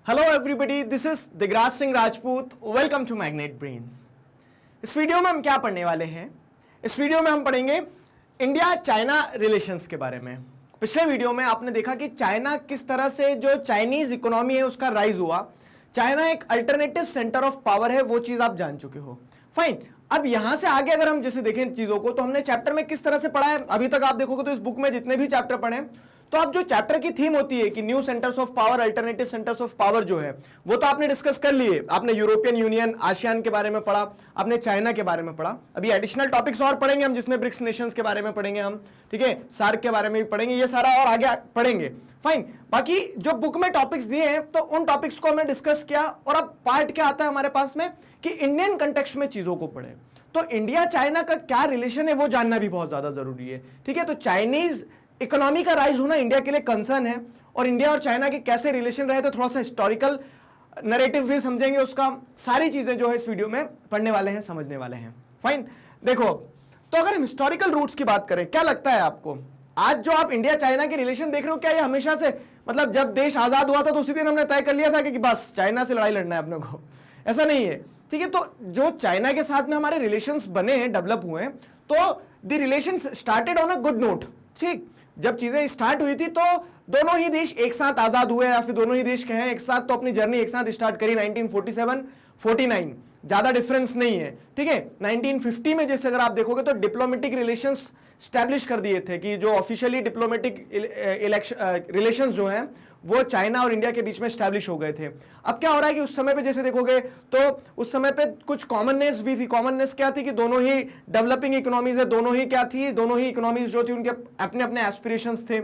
Hello everybody, this is Digraj Singh Rajput. Welcome to Magnet Brains. इस video में हम क्या पढ़ने वाले हैं? इस वीडियो में हम पढ़ेंगे इंडिया चाइना रिलेशंस के बारे में। पिछले वीडियो में आपने देखा कि चाइना किस तरह से जो चाइनीज इकोनॉमी है उसका राइज हुआ। चाइना एक अल्टरनेटिव सेंटर ऑफ पावर है, वो चीज आप जान चुके हो। फाइन, अब यहां से आगे अगर हम जैसे देखें चीजों को, तो हमने चैप्टर में किस तरह से पढ़ा है अभी तक आप देखोगे तो इस बुक में जितने भी चैप्टर पढ़े, तो अब जो चैप्टर की थीम होती है कि new centres of power, alternative centres of power जो है वो तो आपने डिस्कस कर लिए। आपने यूरोपियन यूनियन, आसियान के बारे में पढ़ा, आपने चाइना के बारे में पढ़ा। अभी एडिशनल टॉपिक्स और पढ़ेंगे हम, जिसमें ब्रिक्स नेशंस के बारे में पढ़ेंगे हम, ठीक है, सार्क के बारे में भी पढ़ेंगे, ये सारा और आगे पढ़ेंगे। फाइन, बाकी जो बुक में टॉपिक्स दिए हैं तो उन टॉपिक्स को हमने डिस्कस किया। और अब पार्ट क्या आता है हमारे पास में कि इंडियन कंटेक्स्ट में चीजों को पढ़े। तो इंडिया चाइना का क्या रिलेशन है वो जानना भी बहुत ज्यादा जरूरी है, ठीक है। तो चाइनीज इकोनॉमी का राइज होना इंडिया के लिए कंसर्न है, और इंडिया और चाइना के कैसे रिलेशन रहे, तो थोड़ा सा हिस्टोरिकल नैरेटिव भी समझेंगे उसका। सारी चीजें जो है इस वीडियो में पढ़ने वाले हैं, समझने वाले हैं। फाइन, देखो, तो अगर हम हिस्टोरिकल रूट्स की बात करें, क्या लगता है आपको आज जो आप इंडिया चाइना के रिलेशन देख रहे हो, क्या ये हमेशा से, मतलब जब देश आजाद हुआ था तो उसी दिन हमने तय कर लिया था कि बस चाइना से लड़ाई लड़ना है अपने को? ऐसा नहीं है, ठीक है। तो जो चाइना के साथ में हमारे रिलेशंस बने हैं, डेवलप हुए हैं, तो the relations started on a good note. ठीक, जब चीजें स्टार्ट हुई थी तो दोनों ही देश एक साथ आजाद हुए, या फिर दोनों ही देश कहें एक साथ, तो अपनी जर्नी एक साथ स्टार्ट करी 1947-49। ज्यादा डिफरेंस नहीं है, ठीक है। 1950 में जैसे अगर आप देखोगे तो डिप्लोमेटिक रिलेशंस स्टैब्लिश कर दिए थे कि जो ऑफिशियली डिप्लोमेटिक रिलेशंस जो हैं वो चाइना और इंडिया के बीच में स्टैब्लिश हो गए थे। अब क्या हो रहा है कि उस समय पे जैसे देखोगे तो उस समय पे कुछ कॉमननेस भी थी। कॉमननेस क्या थी कि दोनों ही डेवलपिंग इकोनॉमीज है, दोनों ही क्या थी, दोनों ही इकोनॉमीज जो थी उनके अपने अपने एस्पिरेशंस थे।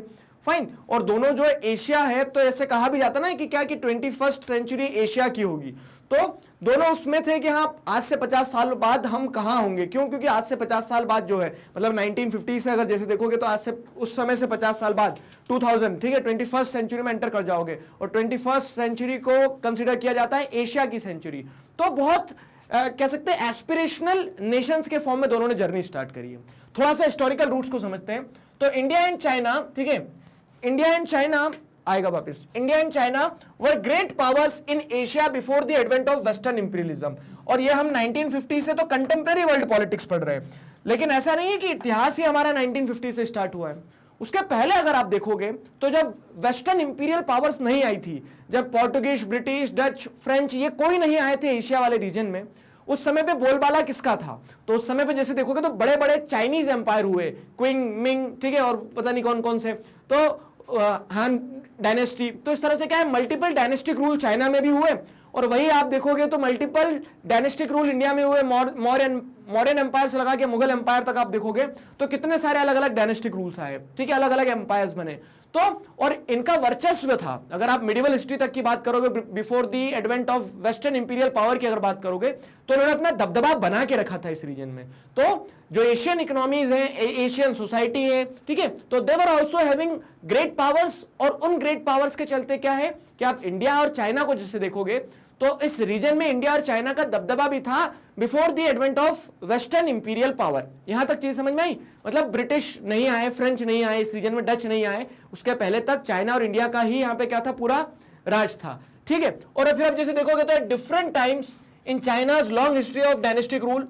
फाइन, और दोनों जो एशिया है, तो ऐसे कहा भी जाता ना कि क्या कि 21st सेंचुरी एशिया की होगी। तो दोनों उसमें थे कि हाँ आज से 50 साल बाद हम कहाँ होंगे। क्यों? क्योंकि आज से 50 साल बाद जो है, मतलब 1950 से अगर जैसे देखोगे तो आज से उस समय से 50 साल बाद 2000, ठीक है, 21st सेंचुरी में एंटर कर जाओगे। और 21st सेंचुरी को कंसिडर किया जाता है एशिया की सेंचुरी। तो बहुत कह सकते हैं एस्पिरेशनल नेशंस के फॉर्म में दोनों ने जर्नी स्टार्ट करी है। थोड़ा सा हिस्टोरिकल रूट्स को समझते हैं। तो इंडिया एंड चाइना, ठीक है, इंडिया एंड चाइना आएगा वापस। India and China were great powers in Asia before the advent of western imperialism. और ये हम 1950 से तो कंटेम्प्रेरी वर्ल्ड पॉलिटिक्स पढ़ रहे हैं, लेकिन ऐसा नहीं है कि इतिहास ही हमारा 1950 से स्टार्ट हुआ है। उसके पहले अगर आप देखोगे तो जब वेस्टर्न इंपीरियल पावर्स नहीं आई थी, जब पोर्टुगीज, ब्रिटिश, डच, फ्रेंच, ये कोई नहीं आए थे एशिया वाले रीजन में, उस समय पे बोलबाला किसका था? तो उस समय पे जैसे देखोगे तो बड़े बड़े चाइनीज एम्पायर हुए, क्विंग, मिंग, ठीक है, और पता नहीं कौन कौन से, तो हान डायनेस्टी। तो इस तरह से क्या है, मल्टीपल डायनेस्टिक रूल चाइना में भी हुए, और वही आप देखोगे तो मल्टीपल डायनेस्टिक रूल इंडिया में हुए। मौर्यन एम्पायर से लगा के मुगल एम्पायर तक आप देखोगे तो कितने सारे अलग अलग डायनेस्टिक रूल्स आए, ठीक है, अलग अलग एम्पायर्स बने। तो और इनका वर्चस्व था। अगर आप मिडिवल हिस्ट्री तक की बात करोगे, before the advent of western imperial power की अगर बात करोगे, तो उन्होंने अपना दबदबा बना के रखा था इस रीजन में। तो जो एशियन इकोनॉमीज हैं, एशियन सोसाइटी है, ठीक है, तो they were also having great powers. और उन ग्रेट पावर्स के चलते क्या है कि आप इंडिया और चाइना को जिससे देखोगे तो इस रीजन में इंडिया और चाइना का दबदबा भी था before the advent of western imperial power. यहां तक चीज समझ में आई? मतलब ब्रिटिश नहीं आए, फ्रेंच नहीं आए इस रीजन में, डच नहीं आए, उसके पहले तक चाइना और इंडिया का ही यहां पे क्या था, पूरा राज था, ठीक है। और फिर आप जैसे देखोगे तो different times in China's long history of dynastic rule,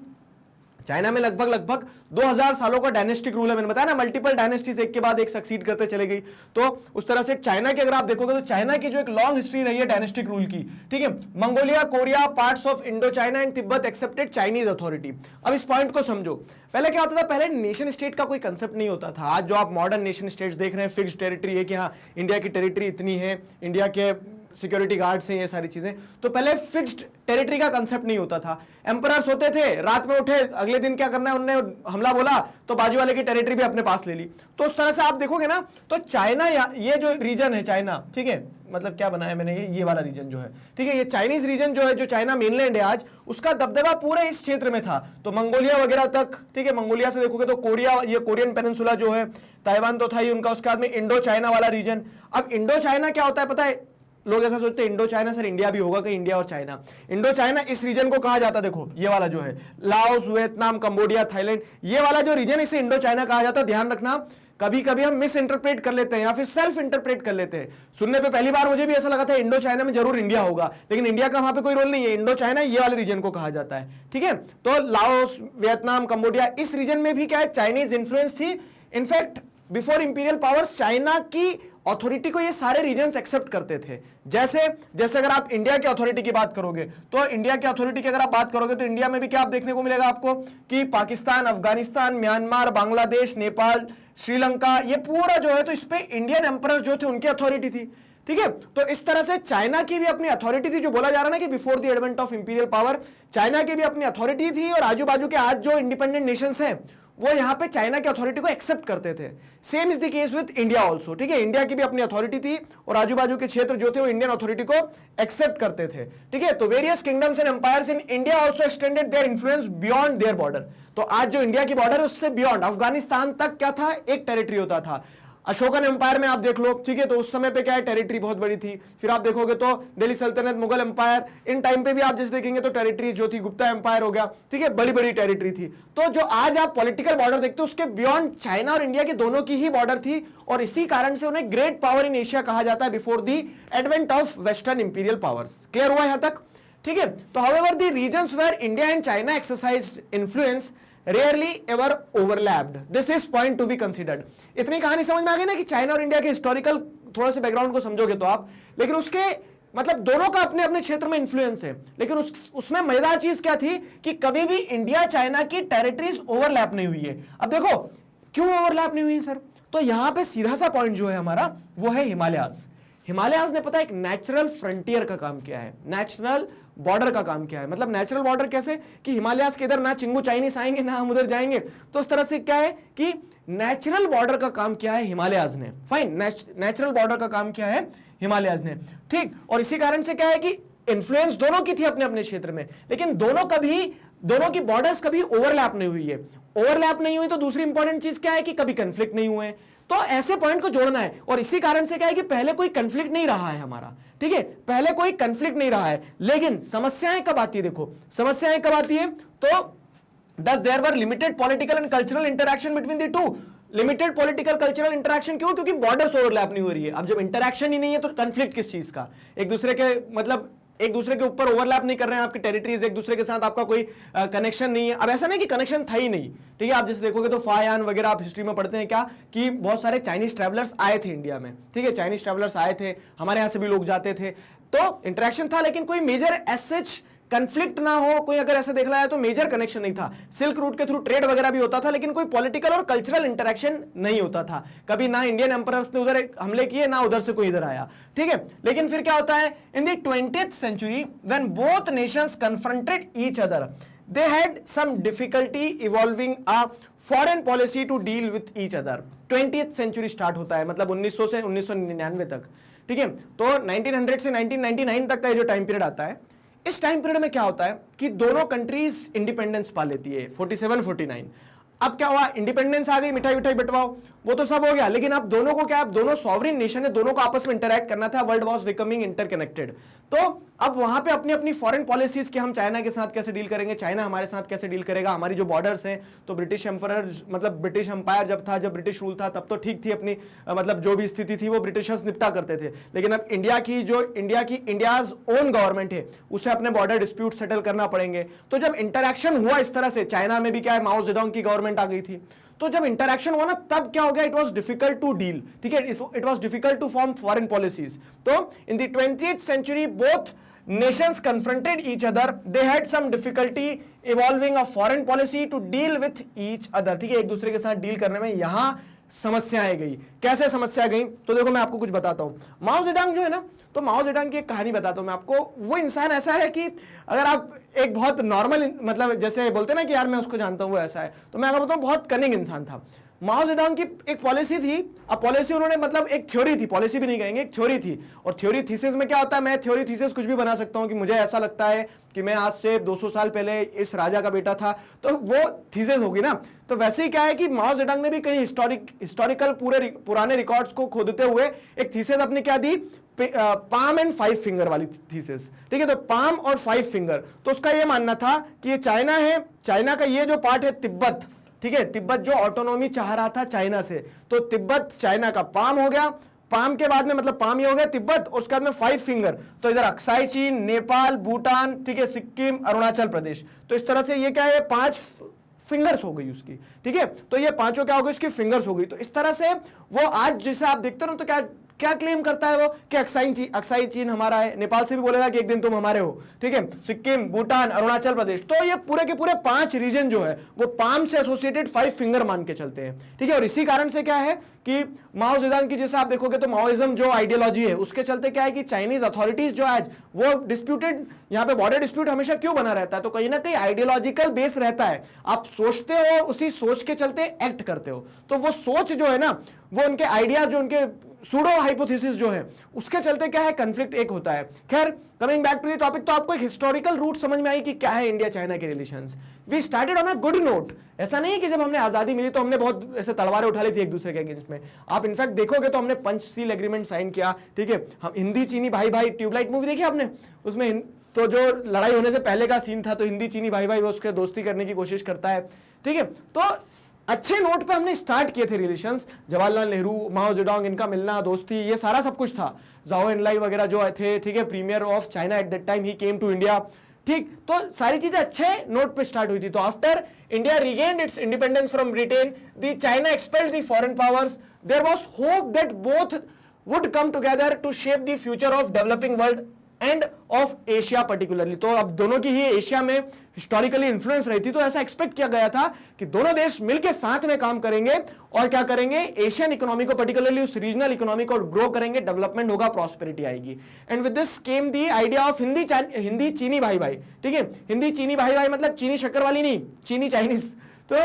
China में लगभग 2000 सालों का डायनेस्टिक रूल है। मैंने बताया ना, मल्टीपल डायनेस्टीज एक के बाद एक सक्सीड करते चले गई। तो उस तरह से चाइना की अगर आप देखोगे तो चाइना की जो एक लॉन्ग हिस्ट्री रही है डायनेस्टिक रूल की, ठीक है, Mongolia, Korea, parts of Indo China and Tibet accepted Chinese authority. अब इस पॉइंट को समझो। पहले क्या होता था, पहले नेशन स्टेट का कोई कंसेप्ट नहीं होता था। आज जो आप मॉडर्न नेशन स्टेट्स देख रहे हैं, फिक्स्ड टेरिटरी है कि हाँ इंडिया की टेरिटरी इतनी है, इंडिया के सिक्योरिटी गार्ड्स हैं, ये सारी चीजें। तो पहले फिक्स्ड टेरिटरी का कंसेप्ट नहीं होता था। एम्परर्स होते थे, रात में उठे, अगले दिन क्या करना है, उन्होंने हमला बोला तो बाजू वाले की टेरिटरी भी अपने पास ले ली। तो उस तरह से आप देखोगे ना, तो चाइना, ये जो रीजन है चाइना, ठीक है, मतलब क्या बनाया मैंने, ये वाला रीजन जो है, ठीक है, ये चाइनीज रीजन जो है, जो चाइना मेनलैंड है आज, उसका दबदबा पूरे इस क्षेत्र में था। तो मंगोलिया वगैरह तक, ठीक है, मंगोलिया से देखोगे तो कोरिया, ये कोरियन पेनिनसुला जो है, ताइवान तो था ही उनका, उसके बाद में इंडो चाइना वाला रीजन। अब इंडो चाइना क्या होता है पता है? लोग ऐसा सोचते हैं इंडो चाइना सर इंडिया भी होगा, कि इंडिया और चाइना। इंडो चाइना इस रीजन को कहा जाता है, देखो ये वाला जो है, लाओस, वियतनाम, कंबोडिया, थाईलैंड, ये वाला जो रीजन, इसे इंडो चाइना कहा जाता है। ध्यान रखना कभी कभी हम मिस इंटरप्रेट कर लेते हैं या फिर सेल्फ इंटरप्रेट कर लेते हैं। सुनने पे पहली बार मुझे भी ऐसा लगा था इंडो चाइना में जरूर इंडिया होगा, लेकिन इंडिया का वहां पे कोई रोल नहीं है। इंडो चाइना ये वाले रीजन को कहा जाता है, ठीक है। तो लाओस, वियतनाम, कंबोडिया, इस रीजन में भी क्या है, चाइनीज इंफ्लुएंस थी। In fact before imperial powers China की अथॉरिटी को ये सारे रीजन्स एक्सेप्ट करते थे। जैसे जैसे अगर आप इंडिया की अथॉरिटी की बात करोगे, तो इंडिया की अथॉरिटी की अगर आप बात करोगे तो इंडिया में भी क्या आप देखने को मिलेगा आपको कि पाकिस्तान, अफगानिस्तान, म्यांमार, बांग्लादेश, नेपाल, श्रीलंका, ये पूरा जो है तो इस पे इंडियन एम्परर जो थे उनकी अथॉरिटी थी, ठीक है। तो इस तरह से चाइना की भी अपनी अथॉरिटी थी, जो बोला जा रहा है ना कि before the advent of imperial power China की भी अपनी अथॉरिटी थी, और आजू बाजू के आज जो इंडिपेंडेंट नेशंस हैं वो यहां पे चाइना की अथॉरिटी को एक्सेप्ट करते थे। Same is the case with India also, ठीक है। इंडिया की भी अपनी अथॉरिटी थी और आजू बाजू के क्षेत्र जो थे वो इंडियन अथॉरिटी को एक्सेप्ट करते थे, ठीक है। तो various kingdoms and empires in India also extended their influence beyond their border. तो आज जो इंडिया की बॉर्डर है उससे बियॉन्ड अफगानिस्तान तक क्या था, एक टेरिटरी होता था। अशोकन एम्पायर में आप देख लो, ठीक है, तो उस समय पे क्या है, टेरिटरी बहुत बड़ी थी। फिर आप देखोगे तो दिल्ली सल्तनत, मुगल एम्पायर, इन टाइम पे भी आप जैसे देखेंगे तो टेरिटरी जो थी, गुप्ता एम्पायर हो गया, ठीक है, बड़ी बड़ी टेरिटरी थी। तो जो आज आप पॉलिटिकल बॉर्डर देखते हो उसके बियॉन्ड चाइना और इंडिया की दोनों की ही बॉर्डर थी, और इसी कारण से उन्हें ग्रेट पावर इन एशिया कहा जाता है before the advent of western imperial powers. Clear हुआ यहां तक, ठीक है। तो however the regions where India and China exercised influence rarely ever overlapped. This is point to be considered. इतनी कहानी समझ में आ गई ना कि चाइना और इंडिया के हिस्टोरिकल थोड़ा सा बैकग्राउंड को समझोगे तो आप, लेकिन उसके मतलब दोनों का अपने अपने क्षेत्र में इन्फ्लुएंस है, लेकिन उसमें मजेदार चीज क्या थी कि कभी भी इंडिया चाइना की टेरिटरीज ओवरलैप नहीं हुई है। अब देखो क्यों ओवरलैप नहीं हुई है सर, तो यहां पे सीधा सा पॉइंट जो है हमारा वो है हिमालयाज। हिमालयाज ने पता है एक नेचुरल फ्रंटियर का काम किया है, नेचुरल बॉर्डर का काम किया है। मतलब नेचुरल बॉर्डर कैसे कि हिमालयाज के इधर ना चिंगू चाइनीस आएंगे ना हम उधर जाएंगे, तो उस तरह से क्या है कि नेचुरल बॉर्डर का काम किया है हिमालयाज ने। फाइन, नेचुरल बॉर्डर का काम किया है हिमालयाज ने, ठीक। और इसी कारण से क्या है कि इन्फ्लुएंस दोनों की थी अपने अपने क्षेत्र में, लेकिन दोनों की बॉर्डर्स कभी ओवरलैप नहीं हुई है। ओवरलैप नहीं हुई तो दूसरी इंपॉर्टेंट चीज क्या है कि कभी कंफ्लिक्ट नहीं हुए। तो ऐसे पॉइंट को जोड़ना है, और इसी कारण से क्या है कि पहले कोई कंफ्लिक्ट नहीं रहा है हमारा, ठीक है, पहले कोई कंफ्लिक्ट नहीं रहा है। लेकिन समस्याएं कब आती है, देखो समस्याएं कब आती है, तो there were limited political and cultural interaction between the two. Limited political cultural interaction क्यों, क्योंकि बॉर्डर्स ओवरलैप नहीं हो रही है। अब जब इंटरैक्शन ही नहीं है तो कंफ्लिक्ट किस चीज का, एक दूसरे के मतलब एक दूसरे के ऊपर ओवरलैप नहीं कर रहे हैं आपकी टेरिटरीज, एक दूसरे के साथ आपका कोई कनेक्शन नहीं है। अब ऐसा नहीं कि कनेक्शन था ही नहीं, ठीक है। आप जैसे देखोगे तो फायान वगैरह आप हिस्ट्री में पढ़ते हैं क्या कि बहुत सारे चाइनीज ट्रैवलर्स आए थे इंडिया में, ठीक है, चाइनीज ट्रैवलर्स आए थे, हमारे यहाँ से भी लोग जाते थे, तो इंटरेक्शन था, लेकिन कोई मेजर एसएच कंफ्लिक्ट ना हो, कोई अगर ऐसा देख रहा है तो मेजर कनेक्शन नहीं था। सिल्क रूट के थ्रू ट्रेड वगैरह भी होता था, लेकिन कोई पॉलिटिकल और कल्चरल इंटरेक्शन नहीं होता था। कभी ना इंडियन एम्परर्स ने उधर हमले किए ना उधर से कोई इधर आया, ठीक है। लेकिन फिर क्या होता है, इन the 20th century when both nations confronted each other they had some difficulty evolving a foreign policy to deal with each other। 20th century start होता है मतलब 1900 से 1999 तक, ठीक है। तो 1900 से 1999 तक का जो टाइम पीरियड आता है, इस टाइम पीरियड में क्या होता है कि दोनों कंट्रीज इंडिपेंडेंस पा लेती है 47-49। अब क्या हुआ, इंडिपेंडेंस आ गई, मिठाई मिठाई बंटवाओ, वो तो सब हो गया, लेकिन अब दोनों को क्या, अब दोनों सॉवरेन नेशन है, दोनों को आपस में इंटरैक्ट करना था। World was becoming interconnected. तो अब वहां पे अपनी अपनी फॉरेन पॉलिसीज कि हम चाइना के साथ कैसे डील करेंगे, चाइना हमारे साथ कैसे डील करेगा, हमारी जो बॉर्डर्स हैं, तो ब्रिटिश एम्परर मतलब ब्रिटिश एम्पायर जब था, जब ब्रिटिश रूल था तब तो ठीक थी अपनी मतलब जो भी स्थिति थी वो ब्रिटिशर्स निपटा करते थे। लेकिन अब इंडियाज ओन गवर्नमेंट है, उसे अपने बॉर्डर डिस्प्यूट सेटल करना पड़ेंगे। तो जब इंटरैक्शन हुआ इस तरह से, चाइना में भी क्या है, माओ जेडोंग की गवर्नमेंट आ गई थी, तो जब इंटरैक्शन हुआ ना तब क्या हो गया, it was difficult to deal, ठीक है, it was difficult to form foreign policies. तो in the 20th century both nations confronted each other, they had some difficulty evolving a foreign policy to deal with each other, ठीक है, एक दूसरे के साथ deal करने में यहां समस्याएं गई। कैसे समस्या गई, तो देखो मैं आपको कुछ बताता हूं। माओ जेडोंग जो है ना, तो माओ जेडोंग की एक कहानी बताता हूं मैं आपको। वो इंसान ऐसा है कि अगर आप एक बहुत नॉर्मल मतलब जैसे बोलते ना कि यार मैं उसको जानता हूं वो ऐसा है, तो मैं अगर बताऊं बहुत कनिंग इंसान था। माओ जेडोंग की एक पॉलिसी थी, अब पॉलिसी उन्होंने मतलब एक थ्योरी थी, पॉलिसी भी नहीं कहेंगे, एक थ्योरी थी। और थ्योरी थीसिस में क्या होता है, मैं थ्योरी थीसिस कुछ भी बना सकता हूं कि मुझे ऐसा लगता है कि मैं आज से 200 साल पहले इस राजा का बेटा था, तो वो थीसिस होगी ना। तो वैसे ही क्या है कि माओ जेडोंग ने भी कई हिस्टोरिकल पुराने रिकॉर्ड्स को खोदते हुए एक थीसिस अपनी क्या दी, पाम एंड 5 फिंगर वाली थीसिस, ठीक है। तो पाम और 5 फिंगर, तो उसका ये मानना था कि ये चाइना है, चाइना का ये जो पार्ट है तिब्बत, ठीक है, तिब्बत जो ऑटोनॉमी चाह रहा था चाइना से, तो तिब्बत चाइना का पाम हो गया, पाम के बाद में मतलब पाम ही हो गया तिब्बत, उसके बाद में 5 फिंगर, तो इधर अक्साई चीन, नेपाल, भूटान, ठीक है, सिक्किम, अरुणाचल प्रदेश। तो इस तरह से ये क्या है, 5 फिंगर्स हो गई उसकी, ठीक है, तो ये पांचों क्या हो गई, उसकी फिंगर्स हो गई। तो इस तरह से वो आज जैसे आप देखते हो तो क्या क्या क्लेम करता है वो कि अक्साई चीन हमारा है, नेपाल से भी बोलेगा कि एक दिन तुम हमारे हो, ठीक है, सिक्किम, भूटान, अरुणाचल प्रदेश। तो ये पूरे के पूरे 5 रीजन जो है वो पाम से एसोसिएटेड 5 फिंगर मान के चलते हैं, ठीक है। और इसी कारण से क्या है कि माओ जेडुंग की जैसे आप देखोगे तो माओइज्म जो आइडियोलॉजी है उसके चलते क्या है कि चाइनीज अथॉरिटीज जो आज वो डिस्प्यूटेड, यहाँ पे बॉर्डर डिस्प्यूट हमेशा क्यों बना रहता है, तो कहीं ना कहीं आइडियोलॉजिकल बेस रहता है, आप सोचते हो उसी सोच के चलते एक्ट करते हो, तो वो सोच जो है ना वो उनके आइडिया जो उनके सूडो हाइपोथेसिस जो है उसके चलते क्या है, कंफ्लिक्ट एक होता है। खैर coming back to the topic, तो आपको एक हिस्टोरिकल रूट समझ में आई कि क्या है इंडिया चाइना के relations. We started on a good note, ऐसा नहीं है कि जब हमने आजादी मिली तो हमने बहुत ऐसे तलवारें उठा ली थी एक दूसरे के अगेंस्ट में। आप इनफैक्ट देखोगे तो हमने पंचशील एग्रीमेंट साइन किया, ठीक है, हम हिंदी चीनी भाई भाई, ट्यूबलाइट मूवी देखी आपने, उसमें तो जो लड़ाई होने से पहले का सीन था, तो हिंदी चीनी भाई भाई वो उसके दोस्ती करने की कोशिश करता है, ठीक है। तो अच्छे नोट पे हमने स्टार्ट किए थे रिलेशंस, जवाहरलाल नेहरू, माओ जेडुंग, इनका मिलना, दोस्ती, ये सारा सब कुछ था। जाओ एनलाई वगैरह जो थे, ठीक है, premier of China at that time, he came to India, ठीक, तो सारी चीजें अच्छे नोट पे स्टार्ट हुई थी। तो after India regained its independence from Britain, the China expelled the foreign powers, there was hope that both would come together to shape the future of developing world and of Asia particularly. तो अब दोनों की ही Asia में historically influence रही थी, तो ऐसा एक्सपेक्ट किया गया था कि दोनों देश मिलकर साथ में काम करेंगे और क्या करेंगे, एशियन इकोनॉमी को पर्टिकुलरली उस रीजनल इकोनॉमी को ग्रो करेंगे, डेवलपमेंट होगा, प्रॉस्पेरिटी आएगी। And with this came the idea of Hindi चीनी भाई भाई, ठीक है, हिंदी चीनी भाई भाई मतलब चीनी शक्कर वाली नहीं, चीनी चाइनीज, तो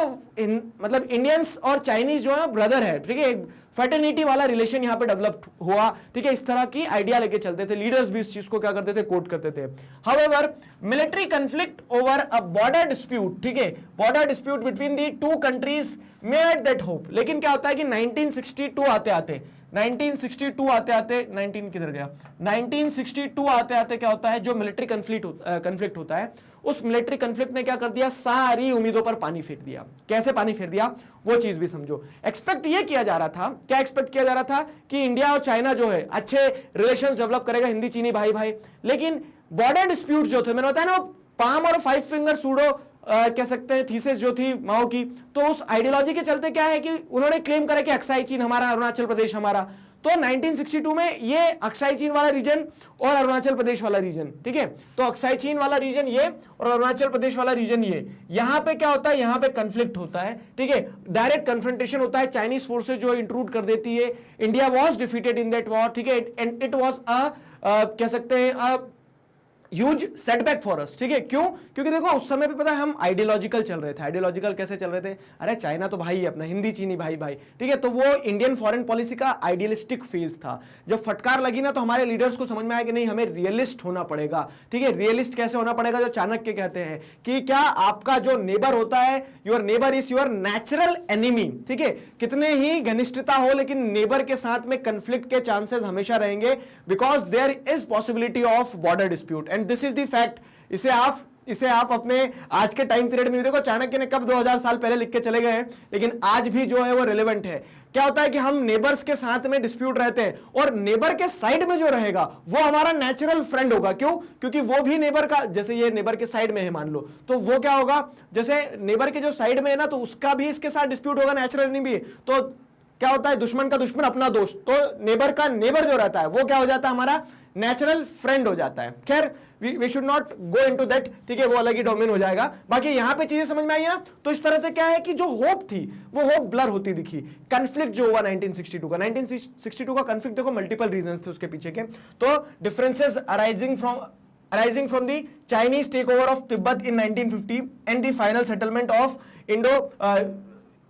मतलब इंडियंस और चाइनीज जो है ब्रदर है, ठीक है, फैटर्निटी वाला रिलेशन यहाँ पे डेवलप हुआ, ठीक है, इस तरह की आइडिया लेके चलते थे, लीडर्स भी इस चीज को क्या करते थे, कोट करते थे। However military conflict over a border dispute, ठीक है, border dispute between the 2 countries made that hope. लेकिन क्या होता है कि 1962 आते आते 1962 आते आते 19 किधर गया, 1962 आते आते क्या होता है, जो मिलिट्री कंफ्लिक्ट होता है, उस मिलिट्री कंफ्लिक्ट ने क्या कर दिया, सारी उम्मीदों पर पानी फेर दिया। कैसे पानी फेर दिया वो चीज भी समझो। एक्सपेक्ट ये किया जा रहा था, क्या एक्सपेक्ट किया जा रहा था कि इंडिया और चाइना जो है अच्छे रिलेशंस डेवलप करेगा, हिंदी चीनी भाई भाई, लेकिन बॉर्डर डिस्प्यूट जो थे, मैंने बताया ना, पाम और 5 फिंगर सूडो कह सकते हैं थीसिस जो थी माओ की, तो उस आइडियोलॉजी के चलते क्या है कि उन्होंने क्लेम करा कि अक्साई चीन हमारा, अरुणाचल प्रदेश हमारा। तो 1962 में ये अक्साई चीन वाला रीजन और अरुणाचल प्रदेश वाला रीजन, ठीक है, तो अक्साई चीन वाला रीजन ये और अरुणाचल प्रदेश वाला रीजन ये, यहां पे क्या होता है, यहां पे कंफ्लिक्ट होता है, ठीक है, डायरेक्ट कन्फ्रंटेशन होता है, चाइनीज फोर्सेज जो इंट्रूड कर देती है, India was defeated in that war, ठीक है, एंड इट वाज कह सकते हैं ह्यूज सेटबैक फॉर अस, ठीक है, क्यों, क्योंकि देखो उस समय पे पता है हम आइडियोलॉजिकल चल रहे थे। आइडियोलॉजिकल कैसे चल रहे थे, अरे चाइना तो भाई है अपना, हिंदी चीनी भाई भाई, ठीक है, तो वो इंडियन फॉरेन पॉलिसी का आइडियलिस्टिक फेज था। जब फटकार लगी ना तो हमारे लीडर्स को समझ में आया कि नहीं, हमें रियलिस्ट होना पड़ेगा, ठीक है, रियलिस्ट कैसे होना पड़ेगा, जो चाणक्य कहते हैं कि क्या आपका जो नेबर होता है, your neighbour is your natural enemy, ठीक है, कितने ही घनिष्ठता हो लेकिन नेबर के साथ में कंफ्लिक्ट के चांसेस हमेशा रहेंगे, because there is possibility of border dispute and this is the fact. इसे आप अपने आज के टाइम पीरियड में देखो, चाणक्य ने कब 2000 साल पहले लिख के चले गए हैं, लेकिन आज भी जो है वो रिलेवेंट है। क्या होता है कि हम नेबर्स के साथ में डिस्प्यूट रहते हैं और नेबर के साइड में जो रहेगा वो हमारा नेचुरल फ्रेंड होगा। क्यों, क्योंकि वो भी नेबर का, जैसे ये नेबर के साइड में है मान लो, तो वो क्या होगा, जैसे नेबर के जो साइड में है ना, तो उसका भी इसके साथ डिस्प्यूट होगा, नेचुरल नहीं भी, तो क्या होता है, दुश्मन का दुश्मन अपना दोस्त, तो नेबर का नेबर जो रहता है वो क्या हो जाता है, हमारा नेचुरल फ्रेंड हो जाता है। खैर we should not go into that, ठीक है, वो अलग ही डोमेन हो जाएगा। बाकी यहां पे चीजें समझ में आई ना, तो इस तरह से क्या है कि जो होप थी वो होप ब्लर होती दिखी। कंफ्लिक्ट जो हुआ 1962 का कंफ्लिक्ट देखो, मल्टीपल रीजंस थे उसके पीछे के, तो differences arising from the Chinese take over of Tibet in 1950 and the final settlement of Indo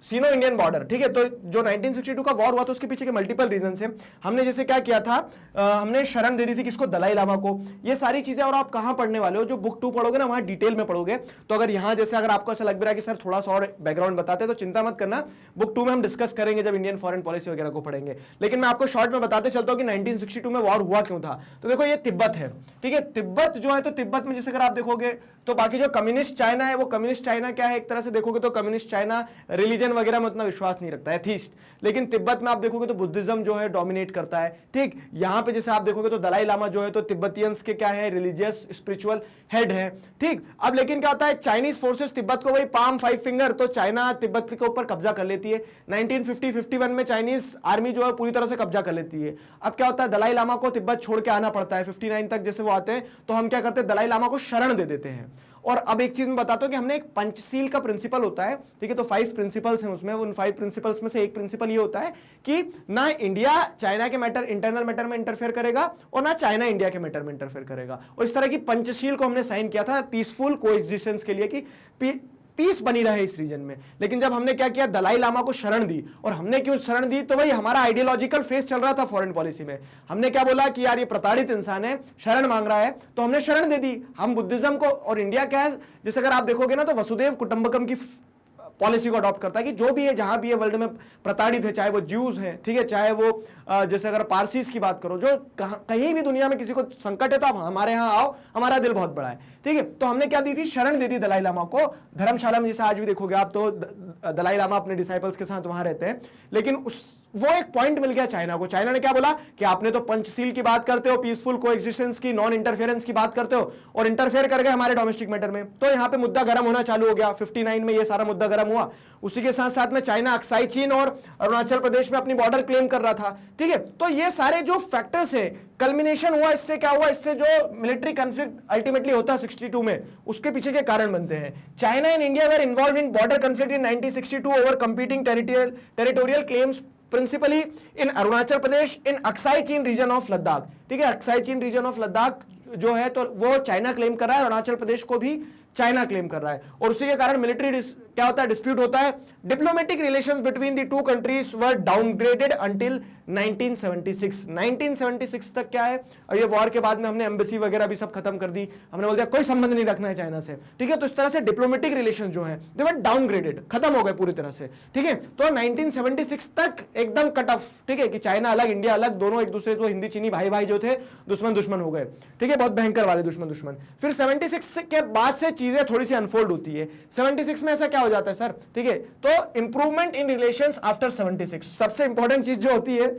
Sino Indian border, ठीक है। तो जो 1962 का वॉर हुआ था उसके पीछे के मल्टीपल रीजन है। हमने जैसे क्या किया था, हमने शरण दे दी थी किसको, दलाई लामा को। ये सारी चीजें और आप कहां पढ़ने वाले हो, जो बुक 2 पढ़ोगे ना वहां डिटेल में पढ़ोगे। तो अगर यहां जैसे अगर आपको ऐसा लग रहा है कि सर थोड़ा सा और बैकग्राउंड बताते तो चिंता मत करना, बुक 2 में हम डिस्कस करेंगे जब इंडियन फॉरेन पॉलिसी वगैरह को पढ़ेंगे। लेकिन मैं आपको शॉर्ट में बताते चलता हूं कि 1962 में वॉर हुआ क्यों था। तो देखो ये तिब्बत है, ठीक है। तिब्बत जो है, तो तिब्बत में जैसे अगर आप देखोगे तो बाकी जो कम्युनिस्ट चाइना है, वो कम्युनिस्ट चाइना क्या है, एक तरह से देखोगे तो कम्युनिस्ट चाइना रिलीजन वगैरह में उतना विश्वास नहीं रखता है, एथीस्ट। लेकिन तिब्बत में आप देखोगे तो बुद्धिज्म जो है डोमिनेट करता है, ठीक। यहां पे जैसे आप देखोगे तो दलाई लामा जो है तो तिब्बतियंस के क्या है, रिलीजियस स्पिरिचुअल हेड है, ठीक। अब लेकिन क्या होता है, चाइनीज फोर्सेस तिब्बत को वही पाम 5 फिंगर, तो चाइना तिब्बत के ऊपर कब्जा कर लेती है। 1950-51 में चाइनीज आर्मी जो है पूरी तरह से कब्जा कर लेती है। अब क्या होता है, दलाई लामा को तिब्बत छोड़ के आना पड़ता है। 59 तक जैसे वो आते हैं तो हम क्या करते हैं, दलाई लामा को शरण दे देते हैं। और अब एक चीज मैं बताता हूं कि हमने एक पंचशील का प्रिंसिपल होता है, ठीक है। तो 5 प्रिंसिपल्स हैं उसमें, उन 5 प्रिंसिपल्स में से एक प्रिंसिपल ये होता है कि ना इंडिया चाइना के मैटर, इंटरनल मैटर में इंटरफेयर करेगा और ना चाइना इंडिया के मैटर में इंटरफेयर करेगा। और इस तरह की पंचशील को हमने साइन किया था पीसफुल कोएग्जिस्टेंस के लिए, कि पीस बनी रहे इस रीजन में। लेकिन जब हमने क्या किया, दलाई लामा को शरण दी। और हमने क्यों शरण दी, तो भाई हमारा आइडियोलॉजिकल फेस चल रहा था फॉरेन पॉलिसी में। हमने क्या बोला कि यार ये प्रताड़ित इंसान है, शरण मांग रहा है, तो हमने शरण दे दी। हम बुद्धिज्म को, और इंडिया क्या है, जैसे अगर आप देखोगे ना तो वसुदेव कुटुंबकम की पॉलिसी को अडॉप्ट करता है कि जो भी है, जहां भी है वर्ल्ड में प्रताड़ित है, चाहे वो ज्यूज हैं, ठीक है, चाहे वो जैसे अगर पारसीज की बात करो, जो कहीं भी दुनिया में किसी को संकट है तो आप हमारे यहाँ आओ, हमारा दिल बहुत बड़ा है, ठीक है। तो हमने क्या दी थी, शरण दी थी दलाई लामा को। धर्मशाला में जैसे आज भी देखोगे आप तो दलाई लामा अपने डिसाइपल्स के साथ वहां रहते हैं। लेकिन वो एक पॉइंट मिल गया चाइना को। चाइना ने क्या बोला कि आपने तो पंचशील की बात करते हो, पीसफुल कोएग्जिस्टेंस की, नॉन इंटरफेरेंस की बात करते हो, और इंटरफेयर कर गए हमारे डोमेस्टिक मैटर में। तो यहाँ पे मुद्दा गर्म होना चालू हो गया। 59 में ये सारा मुद्दा गर्म हुआ। उसी के साथ साथ में चाइना अक्साई चीन और अरुणाचल प्रदेश में अपनी बॉर्डर क्लेम कर रहा था, ठीक है। तो ये सारे जो फैक्टर्स है, कल्मिनेशन हुआ, इससे क्या हुआ, इससे जो मिलिट्री कॉन्फ्लिक्ट अल्टीमेटली होता है 62 में, उसके पीछे के कारण बनते हैं। China and India were involve in border conflict in 1962 over competing territorial claims principally in Arunachal Pradesh, in Aksai चीन रीजन ऑफ लद्दाख, ठीक है। अक्साई चीन रीजन ऑफ लद्दाख जो है तो वो चाइना क्लेम कर रहा है, अरुणाचल प्रदेश को भी चाइना क्लेम कर रहा है। और उसी के कारण मिलिट्री क्या होता है, डिस्प्यूट होता है। Diplomatic relations between the to countries were downgraded until 1976। 1976 तक क्या है, और ये वॉर के बाद में हमने एम्बेसी वगैरह भी सब खत्म कर दी। हमने बोल दिया कोई संबंध नहीं रखना है चाइना से, ठीक है। तो इस तरह से डिप्लोमेटिक रिलेशन जो है दे वर डाउनग्रेडेड, खत्म हो गए पूरी तरह से, ठीक है। तो 1976 तक एकदम कट ऑफ, ठीक है, कि चाइना अलग, इंडिया अलग, दोनों एक दूसरे को, हिंदी चीनी भाई भाई जो थे, दुश्मन हो गए, ठीक है, बहुत भयंकर वाले दुश्मन। फिर 76 के बाद से चीजें थोड़ी सी अनफोल्ड होती है। 76 में ऐसा क्या हो जाता है सर, ठीक है। तो इंप्रूवमेंट इन रिलेशंस आफ्टर 76, सबसे इंपॉर्टेंट चीज जो होती है,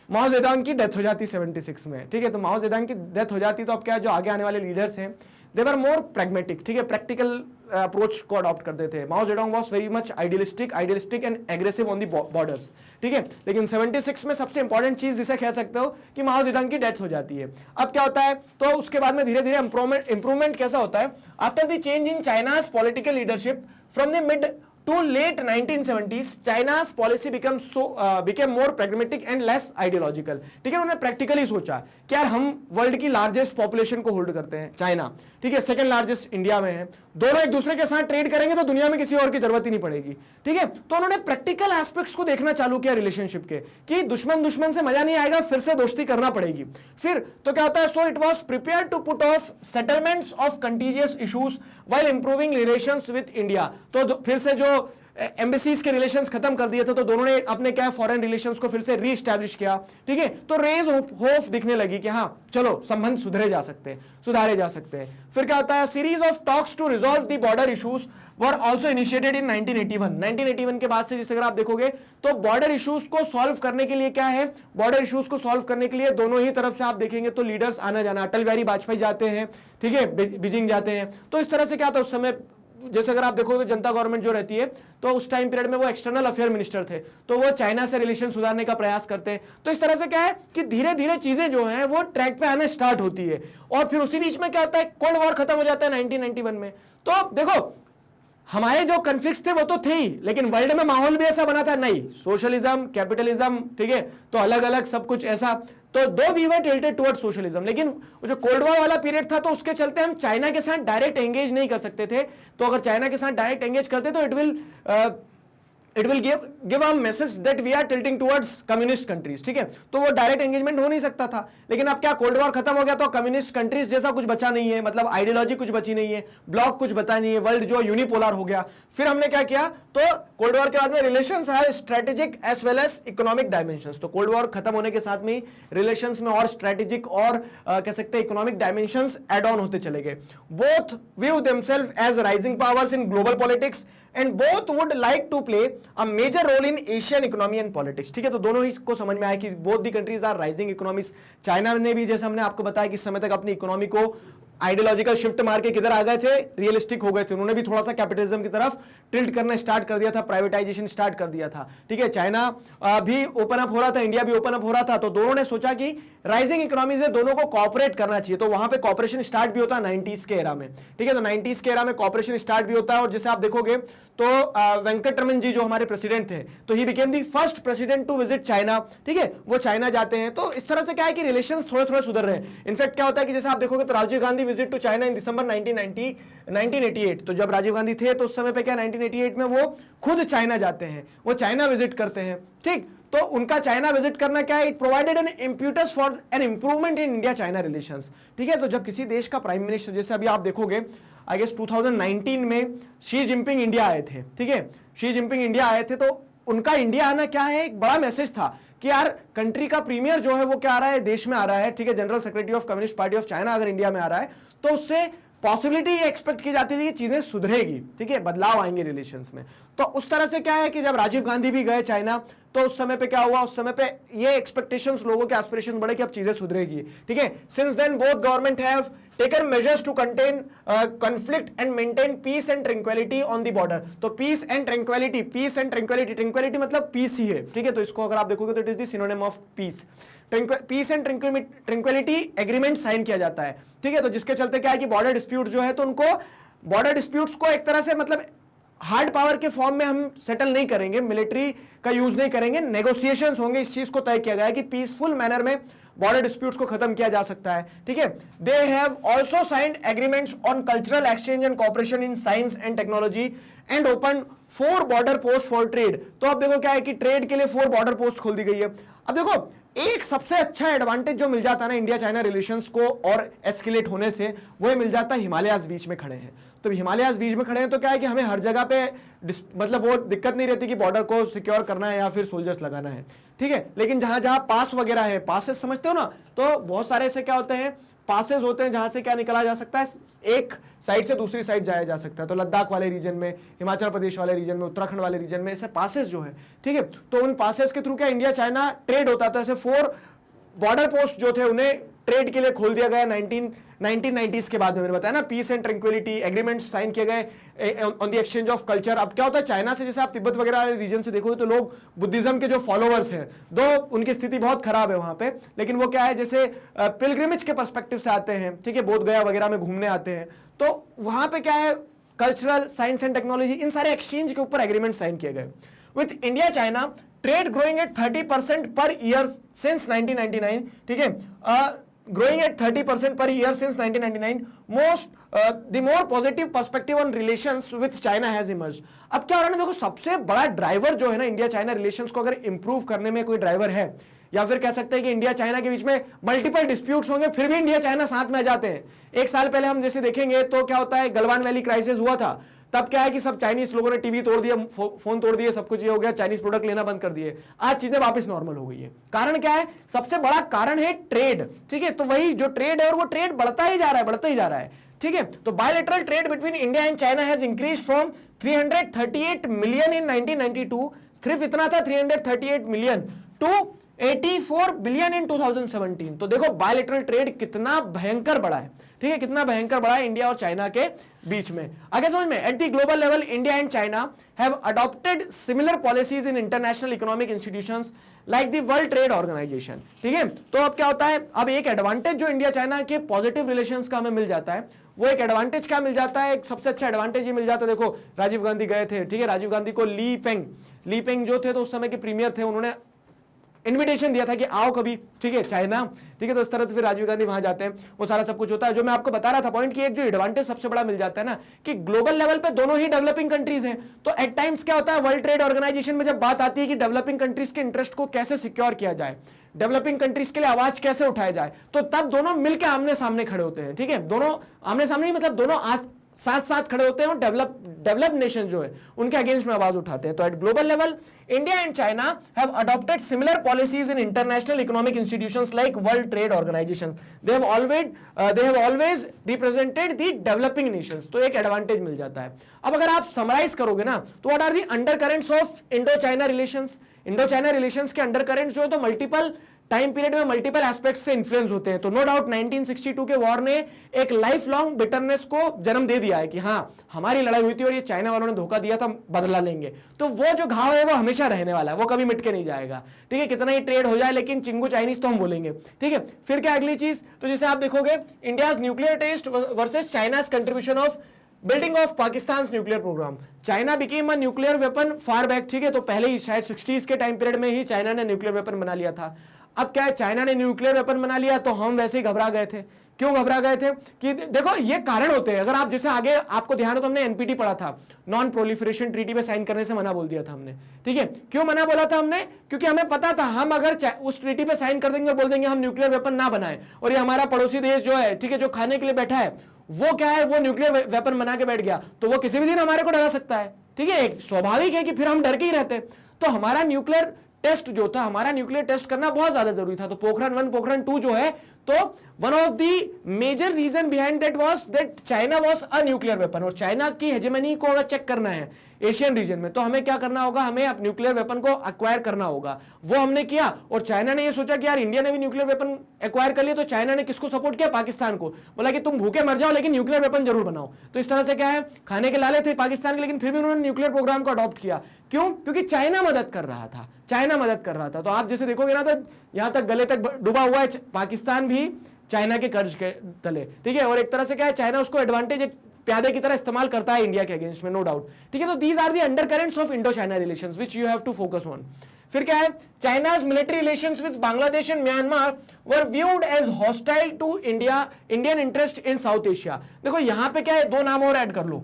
माओ जेडोंग की डेथ हो जाती 76 में, ठीक है। तो माओ जेडोंग की डेथ हो जाती तो अब क्या, जो आगे आने वाले लीडर्स हैं दे वर मोर प्रैग्मेटिक, ठीक है, प्रैक्टिकल अप्रोच को अडॉप्ट करते थे। माओ Zedong was very much idealistic and aggressive on the borders, ठीक है। लेकिन 76 में सबसे इंपॉर्टेंट चीज जिसे कह सकते हो कि माओ जेडोंग की डेथ हो जाती है। अब क्या होता है, तो उसके बाद में धीरे धीरे इंप्रूवमेंट कैसा होता है, after the change in China's political leadership from the mid to late 1970s, China's policy became more pragmatic and less ideological, ठीक है। उन्होंने प्रैक्टिकली सोचा कि यार हम वर्ल्ड की लार्जेस्ट पॉपुलेशन को होल्ड करते हैं, चाइना, ठीक है, सेकंड लार्जेस्ट इंडिया में है, दोनों एक दूसरे के साथ ट्रेड करेंगे तो दुनिया में किसी और की जरूरत ही नहीं पड़ेगी, ठीक है। तो उन्होंने प्रैक्टिकल एस्पेक्ट्स को देखना चालू किया रिलेशनशिप के, कि दुश्मन से मजा नहीं आएगा, फिर से दोस्ती करना पड़ेगी। फिर तो क्या होता है, so it was prepared to put off settlements of contagious issues while improving relations with India. तो फिर से जो एम्बेसीज के रिलेशंस खत्म कर दिए थे, तो दोनों ने अपने क्या फॉरेन रिलेशंस को फिर से रीएस्टैब्लिश किया, ठीक है। तो रेज होप दिखने लगी कि हाँ चलो संबंध सुधारे जा सकते हैं। फिर क्या होता है, series of talks to resolve the border issues were also initiated in 1981 के बाद से, जिसे अगर आप देखोगे तो बॉर्डर इश्यूज को सॉल्व करने के लिए क्या है, बॉर्डर इश्यूज को सॉल्व करने के लिए दोनों ही तरफ से आप देखेंगे तो लीडर्स आना जाना, अटल बिहारी वाजपेयी जाते हैं, ठीक है, बीजिंग जाते हैं। तो इस तरह से क्या था उस समय, जैसे अगर आप देखोगे तो जनता गवर्नमेंट जो रहती है, तो उस टाइम पीरियड में वो एक्सटर्नल अफेयर मिनिस्टर थे, तो वो चाइना से रिलेशन सुधारने का प्रयास करते हैं। तो इस तरह से क्या है कि धीरे धीरे चीजें जो हैं वो ट्रैक पे आना स्टार्ट होती है। और फिर उसी बीच में क्या होता है, कोल्ड वॉर खत्म हो जाता है 1991 में। तो देखो हमारे जो कन्फ्लिक्ट्स थे वो तो थे ही, लेकिन वर्ल्ड में माहौल भी ऐसा बना था, नहीं सोशलिज्म कैपिटलिज्म, ठीक है, तो अलग अलग सब कुछ ऐसा। तो though we were tilted towards socialism, लेकिन वो जो कोल्ड वॉर वाला पीरियड था तो उसके चलते हम चाइना के साथ डायरेक्ट एंगेज नहीं कर सकते थे। तो अगर चाइना के साथ डायरेक्ट एंगेज करते तो it will it will give a message that we are tilting towards communist countries, ठीक है। तो वो डायरेक्ट एंगेजमेंट हो नहीं सकता था, लेकिन अब क्या कोल्ड वॉर खत्म हो गया तो कम्युनिस्ट कंट्रीज जैसा कुछ बचा नहीं है, मतलब आइडियोलॉजी कुछ बची नहीं है, ब्लॉक कुछ बचा नहीं है, वर्ल्ड जो यूनिपोलर हो गया। फिर हमने क्या किया, तो कोल्ड वॉर के बाद में रिलेशंस है strategic as well as economic dimensions. तो कोल्ड वॉर खत्म होने के साथ में रिलेशंस में और स्ट्रेटेजिक और कह सकते हैं इकोनॉमिक डायमेंशंस एड ऑन होते चले गए। Both view themself as rising powers in global politics and both would like to play a major role in Asian economy and politics, ठीक है। तो दोनों ही को समझ में आया कि both the countries are rising economies। China ने भी, जैसे हमने आपको बताया कि समय तक अपनी इकोनॉमी को आइडियोलॉजिकल शिफ्ट मार के किधर आ गए थे, रियलिस्टिक हो गए थे। उन्होंने भी थोड़ा सा कैपिटलिज्म की तरफ टिल्ट करना स्टार्ट कर दिया था, प्राइवेटाइजेशन स्टार्ट कर दिया था, ठीक है। चाइना भी ओपन अप हो रहा था, इंडिया भी ओपन अप हो रहा था, तो दोनों ने सोचा कि राइजिंग इकोनॉमी से दोनों को कॉपरेट करना चाहिए। तो वहां पे कॉपरेशन स्टार्ट भी होता है 90s के एरा में, ठीक है। तो 90s के एरा में कॉपरेशन स्टार्ट भी होता है, और जैसे आप देखोगे तो वेंकटरमन जी जो हमारे प्रेसिडेंट थे, तो he became the first president to visit China, ठीक है। वो चाइना जाते हैं, तो इस तरह से क्या है कि रिलेशंस थोड़े थोड़े सुधर रहे हैं। इनफैक्ट क्या होता है कि जैसे आप देखोगे तो Rajiv Gandhi visit to China in December 1988, तो जब राजीव गांधी थे तो उस समय पे क्या 1988 में वो खुद चाइना जाते हैं, वो चाइना विजिट करते हैं, ठीक। तो उनका चाइना विजिट करना क्या है, it provided an impetus for an improvement in India China relations, ठीक है। तो जब किसी देश का प्राइम मिनिस्टर, जैसे अभी आप देखोगे आई गेस 2019 में शी जिनपिंग इंडिया आए थे, ठीक है, शी जिनपिंग इंडिया आए थे, तो उनका इंडिया आना क्या है, एक बड़ा मैसेज था कि यार कंट्री का प्रीमियर जो है वो क्या आ रहा है, देश में आ रहा है, ठीक है। General secretary of communist party of China अगर इंडिया में आ रहा है तो उससे पॉसिबिलिटी एक्सपेक्ट की जाती थी कि चीजें सुधरेगी, ठीक है, बदलाव आएंगे रिलेशंस में। तो उस तरह से क्या है कि जब राजीव गांधी भी गए चाइना, तो उस समय पे क्या हुआ, उस समय पे ये एक्सपेक्टेशंस, लोगों के एस्पिरेशंस बढ़े कि अब चीजें सुधरेगी, ठीक है। Since then both government have taken measures to contain conflict and maintain peace and tranquillity on the border. तो peace and tranquillity, peace and tranquillity, tranquillity मतलब पीस ही है, ठीक है। तो इसको अगर आप देखोगे तो it is the synonym of peace. Peace and tranquillity agreement sign किया जाता है, ठीक है। तो जिसके चलते क्या है कि बॉर्डर डिस्प्यूट जो है, तो उनको बॉर्डर डिस्प्यूट्स को एक तरह से मतलब हार्ड पावर के फॉर्म में हम सेटल नहीं करेंगे, मिलिट्री का यूज नहीं करेंगे, नेगोशिएशंस होंगे। इस चीज को तय किया गया है कि पीसफुल मैनर में बॉर्डर डिस्प्यूट्स को खत्म किया जा सकता है, ठीक है। They have also signed agreements on cultural exchange and cooperation in science and technology and open 4 border post for trade. तो अब देखो क्या है कि ट्रेड के लिए 4 बॉर्डर पोस्ट खोल दी गई है। अब देखो एक सबसे अच्छा एडवांटेज जो मिल जाता है ना इंडिया चाइना रिलेशंस को और एस्केलेट होने से, वो मिल जाता है हिमालयाज बीच में खड़े हैं। तो हिमालयाज बीच में खड़े हैं तो क्या है कि हमें हर जगह पे मतलब वो दिक्कत नहीं रहती कि बॉर्डर को सिक्योर करना है या फिर सोल्जर्स लगाना है, ठीक है। लेकिन जहां जहां पास वगैरह है, पासेस समझते हो ना, तो बहुत सारे ऐसे क्या होते हैं, पासेस होते हैं जहां से क्या निकला जा सकता है, एक साइड से दूसरी साइड जाया जा सकता है। तो लद्दाख वाले रीजन में, हिमाचल प्रदेश वाले रीजन में, उत्तराखंड वाले रीजन में ऐसे पासेस जो है, ठीक है। तो उन पासेस के थ्रू क्या इंडिया चाइना ट्रेड होता है। तो ऐसे 4 बॉर्डर पोस्ट जो थे उन्हें ट्रेड के लिए खोल दिया गया 1990s के बाद में। मैंने बताया ना, peace and tranquillity agreement sign किए गए on the exchange of culture. अब क्या होता है चाइना से, जैसे आप तिब्बत वगैरह वाले रीजन से देखोगे तो लोग बुद्धिज्म के जो फॉलोअर्स हैं, दो उनकी स्थिति बहुत खराब है वहां पे, लेकिन वो क्या है जैसे पिलग्रिमेज के पर्सपेक्टिव से आते हैं, ठीक है, बोध गया वगैरह में घूमने आते हैं। तो वहां पे क्या है, कल्चरल, साइंस एंड टेक्नोलॉजी, इन सारे एक्सचेंज के ऊपर एग्रीमेंट साइन किए गए। With India China trade growing at 30% per year since 1999, ठीक है, growing at 30% per year since 1999, the more positive perspective on relations with China has emerged। अब क्या हो रहा है ना, देखो सबसे बड़ा ड्राइवर जो है ना इंडिया चाइना रिलेशंस को अगर इंप्रूव करने में कोई ड्राइवर है, या फिर कह सकते हैं कि इंडिया चाइना के बीच में मल्टीपल डिस्प्यूट्स होंगे फिर भी इंडिया चाइना साथ में आ जाते हैं। 1 साल पहले हम जैसे देखेंगे तो क्या होता है, गलवान वैली क्राइसिस हुआ था, तब क्या है कि सब चाइनीज लोगों ने टीवी तोड़ दिया, फोन तोड़ दिए, सब कुछ ये हो गया, चाइनीज प्रोडक्ट लेना बंद कर दिए। आज चीजें वापस नॉर्मल हो गई है। कारण क्या है, सबसे बड़ा कारण है ट्रेड, ठीक है। तो वही जो ट्रेड है और वो ट्रेड बढ़ता ही जा रहा है, बढ़ता ही जा रहा है, ठीक है। तो bilateral trade between India and China has increase from 338 million in 1992, सिर्फ इतना था 338 मिलियन, टू 84 बिलियन इन 2017। तो देखो बायलैटरल ट्रेड कितना भयंकर बड़ा है, ठीक है, कितना भयंकर बड़ा है इंडिया और चाइना के बीच में। आगे समझ में, at the global level India and China have adopted similar policies in international economic institutions like the World Trade Organization, ठीक है। तो अब क्या होता है, अब एक एडवांटेज जो इंडिया चाइना के पॉजिटिव रिलेशंस का हमें मिल जाता है, वो एक एडवांटेज क्या मिल जाता है, एक सबसे अच्छा एडवांटेज ये मिल जाता है। देखो राजीव गांधी गए थे, ठीक है, राजीव गांधी को ली पेंग जो थे तो उस समय के प्रीमियर थे, उन्होंने इनविटेशन दिया था कि आओ कभी, ठीक है, चाइना, ठीक है। तो इस तरह से फिर राजीव गांधी वहां जाते हैं, वो सारा सब कुछ होता है। जो मैं आपको बता रहा था पॉइंट की एक जो एडवांटेज सबसे बड़ा मिल जाता है ना कि ग्लोबल लेवल पे दोनों ही डेवलपिंग कंट्रीज हैं, तो एट टाइम्स क्या होता है वर्ल्ड ट्रेड ऑर्गेनाइजेशन में जब बात आती है कि डेवलपिंग कंट्रीज के इंटरेस्ट को कैसे सिक्योर किया जाए, डेवलपिंग कंट्रीज के लिए आवाज कैसे उठाया जाए, तो तब दोनों मिलकर आमने सामने खड़े होते हैं, ठीक है। दोनों आमने सामने नहीं, मतलब दोनों साथ साथ खड़े होते हैं और डेवलप्ड नेशन जो है उनके अगेंस्ट में आवाज उठाते हैं। तो eight global level India and China have adopted similar policies in international economic institutions like world trade organisations. They have always represented the developing Nations. तो एक एडवांटेज मिल जाता है। अब अगर आप समराइज करोगे ना तो what are the undercurrents of Indo China relations. Indo China relations के अंडरकरेंट्स जो है तो मल्टीपल टाइम पीरियड में मल्टीपल एस्पेक्ट्स से इन्फ्लुएंस होते हैं। तो नो डाउट 1962 के वॉर ने एक लाइफ लॉन्ग बिटरनेस को जन्म दे दिया है कि हाँ हमारी लड़ाई हुई थी और ये चाइना वालों ने धोखा दिया था, बदला लेंगे। तो वो जो घाव है वो हमेशा रहने वाला है, वो कभी मिट के नहीं जाएगा, ठीक है। कितना ही ट्रेड हो जाए लेकिन चिंगू चाइनीज तो हम बोलेंगे, ठीक है। फिर क्या अगली चीज, तो जैसे आप देखोगे India's nuclear test versus China's contribution of building of Pakistan nuclear programme. China became a nuclear weapon far back, ठीक है। तो पहले ही शायद 60s के टाइम पीरियड में ही चाइना ने न्यूक्लियर वेपन बना लिया था। अब क्या है, चाइना ने न्यूक्लियर वेपन बना लिया तो हम वैसे ही घबरा गए थे। क्यों घबरा गए थे कि देखो ये कारण होते हैं। अगर आप जैसे आगे आपको ध्यान हो तो हमने एनपीटी पढ़ा था, नॉन प्रोलिफरेशन ट्रीटी पे साइन करने से मना बोल दिया था हमने, ठीक है। क्यों मना बोला था हमने, क्योंकि हमें पता था हम अगर उस ट्रीटी पे साइन कर देंगे और बोल देंगे हम न्यूक्लियर वेपन ना बनाए और ये हमारा पड़ोसी देश जो है, ठीक है, जो खाने के लिए बैठा है वो क्या है, वो न्यूक्लियर वेपन बना के बैठ गया तो वो किसी भी दिन हमारे को डरा सकता है, ठीक है। एक स्वाभाविक है कि फिर हम डर के ही रहते। तो हमारा न्यूक्लियर टेस्ट जो था, हमारा न्यूक्लियर टेस्ट करना बहुत ज्यादा जरूरी था। तो पोखरण 1 पोखरण 2 जो है तो one of the major reason behind that was that China was a nuclear weapon. और चाइना की हेजेमनी को अगर चेक करना है एशियन रीजन में तो हमें क्या करना होगा, हमें अब न्यूक्लियर वेपन को एक्वायर करना होगा। वो हमने किया और चाइना ने ये सोचा कि यार इंडिया ने भी न्यूक्लियर वेपन एक्वायर कर लिया, तो चाइना ने किसको सपोर्ट किया, पाकिस्तान को। बोला कि तुम भूखे मर जाओ लेकिन न्यूक्लियर वेपन जरूर बनाओ। तो इस तरह से क्या है, खाने के लाले थे पाकिस्तान के लेकिन फिर भी उन्होंने न्यूक्लियर प्रोग्राम को अडॉप्ट किया। क्यों, क्योंकि चाइना मदद कर रहा था, चाइना मदद कर रहा था। तो आप जैसे देखोगे ना तो यहां तक गले तक डूबा हुआ है पाकिस्तान भी चाइना के कर्ज के तले, ठीक है। और एक तरह से क्या है, चाइना उसको एडवांटेज एक प्यादे की तरह इस्तेमाल करता है इंडिया के अगेंस्ट में, नो डाउट, ठीक है। तो these are the undercurrents of Indo China relations which you have to focus on. फिर क्या है, China's military relations with Bangladesh and Myanmar were viewed as hostile to Indian interest in South Asia. देखो यहां पे क्या है, 2 नाम और ऐड कर लो,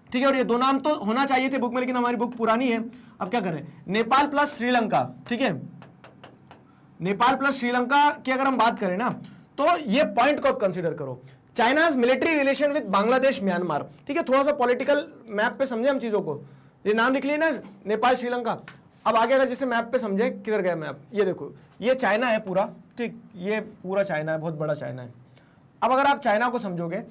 ठीक है। और ये 2 नाम तो होना चाहिए थे बुक में लेकिन हमारी बुक पुरानी है, अब क्या करें, नेपाल प्लस श्रीलंका, ठीक है। नेपाल प्लस श्रीलंका की अगर हम बात करें ना तो ये पॉइंट को आप कंसीडर करो, China's military relation with Bangladesh Myanmar, ठीक है। थोड़ा सा पॉलिटिकल मैप पे समझे हम चीजों को, ये नाम लिख लिए ना, नेपाल श्रीलंका। अब आगे अगर जैसे मैप पे समझे, किधर गया मैप, ये देखो ये चाइना है पूरा, ठीक, ये पूरा चाइना है, बहुत बड़ा चाइना है। अब अगर आप चाइना को समझोगे,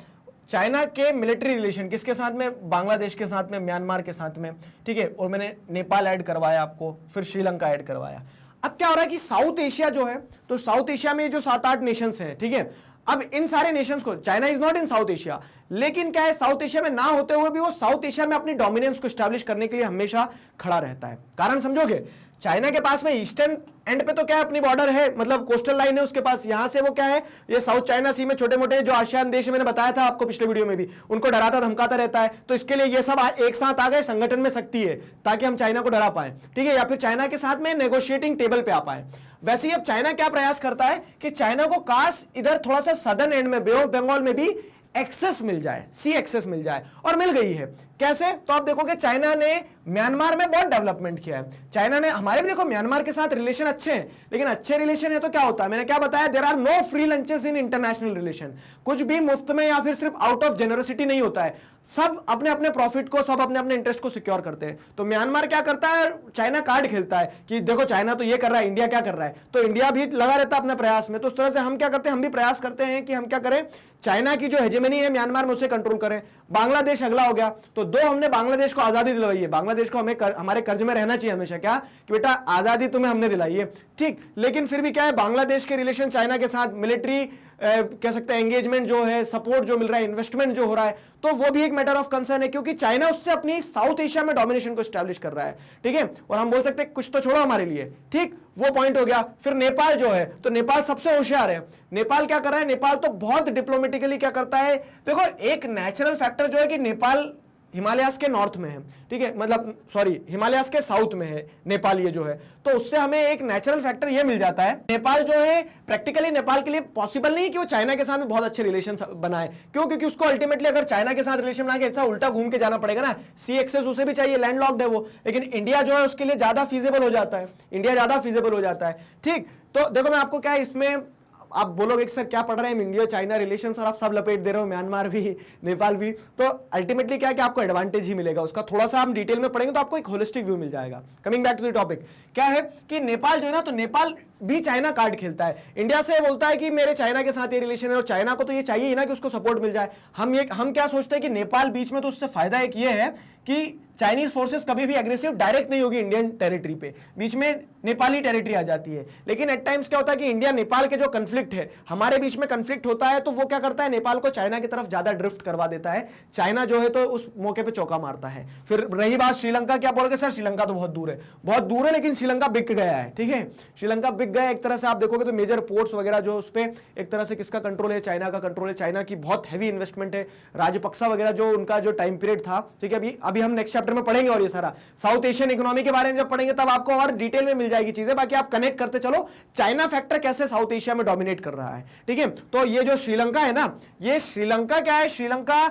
चाइना के मिलिट्री रिलेशन किसके साथ में, बांग्लादेश के साथ में, म्यांमार के साथ में, ठीक है। और मैंने नेपाल ऐड करवाया आपको, फिर श्रीलंका ऐड करवाया। अब क्या हो रहा है कि साउथ एशिया जो है, तो साउथ एशिया में जो 7-8 नेशंस हैं, ठीक है। अब इन सारे नेशंस को, China is not in South Asia, लेकिन क्या है, साउथ एशिया में ना होते हुए भी वो साउथ एशिया में अपनी डोमिनेंस को स्टैब्लिश करने के लिए हमेशा खड़ा रहता है। कारण समझोगे, चाइना के पास में ईस्टर्न एंड पे तो क्या है, अपनी बॉर्डर है, मतलब कोस्टल लाइन है उसके पास, यहां से वो क्या है, ये साउथ चाइना सी में छोटे मोटे जो आसियान देश मैंने बताया था आपको पिछले वीडियो में भी, उनको डराता धमकाता रहता है। तो इसके लिए ये सब एक साथ आ गए, संगठन में शक्ति है ताकि हम चाइना को डरा पाए, ठीक है, या फिर चाइना के साथ में नेगोशिएटिंग टेबल पे आ पाए। वैसे ही अब चाइना क्या प्रयास करता है कि चाइना को काश इधर थोड़ा सा सदर्न एंड में, बे ऑफ बंगाल में भी एक्सेस मिल जाए, सी एक्सेस मिल जाए, और मिल गई है। कैसे, तो आप देखोगे चाइना ने म्यांमार में बहुत डेवलपमेंट किया है। चाइना ने, हमारे भी देखो म्यांमार के साथ रिलेशन अच्छे हैं, लेकिन अच्छे रिलेशन है तो क्या होता है, मैंने क्या बताया, there are no free lunches in international relation. कुछ भी मुफ्त में या फिर सिर्फ आउट ऑफ जेनरोसिटी नहीं होता है, सब अपने अपने प्रॉफिट को, सब अपने अपने इंटरेस्ट को सिक्योर करते हैं। तो म्यांमार क्या करता है, चाइना कार्ड खेलता है कि देखो चाइना तो ये कर रहा है, इंडिया क्या कर रहा है, तो इंडिया भी लगा रहता है अपने प्रयास में। तो उस तरह से हम क्या करते हैं, हम भी प्रयास करते हैं कि हम क्या करें, चाइना की जो हेजेमनी है म्यांमार में उसे कंट्रोल करें। बांग्लादेश अगला हो गया, तो 2 हमने बांग्लादेश को आजादी दिलवाई है, बांग्लादेश को हमें हमारे कर्ज में रहना चाहिए हमेशा, क्या कि बेटा आजादी तुम्हें हमने दिलाई है, ठीक। लेकिन फिर भी क्या है, बांग्लादेश के रिलेशन चाइना के साथ मिलिट्री कह सकते हैं एंगेजमेंट जो है, सपोर्ट जो मिल रहा है, इन्वेस्टमेंट जो हो रहा है, तो वो भी एक मैटर ऑफ कंसर्न है, क्योंकि चाइना उससे अपनी साउथ एशिया में डोमिनेशन को एस्टैब्लिश कर रहा है, ठीक है। और हम बोल सकते हैं कुछ तो छोड़ो हमारे लिए, ठीक, वो पॉइंट हो गया। फिर नेपाल जो है, तो नेपाल सबसे होशियार है। नेपाल क्या कर रहा है, नेपाल तो बहुत डिप्लोमेटिकली क्या करता है, देखो एक नेचुरल फैक्टर जो है कि नेपाल हिमालयास के नॉर्थ में है, ठीक है, मतलब सॉरी हिमालयास के साउथ में है नेपाल ये जो है, तो उससे हमें एक नेचुरल फैक्टर ये मिल जाता है। नेपाल जो है प्रैक्टिकली नेपाल के लिए पॉसिबल नहीं कि वो चाइना के साथ में बहुत अच्छे रिलेशन बनाए, क्यों? क्योंकि उसको अल्टीमेटली अगर चाइना के साथ रिलेशन बना के ऐसा उल्टा घूम के जाना पड़ेगा ना, सी एक्सेस उसे भी चाहिए, लैंडलॉक्ड है वो, लेकिन इंडिया जो है उसके लिए ज्यादा फीजेबल हो जाता है, इंडिया ज्यादा फीजेबल हो जाता है, ठीक। तो देखो मैं आपको क्या है इसमें, आप बोलोगे कि सर क्या पढ़ रहे हैं इंडिया चाइना रिलेशंस, और आप सब लपेट दे रहे हो, म्यांमार भी नेपाल भी, तो अल्टीमेटली क्या है कि आपको एडवांटेज ही मिलेगा उसका, थोड़ा सा हम डिटेल में पढ़ेंगे तो आपको एक होलिस्टिक व्यू मिल जाएगा। Coming back to the topic, क्या है कि नेपाल जो है ना, तो नेपाल भी चाइना कार्ड खेलता है, इंडिया से बोलता है कि मेरे चाइना के साथ ये रिलेशन है, और चाइना को तो ये चाहिए ही ना कि उसको सपोर्ट मिल जाए। हम क्या सोचते हैं कि नेपाल बीच में, तो उससे फायदा एक ये है कि चाइनीज फोर्सेस कभी भी एग्रेसिव डायरेक्ट नहीं होगी इंडियन टेरिटरी पे, बीच में नेपाली टेरिटरी आ जाती है। लेकिन एट टाइम्स क्या होता है कि इंडिया नेपाल के जो कंफ्लिक्ट है, हमारे बीच में कंफ्लिक्ट होता है, तो वो क्या करता है, नेपाल को चाइना की तरफ ज्यादा ड्रिफ्ट करवा देता है। चाइना जो है तो उस मौके पे चौका मारता है। फिर रही बात श्रीलंका, क्या बोलोगे सर श्रीलंका तो बहुत दूर है, लेकिन श्रीलंका बिक गया है, ठीक है, श्रीलंका बिक गया एक तरह से। आप देखोगे तो मेजर पोर्ट्स वगैरह जो उस पे एक तरह से किसका कंट्रोल है, चाइना का कंट्रोल है, चाइना की बहुत हैवी इन्वेस्टमेंट है, राजपक्सा वगैरह जो उनका जो टाइम पीरियड था, ठीक है, अभी हम नेक्स्ट चैप्टर में पढ़ेंगे, और ये सारा साउथ एशियन इकोनॉमी के बारे में जब पढ़ेंगे तब आपको और डिटेल में मिल जाएगी चीजें। बाकी आप कनेक्ट करते चलो चाइना फैक्टर कैसे साउथ एशिया में डोमिनेट कर रहा है, ठीक है। तो ये जो श्रीलंका है ना, ये श्रीलंका क्या है, श्रीलंका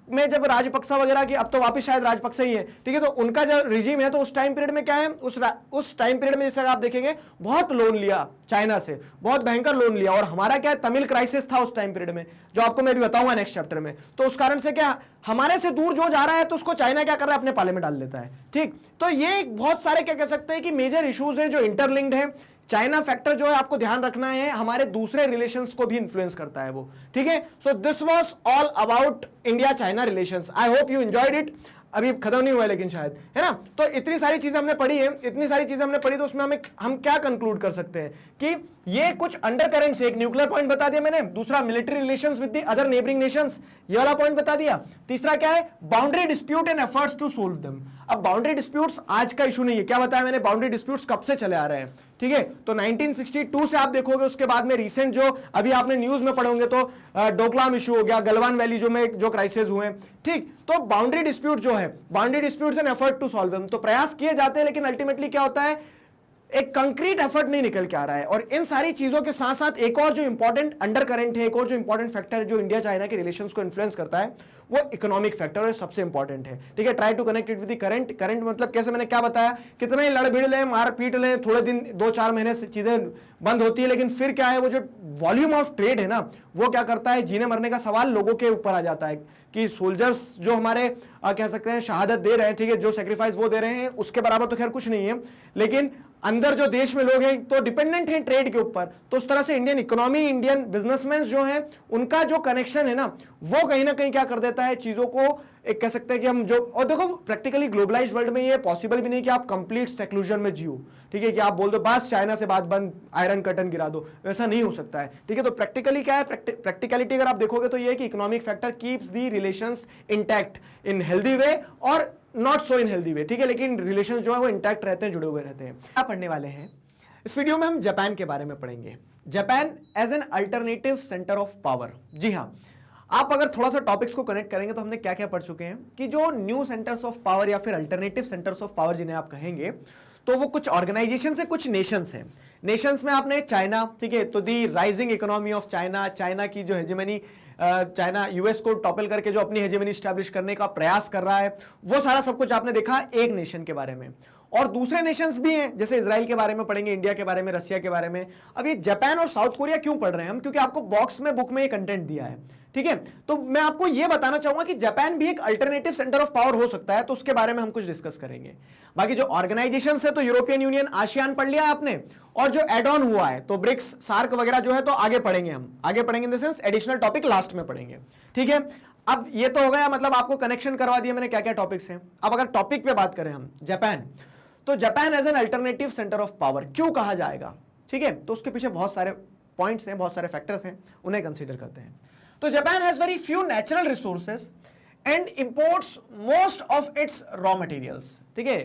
में जब राजपक्सा वगैरह की, अब तो वापस शायद राजपक्सा ही है, ठीक है, तो उनका जो रिजीम है, तो उस टाइम पीरियड में क्या है, उस टाइम पीरियड में जैसे आप देखेंगे बहुत लोन लिया चाइना से, बहुत भयंकर लोन लिया, और हमारा क्या है तमिल क्राइसिस था उस टाइम पीरियड में, जो आपको मैं भी बताऊंगा नेक्स्ट चैप्टर में। तो उस कारण से क्या हमारे से दूर जो जा रहा है, तो उसको चाइना क्या कर रहा है, अपने पाले में डाल लेता है, ठीक। तो ये बहुत सारे क्या कह सकते हैं कि मेजर इश्यूज हैं जो इंटरलिंक्ड है। चाइना फैक्टर जो है आपको ध्यान रखना है, हमारे दूसरे रिलेशंस को भी इन्फ्लुएंस करता है वो, ठीक है। So this was all about India China relations. I hope you enjoyed it. अभी खत्म नहीं हुआ है लेकिन शायद, है ना। तो इतनी सारी चीजें हमने पढ़ी है, तो उसमें हम क्या कंक्लूड कर सकते हैं कि ये कुछ अंडर करेंट्स, एक न्यूक्लियर पॉइंट बता दिया मैंने, दूसरा military relations with the other neighbouring nations, ये वाला पॉइंट बता दिया, तीसरा क्या है boundary dispute and efforts to solve them. अब बाउंड्री डिस्प्यूट्स आज का इशू नहीं है, क्या बताया मैंने, बाउंड्री डिस्प्यूट्स कब से चले आ रहे हैं, ठीक है। तो 1962 से आप देखोगे, उसके बाद में रिसेंट जो अभी आपने न्यूज में पढ़ोगे तो डोकलाम इशू हो गया, गलवान वैली जो क्राइसिस हुए, ठीक। तो बाउंड्री डिस्प्यूट जो है, boundary disputes and effort to solve them, तो प्रयास किए जाते हैं, लेकिन अल्टीमेटली क्या होता है, एक कंक्रीट एफर्ट नहीं निकल के आ रहा है। और इन सारी चीजों के साथ साथ एक और जो इंपॉर्टेंट अंडर करंट है, एक और जो इंपॉर्टेंट फैक्टर है जो इंडिया चाइना के रिलेशंस को इन्फ्लुएंस करता है, वो इकोनॉमिक फैक्टर है, सबसे इंपॉर्टेंट है, ठीक है। Try to connect it with the current मतलब कैसे, मैंने क्या बताया, कितना ही लड़ भिड़ ले, मार पीट ले, थोड़े दिन 2-4 महीने से चीजें बंद होती है, लेकिन फिर क्या है, वो जो वॉल्यूम ऑफ ट्रेड है ना, वो क्या करता है, जीने मरने का सवाल लोगों के ऊपर आ जाता है कि सोल्जर्स जो हमारे कह सकते हैं शहादत दे रहे हैं, ठीक है, जो सेक्रीफाइस वो दे रहे हैं, उसके बराबर तो खैर कुछ नहीं है, लेकिन अंदर जो देश में लोग हैं तो डिपेंडेंट हैं ट्रेड के ऊपर। तो उस तरह से इंडियन इकोनॉमी, इंडियन बिजनेसमैन जो हैं, उनका जो कनेक्शन है ना, वो कहीं ना कहीं क्या कर देता है चीजों को, एक कह सकते हैं कि हम जो, और देखो प्रैक्टिकली ग्लोबलाइज्ड वर्ल्ड में ये पॉसिबल भी नहीं कि आप कंप्लीट सेक्लूजन में जियो, ठीक है, कि आप बोल दो बस चाइना से बात बंद, आयरन कर्टन गिरा दो, वैसा नहीं हो सकता है, ठीक है। तो प्रैक्टिकली क्या है, प्रैक्टिकलिटी अगर आप देखोगे तो ये है कि इकोनॉमिक फैक्टर कीप्स दी रिलेशंस इंटैक्ट इन हेल्दी वे और not so in healthy way, ठीक है, लेकिन रिलेशंस जो है वो इंटैक्ट रहते हैं, जुड़े हुए रहते हैं। क्या पढ़ने वाले हैं इस वीडियो में, हम जापान के बारे में पढ़ेंगे, Japan as an alternative centre of power. जी हाँ, आप अगर थोड़ा सा टॉपिक्स को कनेक्ट करेंगे तो हमने क्या क्या पढ़ चुके हैं कि जो न्यू सेंटर्स ऑफ पावर या फिर अल्टरनेटिव सेंटर्स ऑफ पावर जिन्हें आप कहेंगे, तो वो कुछ ऑर्गेनाइजेशन है, कुछ नेशंस हैं। नेशंस में आपने चाइना, ठीक है, तो the rising economy of China, China की जो हेजेमनी, चाइना यूएस को टॉपल करके जो अपनी हेजेमनी स्टैब्लिश करने का प्रयास कर रहा है, वो सारा सब कुछ आपने देखा एक नेशन के बारे में। और दूसरे नेशंस भी हैं, जैसे इजराइल के बारे में पढ़ेंगे, इंडिया के बारे में, रशिया के बारे में। अब ये जापान और साउथ कोरिया क्यों पढ़ रहे हैं हम, क्योंकि आपको बॉक्स में, बुक में ये कंटेंट दिया है, ठीक है। तो मैं आपको ये बताना चाहूंगा कि जापान भी एक अल्टरनेटिव सेंटर ऑफ पावर हो सकता है, तो उसके बारे में हम कुछ डिस्कस करेंगे। बाकी जो ऑर्गेनाइजेशन है, तो यूरोपियन यूनियन, आसियान पढ़ लिया आपने, और जो एड ऑन हुआ है तो ब्रिक्स, सार्क वगैरह जो है, तो आगे पढ़ेंगे, हम आगे पढ़ेंगे in the sense additional topic last में पढ़ेंगे, ठीक है। अब ये तो हो गया, मतलब आपको कनेक्शन करवा दिया मैंने क्या क्या टॉपिक्स हैं। अब अगर टॉपिक पे बात करें हम, जापान, तो Japan as an alternative centre of power क्यों कहा जाएगा, ठीक है, तो उसके पीछे बहुत सारे पॉइंट्स हैं, बहुत सारे फैक्टर्स हैं, उन्हें कंसीडर करते हैं। तो Japan has very few natural resources and imports most of its raw materials, ठीक है।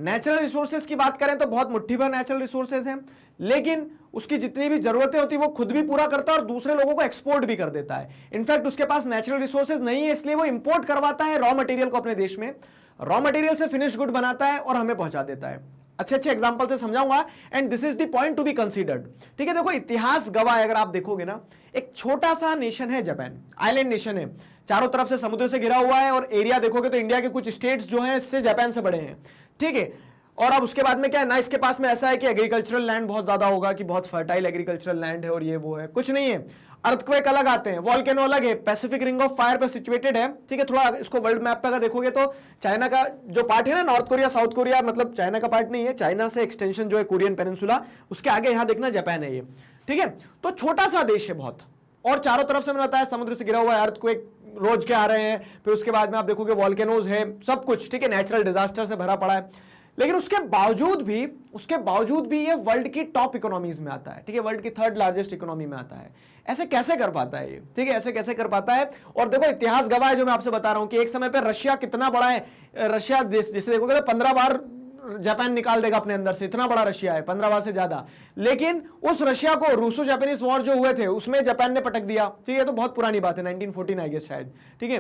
नेचुरल रिसोर्सेज की बात करें तो बहुत मुट्ठी भर नेचुरल रिसोर्सेज हैं, लेकिन उसकी जितनी भी जरूरतें होती है वो खुद भी पूरा करता है और दूसरे लोगों को एक्सपोर्ट भी कर देता है। इनफैक्ट उसके पास नेचुरल रिसोर्सेज नहीं है, इसलिए वो इंपोर्ट करवाता है रॉ मटेरियल को अपने देश में, रॉ मटेरियल से फिनिश गुड बनाता है और हमें पहुंचा देता है। अच्छे अच्छे एग्जांपल से समझाऊंगा and this is the point to be considered. ठीक है, देखो इतिहास गवाह अगर आप देखोगे ना, एक छोटा सा नेशन है जापान, आइलैंड नेशन है, चारों तरफ से समुद्र से घिरा हुआ है और एरिया देखोगे तो इंडिया के कुछ स्टेट्स जो हैं इससे जापान से बड़े हैं। ठीक है, और अब उसके बाद में क्या है ना, इसके पास में ऐसा है कि एग्रीकल्चरल लैंड बहुत ज्यादा होगा, कि बहुत फर्टाइल एग्रीकल्चरल लैंड है और ये वो है, कुछ नहीं है। अर्थक्वेक अलग आते हैं, वॉल्केनो अलग है, पैसिफिक रिंग ऑफ फायर पे सिचुएटेड है। ठीक है, थोड़ा इसको वर्ल्ड मैप पे अगर देखोगे तो चाइना का जो पार्ट है ना, नॉर्थ कोरिया साउथ कोरिया, मतलब चाइना का पार्ट नहीं है, चाइना से एक्सटेंशन जो है कोरियन पेनिनसुला, उसके आगे यहां देखना जापान है ये। ठीक है, तो छोटा सा देश है बहुत, और चारों तरफ से मैंने बताया समुद्र से घिरा हुआ है, अर्थक्वेक रोज के आ रहे हैं, फिर उसके बाद में आप देखोगे वॉल्केनोज है, सब कुछ। ठीक है, नेचुरल डिजास्टर से भरा पड़ा है, लेकिन उसके बावजूद भी ये वर्ल्ड की टॉप इकोनॉमीज में आता है। ठीक है, वर्ल्ड की थर्ड लार्जेस्ट इकोनॉमी में आता है। ऐसे कैसे कर पाता है ये? ठीक है, ऐसे कैसे कर पाता है? और देखो इतिहास गवाह है जो मैं आपसे बता रहा हूं कि एक समय पर रशिया कितना बड़ा है, रशिया जैसे देखोगे तो 15 बार जापान निकाल देगा अपने अंदर से, इतना बड़ा रशिया है, 15 बार से ज्यादा। लेकिन उस रशिया को रूसो जापानीज वॉर जो हुए थे उसमें जापान ने पटक दिया। ठीक है, तो बहुत पुरानी बात है, 1914 आई गेस शायद। ठीक है,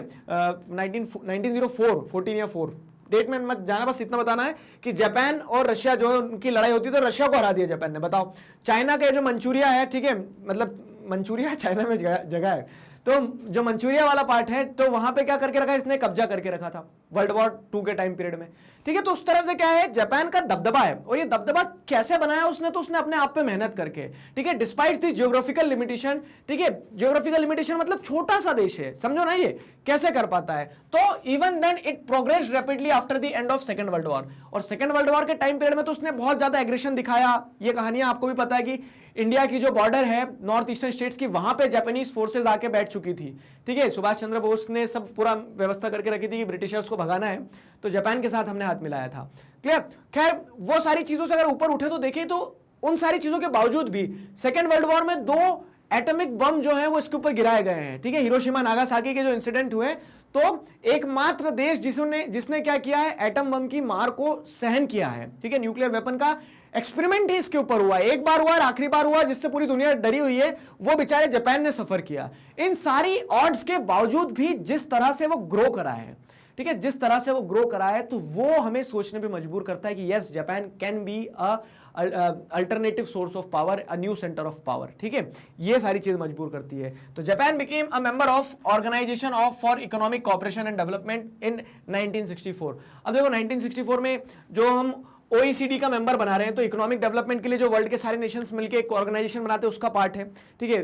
1904, 14 या 4 डेट में मत जाना, बस इतना बताना है कि जापान और रशिया जो है उनकी लड़ाई होती है तो रशिया को हरा दिया जापान ने। बताओ, चाइना का जो मंचूरिया है, ठीक है, मतलब मंचूरिया चाइना में जगह है, तो जो मंचूरिया वाला पार्ट है तो वहां पे क्या करके रखा, इसने कब्जा करके रखा था वर्ल्ड वॉर 2 के टाइम पीरियड में। ठीक है, तो उस तरह से क्या है, जापान का दबदबा है। और ये दबदबा कैसे बनाया उसने, तो उसने अपने आप पे मेहनत करके। ठीक है, डिस्पाइट दी जियोग्राफिकल लिमिटेशन। ठीक है, जियोग्राफिकल लिमिटेशन मतलब छोटा सा देश है, समझो ना, ये कैसे कर पाता है। तो even then it progress rapidly after the end of Second World War. और सेकंड वर्ल्ड वॉर के टाइम पीरियड में तो उसने बहुत ज्यादा एग्रेशन दिखाया। ये कहानियां आपको भी पता है कि इंडिया की जो बॉर्डर है नॉर्थ ईस्टर्न स्टेट्स की, वहां पे जापानीज फोर्सेज आके बैठ चुकी थी। ठीक है, सुभाष चंद्र बोस ने सब पूरा व्यवस्था करके रखी थी कि ब्रिटिशर्स को भगाना है, तो जापान के साथ हमने हाथ मिलाया था। क्लियर? खैर, वो सारी चीजों से अगर ऊपर उठे तो देखें तो उन सारी चीजों के बावजूद भी सेकेंड वर्ल्ड वॉर में 2 एटॉमिक बम जो है वो इसके ऊपर गिराए गए हैं। ठीक है, हिरोशिमा नागासाकी के जो इंसिडेंट हुए, तो एकमात्र देश जिसने क्या किया है, एटम बम की मार को सहन किया है। ठीक है, न्यूक्लियर वेपन का एक्सपेरिमेंट ही इसके ऊपर हुआ, एक बार हुआ और आखिरी बार हुआ, जिससे पूरी दुनिया डरी हुई है, वो बेचारे जापान ने सफर किया। इन सारी ऑड्स के बावजूद भी जिस तरह से वो ग्रो करा है, ठीक है, जिस तरह से वो ग्रो करा है, तो वो हमें सोचने पे मजबूर करता है कि yes, Japan can be a alternative source of power, a new centre of power. ठीक है, ये सारी चीज मजबूर करती है। तो Japan became a member of Organisation of for Economic Cooperation and Development in 1964। अब देखो 1964 में जो हम OECD का मेंबर बना रहे हैं, तो इकोनॉमिक डेवलपमेंट के लिए जो वर्ल्ड के सारे नेशंस मिलकर एक ऑर्गेनाइजेशन बनाते हैं, उसका पार्ट है। ठीक है,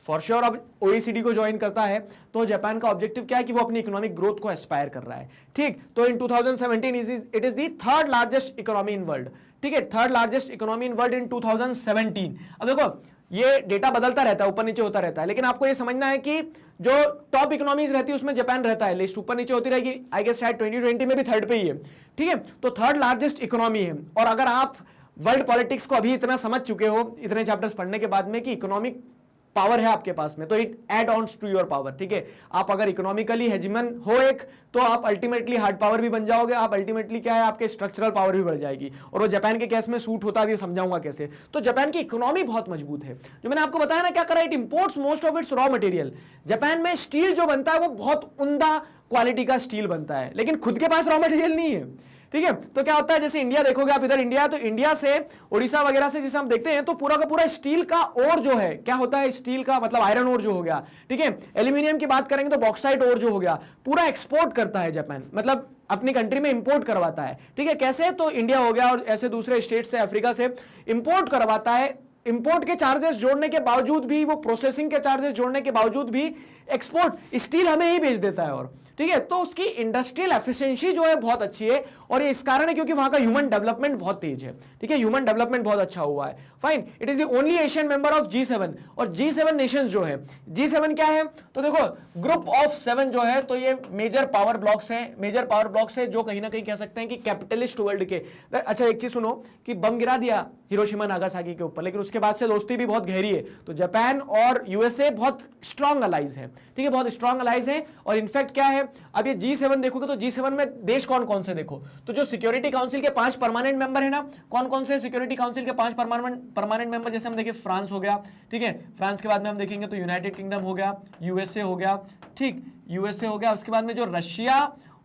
फॉर श्योर अब OECD को ज्वाइन करता है तो जापान का ऑब्जेक्टिव क्या है कि वो अपनी इकोनॉमिक ग्रोथ को एस्पायर कर रहा है। ठीक, तो इन 2017 it is the third largest economy in world. ठीक है, third largest economy in world in 2017। अब देखो ये डेटा बदलता रहता है, ऊपर नीचे होता रहता है, लेकिन आपको ये समझना है कि जो टॉप इकोनॉमीज रहती है उसमें जापान रहता है, लिस्ट ऊपर नीचे होती रहेगी। आई गेस शायद 2020 में भी थर्ड पे ही है। ठीक है, तो थर्ड लार्जेस्ट इकोनॉमी है। और अगर आप वर्ल्ड पॉलिटिक्स को अभी इतना समझ चुके हो इतने चैप्टर्स पढ़ने के बाद में कि इकोनॉमिक पावर है आपके पास में, तो it add ons to your power. ठीक है, आप अगर इकोनॉमिकली हेजिमन हो एक, तो आप अल्टीमेटली हार्ड पावर भी बन जाओगे, आप अल्टीमेटली क्या है, आपके स्ट्रक्चरल पावर भी बढ़ जाएगी। और वो जापान के केस में सूट होता है, समझाऊंगा कैसे। तो जापान की इकोनॉमी बहुत मजबूत है। जो मैंने आपको बताया ना, क्या करा, it imports most of its raw material. Japan में स्टील जो बनता है वो बहुत उम्दा क्वालिटी का स्टील बनता है, लेकिन खुद के पास रॉ मटेरियल नहीं है। ठीक है, तो क्या होता है, जैसे इंडिया देखोगे आप, इधर इंडिया है तो इंडिया से उड़ीसा वगैरह से जिसे हम देखते हैं, तो पूरा का पूरा स्टील का ओर जो है, क्या होता है, स्टील का मतलब आयरन ओर जो हो गया। ठीक है, एल्यूमिनियम की बात करेंगे तो बॉक्साइट ओर जो हो गया, पूरा एक्सपोर्ट करता है जापान, मतलब अपनी कंट्री में इंपोर्ट करवाता है। ठीक है, कैसे, तो इंडिया हो गया और ऐसे दूसरे स्टेट से, अफ्रीका से इंपोर्ट करवाता है। इंपोर्ट के चार्जेस जोड़ने के बावजूद भी, वो प्रोसेसिंग के चार्जेस जोड़ने के बावजूद भी एक्सपोर्ट स्टील हमें ही बेच देता है। और ठीक है, तो उसकी इंडस्ट्रियल एफिशिएंसी जो है बहुत अच्छी है, और ये इस कारण है क्योंकि वहां का ह्यूमन डेवलपमेंट बहुत तेज है। ठीक है, ह्यूमन डेवलपमेंट बहुत अच्छा हुआ है। Fine, it is the only Asian member of G7। और G7 नेशंस जो है, G7 क्या है, तो देखो ग्रुप ऑफ 7 जो है, तो ये मेजर पावर ब्लॉक्स हैं, मेजर पावर ब्लॉक्स है जो कहीं ना कहीं कह सकते हैं कि कैपिटलिस्ट वर्ल्ड के। अच्छा, एक चीज सुनो कि बम गिरा दिया हिरोशिमा नागासाकी के ऊपर, लेकिन उसके बाद से दोस्ती भी बहुत गहरी है। तो जापान और USA बहुत स्ट्रॉन्ग अलाइज है। ठीक है, बहुत स्ट्रॉन्ग अलाइज है। और इनफैक्ट क्या है, अब ये G7 देखोगे तो G7 में देश कौन कौन से देखो, तो जो सिक्योरिटी काउंसिल के 5 परमानेंट मेंबर है ना, कौन कौन से सिक्योरिटी काउंसिल के 5 परमानेंट मेंबर, जैसे हम देखें फ्रांस हो गया, ठीक है, फ्रांस के बाद में हम देखेंगे तो यूनाइटेड किंगडम हो गया, यूएसए हो गया, ठीक, यूएसए हो गया। उसके बाद में जो रशिया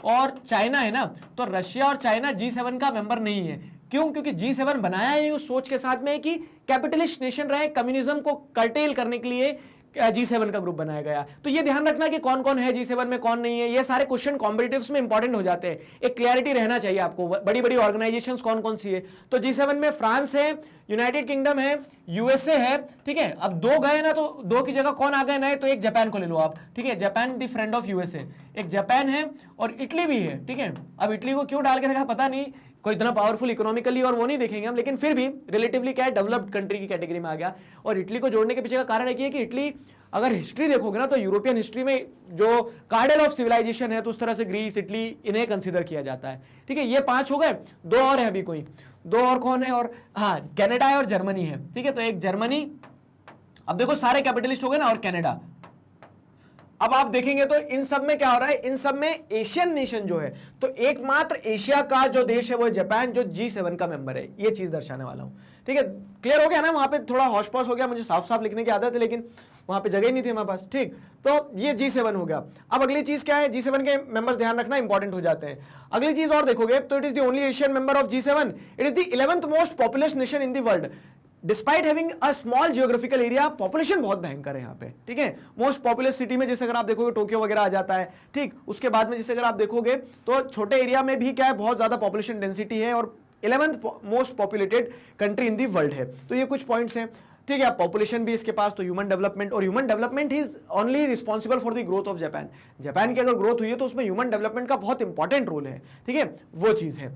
और चाइना है ना, तो रशिया और चाइना G7 का मेंबर नहीं है। क्यों? क्योंकि G7 बनाया ही उस सोच के साथ में कि कैपिटलिस्ट नेशन रहे, कम्युनिज्म को कर्टेल करने के लिए G7 का ग्रुप बनाया गया। तो ये ध्यान रखना कि कौन कौन है G7 में, कौन नहीं है, ये सारे क्वेश्चन कॉम्पिटिटिव्स में इंपॉर्टेंट हो जाते हैं, एक क्लैरिटी रहना चाहिए आपको, बड़ी बड़ी ऑर्गेनाइजेशंस कौन कौन सी है। तो G7 में फ्रांस है, यूनाइटेड किंगडम है, यूएसए है, ठीक है। अब 2 गए ना, तो 2 की जगह कौन आ गए नए, तो एक जापान को ले लो आप, ठीक है, Japan the friend of USA, एक जापान है और इटली भी है, ठीक है। अब इटली को क्यों डाल के रखा पता नहीं, कोई इतना पावरफुल इकोनॉमिकली और वो नहीं देखेंगे हम, लेकिन फिर भी रिलेटिवली क्या है, डेवलप्ड कंट्री की कैटेगरी में आ गया। और इटली को जोड़ने के पीछे का कारण है कि इटली, अगर हिस्ट्री देखोगे ना, तो यूरोपियन हिस्ट्री में जो कार्डल ऑफ सिविलाइजेशन है, तो उस तरह से ग्रीस, इटली, इन्हें कंसीडर किया जाता है, ठीक है। ये 5 हो गए, 2 और है अभी, कोई 2 और कौन है, और हाँ, कनाडा है और जर्मनी है, ठीक है। तो एक जर्मनी, अब देखो सारे कैपिटलिस्ट हो गए ना, और कनाडा। अब आप देखेंगे तो इन सब में क्या हो रहा है, इन सब में एशियन नेशन जो है, तो एकमात्र एशिया का जो देश है वो जापान, जो G7 का मेंबर है। ये चीज दर्शाने वाला हूं, ठीक है। क्लियर हो गया ना, वहां पे थोड़ा हौश पौश हो गया, मुझे साफ साफ लिखने की आदत है लेकिन वहां पे जगह ही नहीं थी हमारे पास, ठीक। तो ये G7 हो गया। अब अगली चीज क्या है, G7 के मेंबर्स ध्यान रखना इंपॉर्टेंट हो जाते हैं। अगली चीज और देखोगे तो it is the only Asian member of G7, it is the 11th most populous nation in the world. Despite having a small geographical area, population बहुत भयंकर है यहाँ पे, ठीक है। मोस्ट पॉपुलस सिटी में जैसे अगर आप देखोगे टोक्यो वगैरह आ जाता है, ठीक। उसके बाद में जैसे अगर आप देखोगे तो छोटे एरिया में भी क्या है, बहुत ज्यादा पॉपुलेशन डेंसिटी है और 11th most populated country in the world है। तो ये कुछ पॉइंट्स हैं, ठीक है। पॉपुलेशन भी इसके पास, तो ह्यूमन डेवलपमेंट, और human development is only responsible for the growth of Japan. Japan की अगर ग्रोथ हुई है तो उसमें ह्यूमन डेवलपमेंट का बहुत इंपॉर्टेंट रोल है, ठीक है, वो चीज है।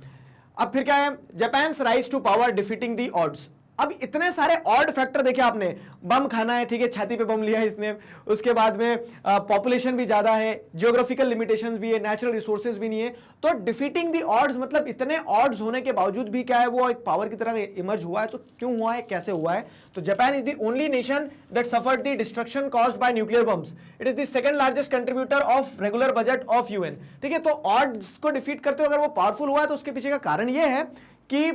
अब फिर क्या है, Japan's rise to power defeating the odds. अब इतने सारे ऑड फैक्टर देखे आपने, बम खाना है, ठीक है, छाती पे बम लिया है इसने, उसके बाद में पॉपुलेशन भी ज्यादा है, जियोग्राफिकल लिमिटेशंस भी है, नेचुरल रिसोर्सेज भी नहीं है, तो डिफीटिंग द ऑड्स मतलब इतने ऑड्स होने के बावजूद भी क्या है, वो एक पावर की तरह इमर्ज हुआ है। तो क्यों हुआ है, कैसे हुआ है, तो Japan is the only nation that suffered the destruction caused by nuclear bombs. It is the second largest contributor of regular budget of UN, ठीक है। तो ऑड्स को डिफीट करते हुए अगर वो पावरफुल हुआ है, तो उसके पीछे का कारण ये है कि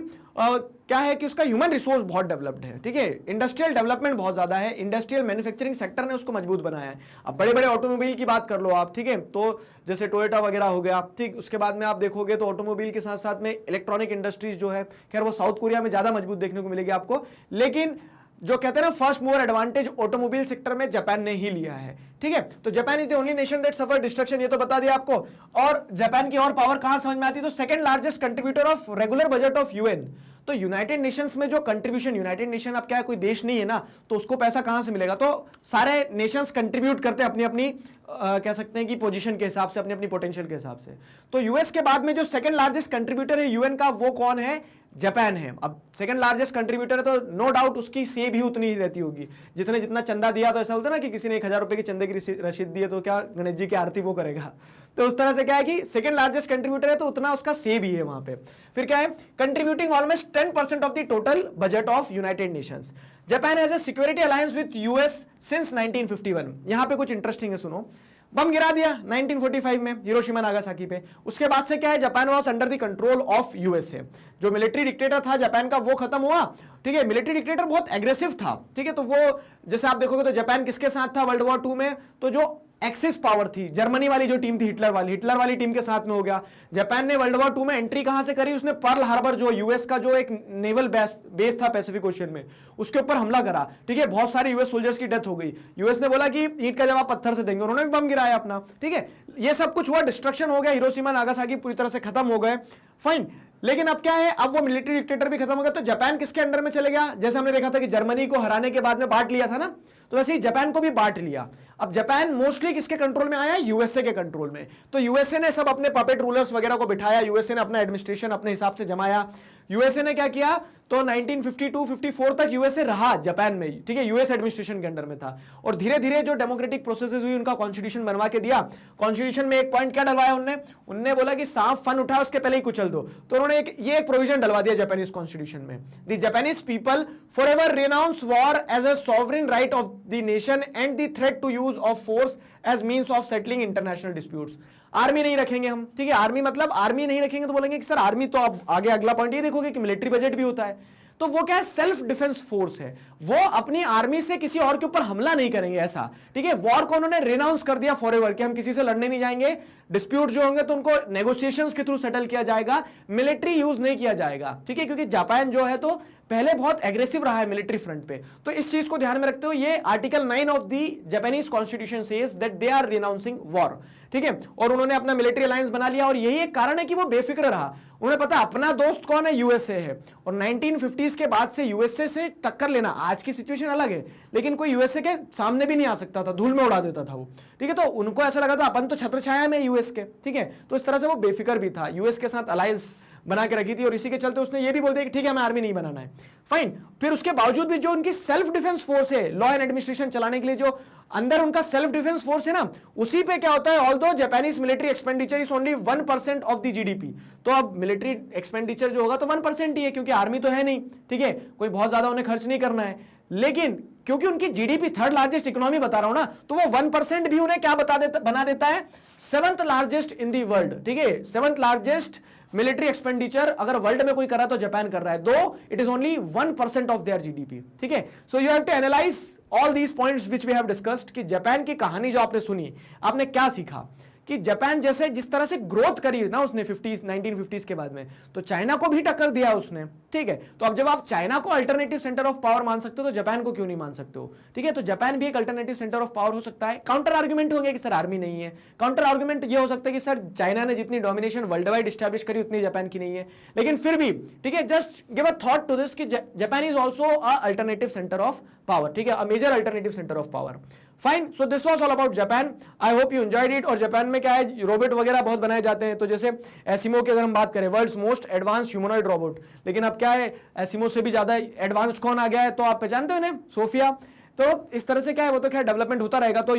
क्या है कि उसका ह्यूमन रिसोर्स बहुत डेवलप्ड है, ठीक है। इंडस्ट्रियल डेवलपमेंट बहुत ज्यादा है, इंडस्ट्रियल मैन्युफैक्चरिंग सेक्टर ने उसको मजबूत बनाया है। अब बड़े बड़े ऑटोमोबाइल की बात कर लो आप, ठीक है, तो जैसे टोयोटा वगैरह हो गया, ठीक। उसके बाद में आप देखोगे तो ऑटोमोबाइल के साथ साथ में इलेक्ट्रॉनिक इंडस्ट्रीज जो है, खैर वो साउथ कोरिया में ज्यादा मजबूत देखने को मिलेगी आपको, लेकिन जो कहते हैं ना first mover advantage automobile sector में जापान ने ही लिया है, ठीक है। तो Japan is the only nation that suffer destruction, ये तो बता दिया आपको। और जापान की और पावर कहां समझ में आती है, तो second largest contributor of regular budget of UN. तो यूनाइटेड नेशंस में जो कंट्रीब्यूशन, यूनाइटेड नेशन अब क्या है, कोई देश नहीं है ना, तो उसको पैसा कहां से मिलेगा, तो सारे नेशंस कंट्रीब्यूट करते हैं अपनी अपनी कह सकते हैं कि पोजीशन के हिसाब से, अपनी अपनी पोटेंशियल के हिसाब से। तो यूएस के बाद में जो सेकंड लार्जेस्ट कंट्रीब्यूटर है यूएन का, वो कौन है, जापान है। अब सेकंड लार्जेस्ट कंट्रीब्यूटर है तो नो डाउट उसकी से भी उतनी ही रहती होगी, जितने जितना चंदा दिया, तो ऐसा होता है ना कि किसी ने 1000 रुपए की चंदे की रसीद दी है तो क्या गणेश जी की आरती वो करेगा, तो उस तरह से क्या है कि सेकंड लार्जेस्ट कंट्रीब्यूटर है तो उतना उसका से भी है वहां पे। फिर क्या है, contributing almost 10% of the total budget of United Nations. Japan has a security alliance with US since 1951। यहां पे कुछ इंटरेस्टिंग है, सुनो। बम गिरा दिया 1945 में हिरोशिमा नागासाकी पे, उसके बाद से क्या है, Japan was under the control of USA. जो मिलिट्री डिक्टेटर था जापान का वो खत्म हुआ, ठीक है। मिलिट्री डिक्टेटर बहुत एग्रेसिव था, ठीक है। तो वो जैसे आप देखोगे तो जापान किसके साथ था वर्ल्ड वॉर 2 में, तो जो एक्सिस पावर थी, जर्मनी वाली जो टीम थी, हिटलर वाली टीम के साथ में हो गया। जापान ने वर्ल्ड वॉर 2 में एंट्री कहां से करी, उसने पर्ल हार्बर जो यूएस का जो एक नेवल बेस था पैसिफिक ओशियन में, उसके ऊपर हमला करा, ठीक है। बहुत सारे यूएस सोल्जर्स की डेथ हो गई। यूएस ने बोला कि ईंट का जवाब पत्थर से देंगे, उन्होंने भी बम गिराया अपना, ठीक है। ये सब कुछ हुआ, डिस्ट्रक्शन हो गया, हिरोशिमा नागासाकी पूरी तरह से खत्म हो गए, फाइन। लेकिन अब क्या है, अब वो मिलिट्री डिक्टेटर भी खत्म हो गया, तो जापान किसके अंडर में चले गया, जैसे हमने देखा था कि जर्मनी को हराने के बाद में बांट लिया था ना, तो वैसे ही जापान को भी बांट लिया। अब जापान मोस्टली किसके कंट्रोल में आया, यूएसए के कंट्रोल में। तो यूएसए ने सब अपने पपेट रूलर्स वगैरह को बिठाया, यूएसए ने अपना एडमिनिस्ट्रेशन अपने हिसाब से जमाया, यूएसए ने क्या किया, तो 1952-54 तक यूएसए रहा जापान में ही, ठीक है, यूएस एडमिनिस्ट्रेशन के अंडर में था। और धीरे धीरे जो डेमोक्रेटिक प्रोसेसेस हुई, उनका कॉन्स्टिट्यूशन बनवा के दिया। कॉन्स्टिट्यूशन में एक पॉइंट क्या डलवाया उनने बोला कि सांप फन उठा उसके पहले ही कुचल दो। तो उन्होंने एक प्रोविजन डलवा दिया जापानीज कॉन्स्टिट्यूशन में, the Japanese people forever renounce war as a sovereign right of the nation and the threat to use of force as means of settling international disputes. Army नहीं रखेंगे हम, ठीक है, आर्मी मतलब army नहीं रखेंगे तो बोलेंगे कि सर आर्मी तो आप आगे अगला पॉइंट ये देखोगे कि मिलिट्री बजट भी होता है। तो वो क्या है, सेल्फ डिफेंस फोर्स है, वो अपनी आर्मी से किसी और के ऊपर हमला नहीं करेंगे ऐसा, ठीक है। वॉर को उन्होंने रिनाउंस कर दिया फॉरएवर कि हम किसी से लड़ने नहीं जाएंगे, डिस्प्यूट जो होंगे तो उनको नेगोशिएशंस के थ्रू सेटल किया जाएगा, मिलिट्री यूज नहीं किया जाएगा, ठीक है, क्योंकि जापान जो है तो पहले बहुत एग्रेसिव रहा है मिलिट्री फ्रंट पे। तो इस चीज को ध्यान में रखते हुए ये article 9 of the Japanese constitution says that they are renouncing war, ठीक है। और उन्होंने अपना मिलिट्री अलायंस बना लिया और यही एक कारण है कि वो बेफिक्र रहा। उन्हें पता अपना दोस्त कौन है, यूएसए है। और 1950s के बाद से यूएसए से टक्कर लेना, आज की सिचुएशन अलग है, लेकिन कोई यूएसए के सामने भी नहीं आ सकता था, धूल में उड़ा देता था वो, ठीक है। तो उनको ऐसा लगा था अपन तो छत्र छाया में यूएस के, ठीक है। तो इस तरह से वो बेफिक्र भी था, यूएस के साथ अलायंस बना के रखी थी और इसी के चलते उसने ये भी बोल दिया कि ठीक है हमें आर्मी नहीं बनाना है, फाइन। फिर उसके बावजूद भी जो उनकी सेल्फ डिफेंस फोर्स है, लॉ एंड एडमिनिस्ट्रेशन चलाने के लिए जो अंदर उनका सेल्फ डिफेंस फोर्स है ना, उसी पे क्या होता है, although Japanese military expenditure is only 1% of the GDP. तो अब मिलिट्री एक्सपेंडिचर जो होगा तो 1% ही है, क्योंकि आर्मी तो है नहीं, ठीक है, कोई बहुत ज्यादा उन्हें खर्च नहीं करना है। लेकिन क्योंकि उनकी जीडीपी थर्ड लार्जेस्ट इकोनॉमी बता रहा हूं ना, तो वो 1% भी उन्हें क्या बना देता है, 7th largest in the world, ठीक है। 7th लार्जेस्ट मिलिट्री एक्सपेंडिचर अगर वर्ल्ड में कोई कर रहा है तो जापान कर रहा है, though it is only 1% of their GDP, ठीक है। So you have to analyse all these points which we have discussed कि जापान की कहानी जो आपने सुनी, आपने क्या सीखा कि जापान जैसे जिस तरह से ग्रोथ करी ना उसने 1950s के बाद में, तो चाइना को भी टक्कर दिया उसने, ठीक है। तो अब जब आप चाइना को अल्टरनेटिव सेंटर ऑफ पावर मान सकते हो तो जापान को क्यों नहीं मान सकते हो, ठीक है। तो जापान भी एक अल्टरनेटिव सेंटर ऑफ पावर हो सकता है। काउंटर आर्गुमेंट होंगे कि सर आर्मी नहीं है, काउंटर आर्गुमेंट ये हो सकता है कि सर चाइना ने जितनी डोमिनेशन वर्ल्ड वाइड स्टैब्लिश करी उतनी जापान की नहीं है, लेकिन फिर भी, ठीक है, just give a thought to this कि Japan is also a alternative centre of power, ठीक है, a major alternative centre of power. Fine, so this was all about Japan. I hope you enjoyed it. और Japan में क्या है, robot वगैरह बहुत बनाए जाते हैं, तो जैसे एसिमो की अगर हम बात करें, world's most advanced humanoid robot, लेकिन अब क्या है, एसिमो से भी ज्यादा एडवांस्ड कौन आ गया है, तो आप पहचानते हो इन्हें, सोफिया। तो इस तरह से क्या है, वो तो क्या डेवलपमेंट होता रहेगा। तो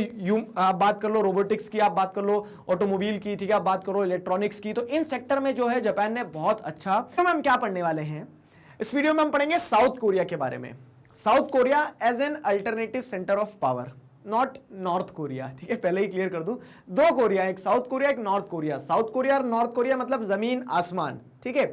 आप बात कर लो रोबोटिक्स की, आप बात कर लो ऑटोमोबाइल की, ठीक है, आप बात करो इलेक्ट्रॉनिक्स की, तो इन सेक्टर में जो है जापान ने बहुत अच्छा। तो हम क्या पढ़ने वाले हैं इस वीडियो में, हम पढ़ेंगे साउथ कोरिया के बारे में। South Korea as an alternative centre of power, not North Korea, ठीक है, पहले ही क्लियर कर दूं, दो कोरिया, एक साउथ कोरिया एक नॉर्थ कोरिया। साउथ कोरिया और नॉर्थ कोरिया मतलब जमीन आसमान, ठीक है।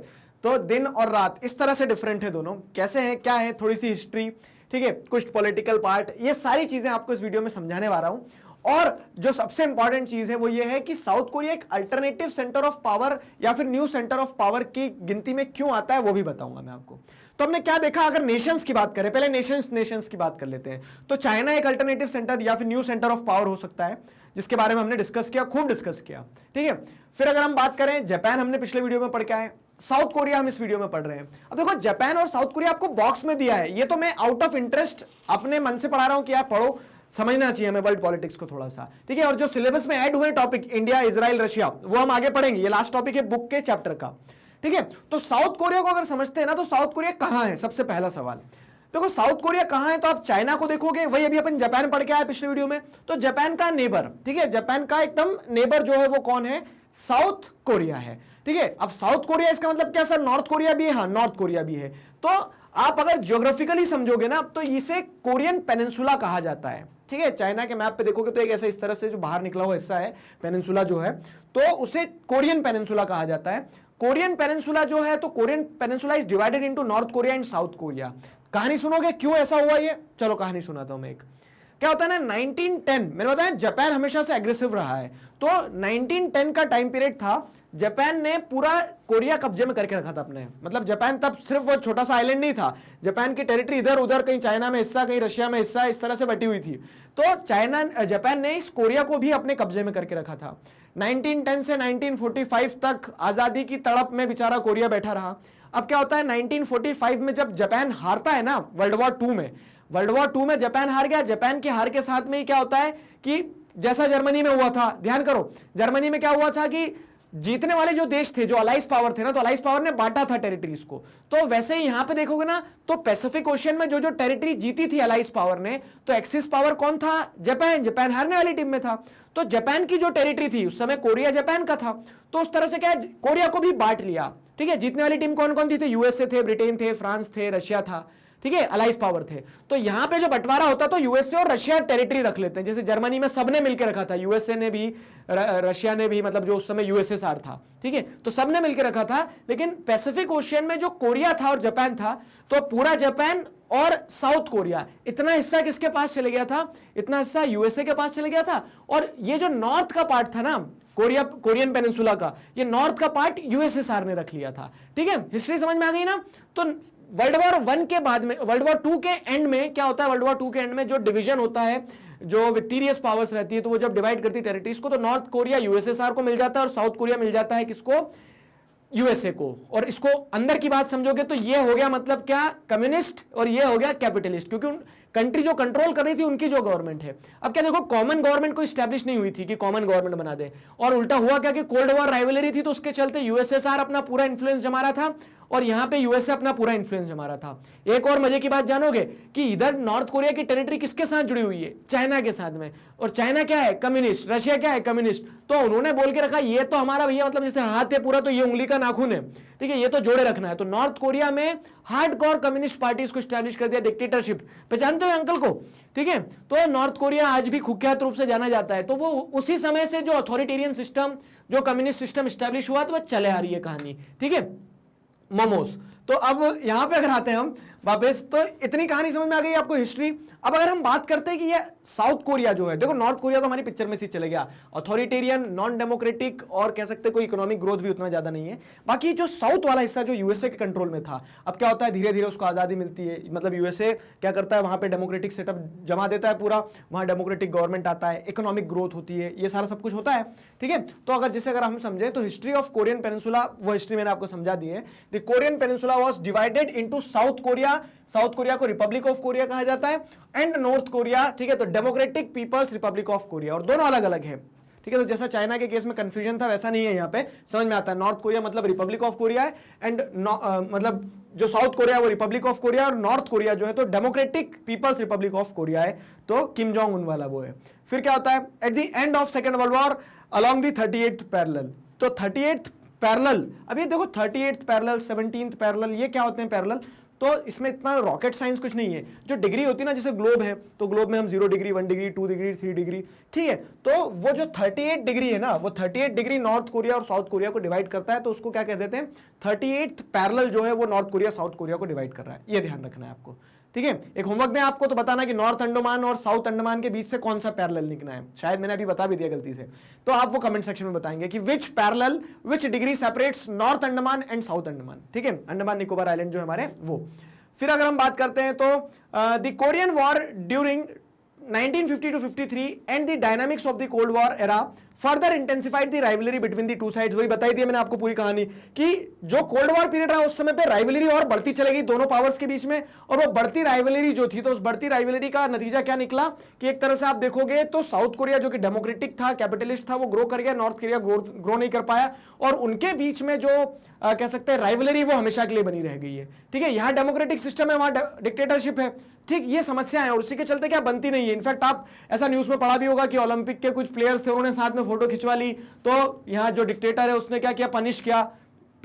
तो दिन और रात इस तरह से डिफरेंट है दोनों, कैसे हैं क्या है, थोड़ी सी हिस्ट्री, ठीक है, कुछ पॉलिटिकल पार्ट, ये सारी चीजें आपको इस वीडियो में समझाने वाला हूं। और जो सबसे इंपॉर्टेंट चीज है वो ये है कि साउथ कोरिया एक अल्टरनेटिव सेंटर ऑफ पावर या फिर न्यू सेंटर ऑफ पावर की गिनती में क्यों आता है वो भी बताऊंगा मैं आपको। तो हमने क्या देखा, अगर नेशंस की बात करें, पहले नेशंस की बात कर लेते हैं। तो चाइना एक अल्टरनेटिव सेंटर या फिर न्यू सेंटर ऑफ पावर हो सकता है, जिसके बारे में हमने डिस्कस किया, खूब डिस्कस किया, ठीक है। फिर अगर हम बात करें जापान, हमने पिछले वीडियो में पढ़ के आए, साउथ कोरिया हम इस वीडियो में पढ़ रहे हैं। अब देखो जापान और साउथ कोरिया आपको बॉक्स में दिया है, ये तो मैं आउट ऑफ इंटरेस्ट अपने मन से पढ़ा रहा हूं कि यार पढ़ो, समझना चाहिए हमें वर्ल्ड पॉलिटिक्स को थोड़ा सा, ठीक है। और जो सिलेबस में ऐड हुए टॉपिक इंडिया, इजराइल, रशिया, वो हम आगे पढ़ेंगे, ये लास्ट टॉपिक है बुक के चैप्टर का, ठीक है। तो साउथ कोरिया को अगर समझते हैं ना, तो साउथ कोरिया कहां है, सबसे पहला सवाल। देखो साउथ कोरिया कहां है, तो आप चाइना को देखोगे, वही अभी अपन जापान पढ़ के आए पिछले वीडियो में, तो जापान का नेबर, ठीक है, जापान का एकदम नेबर जो है वो कौन है, साउथ कोरिया है, ठीक है। अब साउथ कोरिया इसका मतलब क्या सर, नॉर्थ कोरिया भी है, हाँ नॉर्थ कोरिया भी है। तो आप अगर ज्योग्राफिकली समझोगे ना, तो इसे कोरियन पेनिनसुला कहा जाता है, ठीक है। चाइना के मैप पे देखोगे तो एक ऐसा इस तरह से जो बाहर निकला हुआ हिस्सा है पेनिनसुला जो है, तो उसे कोरियन पेनिनसुला कहा जाता है। कोरियन पेनिनसुला जो है, तो Korean peninsula is divided into north Korea and South Korea. कहानी सुनोगे क्यों ऐसा हुआ ये, चलो कहानी सुनाता हूं मैं एक। क्या होता है ना, 1910, मैंने बताया जापान हमेशा से एग्रेसिव रहा है, तो 1910 का टाइम पीरियड था, जापान ने पूरा कोरिया कब्जे में करके रखा था अपने, मतलब जापान तब सिर्फ वो छोटा सा आइलैंड नहीं था, जापान की टेरिटरी इधर उधर, कहीं चाइना में हिस्सा, कहीं रशिया में हिस्सा, इस तरह से बटी हुई थी। तो जापान ने इस कोरिया को भी अपने कब्जे में करके रखा था। 1910 से 1945 तक आजादी की तड़प में बेचारा कोरिया बैठा रहा। अब क्या होता है, 1945 में जब जापान हारता है ना वर्ल्ड वॉर 2 में जापान हार गया। जापान के हार के साथ में ही क्या होता है कि जैसा जर्मनी में हुआ था, ध्यान करो, जर्मनी में क्या हुआ था कि जीतने वाले जो देश थे, जो अलाइज पावर थे ना, तो अलाइज पावर ने बांटा था टेरिटरीज को। तो वैसे ही यहां पे देखोगे ना, तो पैसिफिक ओशियन में जो जो टेरिटरी जीती थी अलाइज पावर ने, तो एक्सिस पावर कौन था? जापान। जापान हारने वाली टीम में था। तो जापान की जो टेरिटरी थी उस समय कोरिया जापान का था, तो उस तरह से क्या है, कोरिया को भी बांट लिया। ठीक है, जीतने वाली टीम कौन कौन थी? यूएसए थे, ब्रिटेन थे, फ्रांस थे, रशिया था। ठीक है, अलाइज पावर थे। तो यहां पे जो बंटवारा होता तो यूएसए और रशिया टेरिटरी रख लेते हैं। जैसे जर्मनी में सबने मिलकर रखा था, यूएसए ने भी, रशिया ने भी, मतलब जो उस समय यूएसएसआर था। ठीक है, तो सबने मिलकर रखा था। लेकिन पैसिफिक ओशियन में जो कोरिया था और जापान था, तो पूरा जापान और साउथ कोरिया, इतना हिस्सा किसके पास चले गया था? इतना हिस्सा यूएसए के पास चले गया था। और ये जो नॉर्थ का पार्ट था ना, कोरियन पेनिनसुला का, ये नॉर्थ का पार्ट यूएसएसआर ने रख लिया था। ठीक है, हिस्ट्री समझ में आ गई ना? तो वर्ल्ड वॉर 1 के बाद में, वर्ल्ड वॉर 2 के एंड में क्या होता है? वर्ल्ड वॉर 2 के एंड में जो डिवीजन होता है, जो विक्टोरियस पावर्स रहती है, तो वो जब डिवाइड करती है टेरिटरीज को, तो नॉर्थ कोरिया यूएसएसआर को मिल जाता है और साउथ कोरिया मिल जाता है किसको? यूएसए को। और इसको अंदर की बात समझोगे तो ये हो गया मतलब क्या? कम्युनिस्ट, और ये हो गया कैपिटलिस्ट, क्योंकि उन कंट्री जो कंट्रोल कर रही थी उनकी जो गवर्नमेंट है। अब क्या देखो, कॉमन गवर्नमेंट को स्टैब्लिश नहीं हुई थी कि कॉमन गवर्नमेंट बना दे, और उल्टा हुआ क्या कि कोल्ड वॉर राइवलरी थी, तो उसके चलते यूएसएसआर अपना पूरा इंफ्लुएंस जमा रहा था और यहां पे यूएसए अपना पूरा इंफ्लुएंस जमा रहा था। एक और मजे की बात जानोगे कि इधर नॉर्थ कोरिया की टेरिटरी किसके साथ जुड़ी हुई है? चाइना के साथ में। और चाइना क्या है? कम्युनिस्ट। रशिया क्या है? कम्युनिस्ट। तो उन्होंने बोल के रखा ये तो हमारा भैया, मतलब जैसे हाथ है पूरा तो ये उंगली का नाखून है। ठीक है, ये तो जोड़े रखना है। तो नॉर्थ कोरिया में हार्डकोर कम्युनिस्ट पार्टीज को स्टैब्लिश कर दिया, डिक्टेटरशिप। पहचानते हो अंकल को? ठीक है, तो नॉर्थ कोरिया आज भी कुख्यात रूप से जाना जाता है। तो वो उसी समय से जो अथॉरिटेरियन सिस्टम, जो कम्युनिस्ट सिस्टम स्टैब्लिश हुआ, तो वह चले आ रही है कहानी। ठीक है, मोमोस। तो अब यहां पे अगर आते हैं हम वापस, तो इतनी कहानी समझ में आ गई आपको, हिस्ट्री। अब अगर हम बात करते हैं कि ये साउथ कोरिया जो है, देखो नॉर्थ कोरिया तो हमारी पिक्चर में से चले गया, अथॉरिटेरियन, नॉन डेमोक्रेटिक, और कह सकते हैं कोई इकोनॉमिक ग्रोथ भी उतना ज्यादा नहीं है। बाकी जो साउथ वाला हिस्सा जो यूएसए के कंट्रोल में था, अब क्या होता है, धीरे धीरे उसको आजादी मिलती है। मतलब यूएसए क्या करता है, वहां पे डेमोक्रेटिक सेटअप जमा देता है पूरा, वहां डेमोक्रेटिक गवर्नमेंट आता है, इकोनॉमिक ग्रोथ होती है, ये सारा सब कुछ होता है। ठीक है, तो अगर जैसे अगर हम समझें तो हिस्ट्री ऑफ कोरियन पेनिनसुला, वो हिस्ट्री मैंने आपको समझा दी है। The Korean peninsula was divided into South Korea, South Korea को रिपब्लिक ऑफ कोरिया कहा जाता है, एंड नॉर्थ कोरिया, ठीक है, तो Democratic People's Republic of Korea, और दोनों अलग अलग है। ठीक है, तो जैसा चाइना के केस में कंफ्यूजन था वैसा नहीं है, यहाँ पे समझ में आता है। नॉर्थ कोरिया मतलब रिपब्लिक ऑफ कोरिया है, एंड मतलब जो साउथ कोरिया वो रिपब्लिक ऑफ कोरिया, और नॉर्थ कोरिया जो है तो Democratic People's Republic of Korea है, तो किम जोंग उन वाला वो है। फिर क्या होता है, at the end of second world war along the 38th parallel, तो 38th पैरेलल, अब ये देखो 38th पैरेलल, 17th पैरेलल, ये क्या होते हैं पैरेलल? तो इसमें इतना रॉकेट साइंस कुछ नहीं है। जो डिग्री होती है ना, जैसे ग्लोब है, तो ग्लोब में हम 0 डिग्री, 1 डिग्री, 2 डिग्री, 3 डिग्री, ठीक है, तो वो जो 38 डिग्री है ना, वो 38 डिग्री नॉर्थ कोरिया और साउथ कोरिया को डिवाइड करता है, तो उसको क्या कह देते हैं, 38th पैरेलल जो है वो नॉर्थ कोरिया साउथ कोरिया को डिवाइड कर रहा है। ये ध्यान रखना है आपको। ठीक है, एक होमवर्क दें आपको तो बताना कि नॉर्थ अंडमान और साउथ अंडमान के बीच से कौन सा पैरेलल लिखना है। शायद मैंने अभी बता भी दिया गलती से, तो आप वो कमेंट सेक्शन में बताएंगे कि which parallel, which degree separates North Andaman and South Andaman. ठीक है, अंडमान निकोबार आइलैंड जो हमारे वो। फिर अगर हम बात करते हैं तो the Korean war during 1950 to 53 and the dynamics of the Cold War era further intensified the rivalry between the two sides। वही बताई थी मैंने आपको पूरी कहानी कि जो कोल्ड वॉर पीरियड रहा उस समय पे राइवलरी और बढ़ती चलेगी दोनों पावर्स के बीच में, और वो बढ़ती राइवलरी जो थी, तो उस बढ़ती राइवलरी का नतीजा क्या निकला कि एक तरह से आप देखोगे तो साउथ कोरिया जो कि डेमोक्रेटिक था, कैपिटलिस्ट था, वो ग्रो कर गया, नॉर्थ कोरिया ग्रो नहीं कर पाया, और उनके बीच में जो कह सकते हैं राइवलरी वो हमेशा के लिए बनी रह गई है। ठीक है, यहाँ डेमोक्रेटिक सिस्टम है, वहां डिक्टेटरशिप है। ठीक, ये समस्या है, और उसी के चलते क्या बनती नहीं है। इनफैक्ट आप ऐसा न्यूज में पढ़ा भी होगा कि ओलंपिक के कुछ प्लेयर्स थे, उन्होंने साथ में फोटो खिंचवा ली, तो यहाँ जो डिक्टेटर है उसने क्या किया, पनिश किया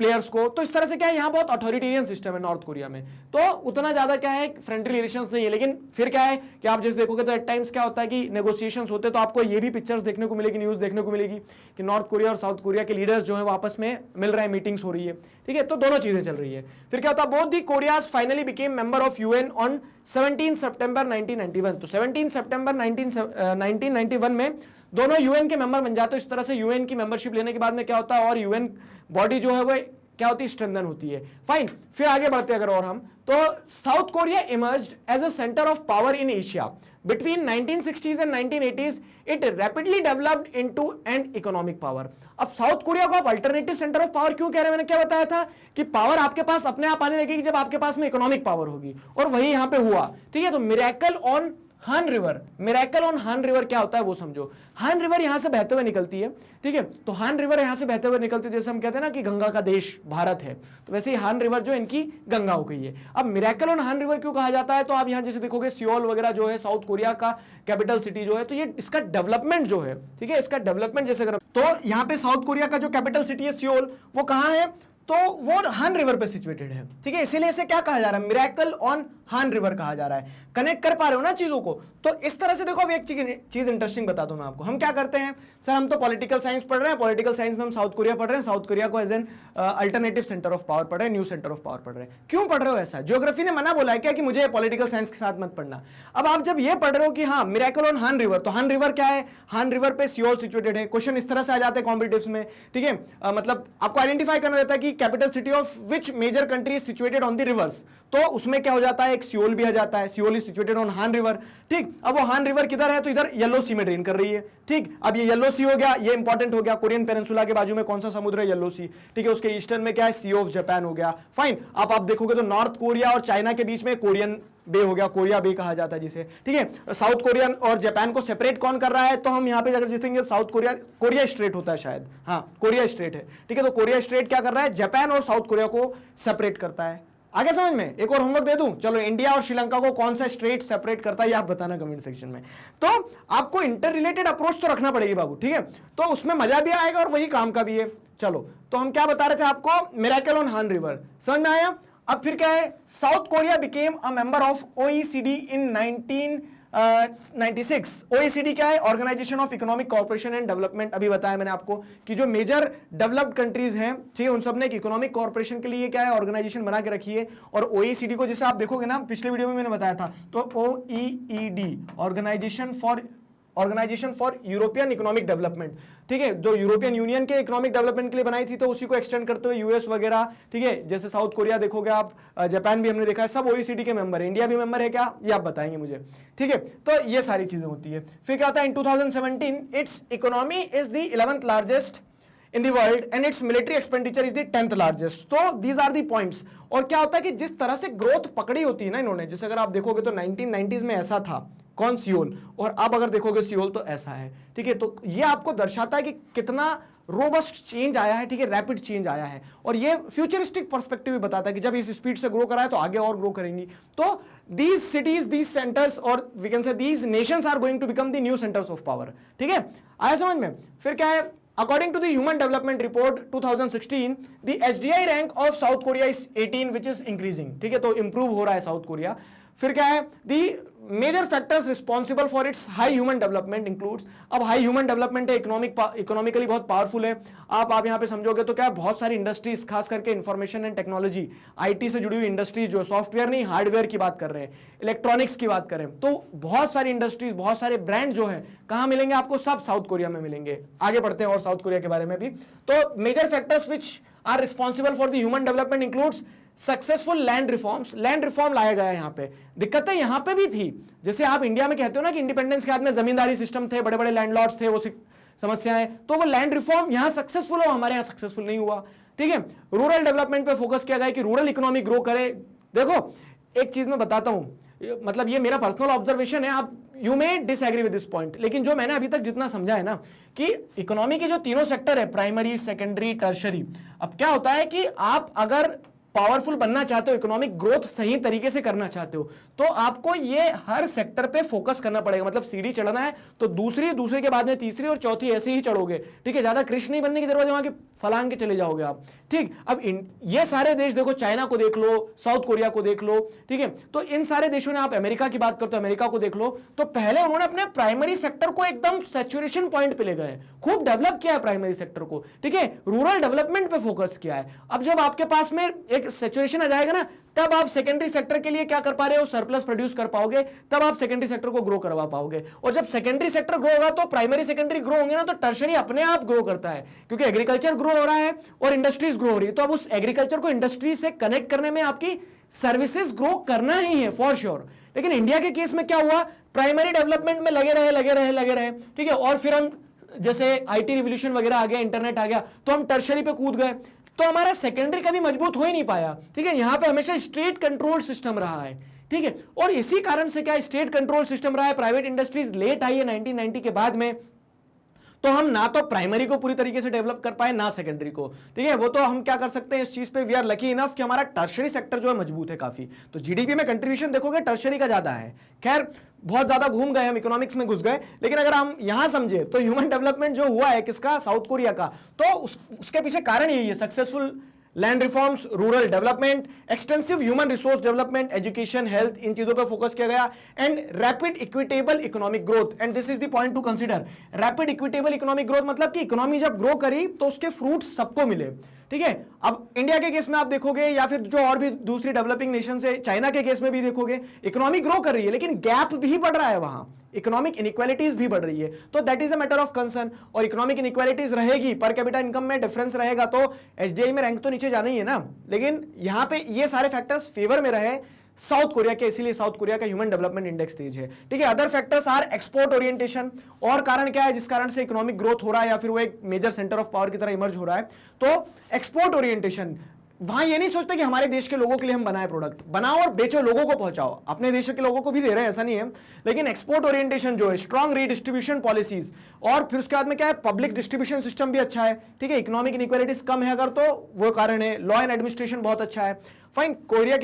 प्लेयर्स को। तो इस तरह से क्या है, यहाँ बहुत अथॉरिटेरियन सिस्टम है नॉर्थ कोरिया में, तो उतना ज्यादा क्या है फ्रेंडली रिलेशंस नहीं है। लेकिन फिर क्या है कि आप जैसे देखोगे तो एट टाइम्स क्या होता है कि नेगोशिएशंस होते हैं, तो आपको ये भी पिक्चर्स देखने को मिलेगी, न्यूज देखने को मिलेगी कि नॉर्थ कोरिया और साउथ कोरिया के लीडर्स जो है वो आपस में मिल रहे हैं, मीटिंग्स हो रही है। ठीक है, तो दोनों चीजें चल रही है। फिर क्या होता है, both the Korea's finally became member of UN on 17 सितंबर 1991। तो 17 सितंबर 1991 में दोनों यूएन के मेंबर बन जाते हैं। इस तरह से यूएन की मेंबरशिप लेने के बाद में क्या होता है, और यूएन बॉडी जो है वो क्या होती है, स्ट्रेंथन होती है। फाइन, फिर आगे बढ़ते हैं अगर और हम, तो South Korea emerged as a centre of power in Asia between 1960s and 1980s। It rapidly developed into an economic power. अब साउथ कोरिया को आप अल्टरनेटिव सेंटर ऑफ पावर क्यों कह रहे हैं, मैंने क्या बताया था कि पावर आपके पास अपने आप आने लगेगी जब आपके पास में इकोनॉमिक पावर होगी, और वही यहां पे हुआ। ठीक है, तो मिरेकल ऑन हान रिवर, मिरेकल ऑन हान रिवर क्या होता है वो समझो। हान रिवर यहां से बहते हुए निकलती है, ठीक है, तो हान रिवर यहां से बहते हुए निकलती है, जैसे हम कहते हैं ना कि गंगा का देश भारत है, तो वैसे ही हान रिवर जो इनकी गंगा हो गई है। अब मिरेकल ऑन हान रिवर क्यों कहा जाता है, तो आप यहां जैसे देखोगे सियोल वगैरह जो है साउथ कोरिया का कैपिटल सिटी जो है, तो ये इसका डेवलपमेंट जो है, ठीक है, इसका डेवलपमेंट जैसे अगर तो यहाँ पे साउथ कोरिया का जो कैपिटल सिटी है सियोल, वो कहाँ है, तो वो हान रिवर पे सिचुएटेड है, ठीक है, इसीलिए इसे क्या कहा जा रहा है, मिरेकल ऑन हान रिवर कहा जा रहा है। कनेक्ट कर पा रहे हो ना चीजों को, तो इस तरह से देखो। अब एक चीज इंटरेस्टिंग बता दूं मैं आपको, हम क्या करते हैं सर, हम तो पॉलिटिकल साइंस पढ़ रहे हैं, पॉलिटिकल साइंस में हम साउथ कोरिया पढ़ रहे हैं, साउथ कोरिया को as an alternative centre of power पढ़ रहे हैं, न्यू सेंटर ऑफ पावर पढ़ रहे हैं। क्यों पढ़ रहे हो ऐसा, ज्योग्राफी ने मना बोला है क्या कि मुझे पॉलिटिकल साइंस के साथ मत पढ़ना। अब आप जब ये पढ़ रहे हो कि हाँ मिरेकल ऑन हान रिवर, तो हान रिवर क्या है, हान रिवर पे सियोल सिचुएटेड है। क्वेश्चन इस तरह से आ जाते हैं कॉम्पिटिटिव्स में, ठीक है, मतलब आपको आइडेंटिफाई करना रहता है कि capital city of which major country is situated on the rivers, तो उसमें क्या हो जाता है, एक सियोल भी आ जाता है, सियोल इज सिचुएटेड ऑन हान रिवर, ठीक। अब वो हान रिवर किधर है, तो इधर येलो सी में ड्रेन कर रही है, ठीक। अब ये येलो सी हो गया, ये इंपॉर्टेंट हो गया, कोरियन पेनिनसुला के बाजू में कौन सा समुद्र है, येलो सी, ठीक है, उसके ईस्टर्न में क्या है, सी ऑफ जापान हो गया, फाइन। अब आप देखोगे तो नॉर्थ कोरिया और चाइना के बीच में कोरियन बे हो गया, कोरिया बे कहा जाता है जिसे, ठीक है। साउथ कोरिया और जापान को सेपरेट कौन कर रहा है, तो हम यहाँ पे अगर देखेंगे साउथ कोरिया, कोरिया स्ट्रेट होता है शायद, हाँ कोरिया स्ट्रेट है, ठीक है, तो कोरिया स्ट्रेट क्या कर रहा है, जापान और साउथ कोरिया को सेपरेट करता है। आगे समझ में, एक और होमवर्क दे दूं, चलो इंडिया और श्रीलंका को कौन सा स्ट्रेट सेपरेट करता है ये आप बताना कमेंट सेक्शन में। तो आपको इंटर रिलेटेड अप्रोच तो रखना पड़ेगी बाबू, ठीक है, तो उसमें मजा भी आएगा और वही काम का भी है। चलो तो हम क्या बता रहे थे आपको, मिरेकल ऑन हान रिवर, समझ में आया। अब फिर क्या है, South Korea became a member of OECD in 1996। OECD क्या है, Organisation of Economic Corporation and Development. अभी बताया मैंने आपको कि जो मेजर डेवलप्ड कंट्रीज हैं, ठीक है, उन सब ने एक इकोनॉमिक कॉर्पोरेशन के लिए क्या है, ऑर्गेनाइजेशन बना के रखी है। और ओईसीडी को जैसे आप देखोगे ना, पिछले वीडियो में मैंने बताया था, तो OEED organisation for European economic development, ठीक है, जो यूरोपियन यूनियन के इकोनॉमिक डेवलपमेंट के लिए बनाई थी, तो उसी को एक्सटेंड करते हुए यूएस वगैरह, ठीक है, जैसे साउथ कोरिया देखोगे आप, जापान भी हमने देखा है, सब ओईसीडी के मेंबर है। इंडिया भी मेंबर है क्या, ये आप बताएंगे मुझे, ठीक है। तो ये सारी चीजें होती है। फिर क्या होता है, इन 2017 it's economy is the 11th largest in the world and its military expenditure is the 10th largest. तो these are the points. और क्या होता है कि जिस तरह से ग्रोथ पकड़ी होती है ना इन्होंने, जैसे अगर आप देखोगे तो 1990s में ऐसा था, कौन, सियोल, और अब अगर देखोगे सियोल तो ऐसा है, ठीक है। तो ये आपको दर्शाता है कि कितना रोबस्ट चेंज आया है, ठीक है, रैपिड चेंज आया है। और ये फ्यूचरिस्टिक पर्सपेक्टिव भी बताता है कि जब इस स्पीड से ग्रो करा है तो आगे और ग्रो करेंगी। तो दीज सिटीज, दीज सेंटर्स, और we can say these nations are going to become the new centres of power, ठीक है, आया समझ में। फिर क्या है, according to the Human Development Report 2016, the HDI rank of South Korea is 18, which is increasing, ठीक है, तो improve हो रहा है साउथ कोरिया। फिर क्या है, the major factors responsible for its high human development includes, अब high human development है, इकोनॉमिकली बहुत पावरफुल है। आप यहाँ पे समझोगे तो क्या, बहुत सारी इंडस्ट्रीज, खास करके इंफॉर्मेशन एंड टेक्नोलॉजी, आईटी से जुड़ी हुई इंडस्ट्रीज, जो सॉफ्टवेयर नहीं हार्डवेयर की बात कर रहे हैं, इलेक्ट्रॉनिक्स की बात करें, तो बहुत सारी इंडस्ट्रीज, बहुत सारे ब्रांड जो है कहाँ मिलेंगे आपको, सब साउथ कोरिया में मिलेंगे। आगे बढ़ते हैं और साउथ कोरिया के बारे में भी। तो major factors which are responsible for the human development includes successful land reforms. Land reform लाया गया है यहाँ पे, दिक्कतें यहाँ पे भी थी, जैसे आप इंडिया में कहते हो ना कि इंडिपेंडेंस के बाद में जमींदारी सिस्टम थे, बड़े बड़े लैंडलॉर्ड्स थे, वो समस्याएं, तो वो लैंड रिफॉर्म यहाँ सक्सेसफुल हो, हमारे यहाँ सक्सेसफुल नहीं हुआ, ठीक है। रूरल डेवलपमेंट पे फोकस किया गया कि रूरल इकोनॉमी ग्रो करे। देखो एक चीज मैं बताता हूं, मतलब ये मेरा पर्सनल ऑब्जर्वेशन है, आप you may disagree with this point, लेकिन जो मैंने अभी तक जितना समझा है ना, कि इकोनॉमी के जो तीनों सेक्टर है, प्राइमरी, सेकेंडरी, टर्शरी, अब क्या होता है कि आप अगर पावरफुल बनना चाहते हो, इकोनॉमिक ग्रोथ सही तरीके से करना चाहते हो, तो आपको ये हर सेक्टर पे फोकस करना पड़ेगा। मतलब सीढ़ी चढ़ना है तो दूसरे के बाद में तीसरी और चौथी ऐसे ही चढ़ोगे, ठीक है, ज्यादा कृष्ण नहीं बनने की जरूरत है, वहां के फलांग के चले जाओगे आप, ठीक। अब ये सारे देश देखो, चाइना को देख लो, साउथ कोरिया को देख लो, ठीक है, तो इन सारे देशों ने, आप अमेरिका की बात करते हो, अमेरिका को देख लो, तो पहले उन्होंने अपने प्राइमरी सेक्टर को एकदम सैचुरेशन पॉइंट पे ले गए, खूब डेवलप किया है प्राइमरी सेक्टर को, ठीक है, रूरल डेवलपमेंट पे फोकस किया है। अब जब आपके पास में एक सैचुरेशन आ जाएगा ना, तब आप सेकेंडरी सेक्टर के लिए क्या कर पा रहे हो, सरप्लस प्रोड्यूस कर पाओगे, तब आप सेकेंडरी सेक्टर को ग्रो करवा पाओगे। और जब सेकेंडरी सेक्टर ग्रो होगा तो प्राइमरी सेकेंडरी ग्रो होंगे ना, तो टर्शरी अपने आप ग्रो करता है, क्योंकि एग्रीकल्चर ग्रो हो रहा है और इंडस्ट्रीज ग्रो हो रही है। तो अब उस एग्रीकल्चर को इंडस्ट्री से कनेक्ट करने में आपकी सर्विसेज ग्रो करना ही है फॉर श्योर। लेकिन इंडिया के केस में क्या हुआ, प्राइमरी डेवलपमेंट में लगे रहे, ठीक है, और फिर हम जैसे आईटी रिवोल्यूशन वगैरह आ गया, इंटरनेट आ गया, तो हम टर्शरी पे कूद गए, तो हमारा सेकेंडरी कभी मजबूत हो ही नहीं पाया, ठीक है। यहां पे हमेशा स्ट्रेट कंट्रोल सिस्टम रहा है, ठीक है। और इसी कारण से क्या स्टेट कंट्रोल सिस्टम रहा है, प्राइवेट इंडस्ट्रीज लेट आई है 1990 के बाद में, तो हम ना तो प्राइमरी को पूरी तरीके से डेवलप कर पाए ना सेकेंडरी को, ठीक है। वो तो हम क्या कर सकते हैं इस चीज पे, वी आर लकी इनफ कि हमारा टर्शरी सेक्टर जो है मजबूत है काफी, तो जीडीपी में कंट्रीब्यूशन देखोगे टर्शरी का ज्यादा है। खैर बहुत ज्यादा घूम गए हम, इकोनॉमिक्स में घुस गए, लेकिन अगर हम यहां समझे तो ह्यूमन डेवलपमेंट जो हुआ है किसका, साउथ कोरिया का, तो उसके पीछे कारण यही है, successful land reforms, rural development, extensive human resource development, education, health, इन चीजों पे फोकस किया गया, and rapid equitable economic growth. And this is the point to consider, rapid equitable economic growth मतलब कि इकोनॉमी जब ग्रो करी तो उसके फ्रूट्स सबको मिले, ठीक है। अब इंडिया के केस में आप देखोगे या फिर जो और भी दूसरी डेवलपिंग नेशन है, चाइना के केस में भी देखोगे, इकोनॉमी ग्रो कर रही है लेकिन गैप भी बढ़ रहा है, वहां इकोनॉमिक इनइक्वालिटीज भी बढ़ रही है, तो that is a matter of concern. और इकोनॉमिक इनइक्वालिटीज रहेगी, पर कैपिटा इनकम में डिफरेंस रहेगा, तो एचडीआई में रैंक तो नीचे जाना ही है ना, लेकिन यहां पे ये सारे फैक्टर्स फेवर में रहे साउथ कोरिया के, इसीलिए साउथ कोरिया का ह्यूमन डेवलपमेंट इंडेक्स तेज है, ठीक है। Other factors are export orientation, और कारण क्या है जिस कारण से इकोनॉमिक ग्रोथ हो रहा है या फिर वो एक मेजर सेंटर ऑफ पावर की तरह इमर्ज हो रहा है, तो एक्सपोर्ट ओरिएंटेशन, वहां ये नहीं सोचते कि हमारे देश के लोगों के लिए हम बनाए प्रोडक्ट, बनाओ और बेचो, लोगों को पहुंचाओ, अपने देश के लोगों को भी दे रहे हैं ऐसा नहीं है, लेकिन एक्सपोर्ट ओरिएंटेशन जो है, स्ट्रॉन्ग रीडिस्ट्रीब्यूशन पॉलिसीज, और फिर उसके बाद में क्या है, पब्लिक डिस्ट्रीब्यूशन सिस्टम भी अच्छा है, ठीक है। इकोनॉमिक इनइक्वालिटीज कम है अगर, तो वो कारण है, लॉ एंड एडमिनिस्ट्रेशन बहुत अच्छा है, फाइन। कोरिया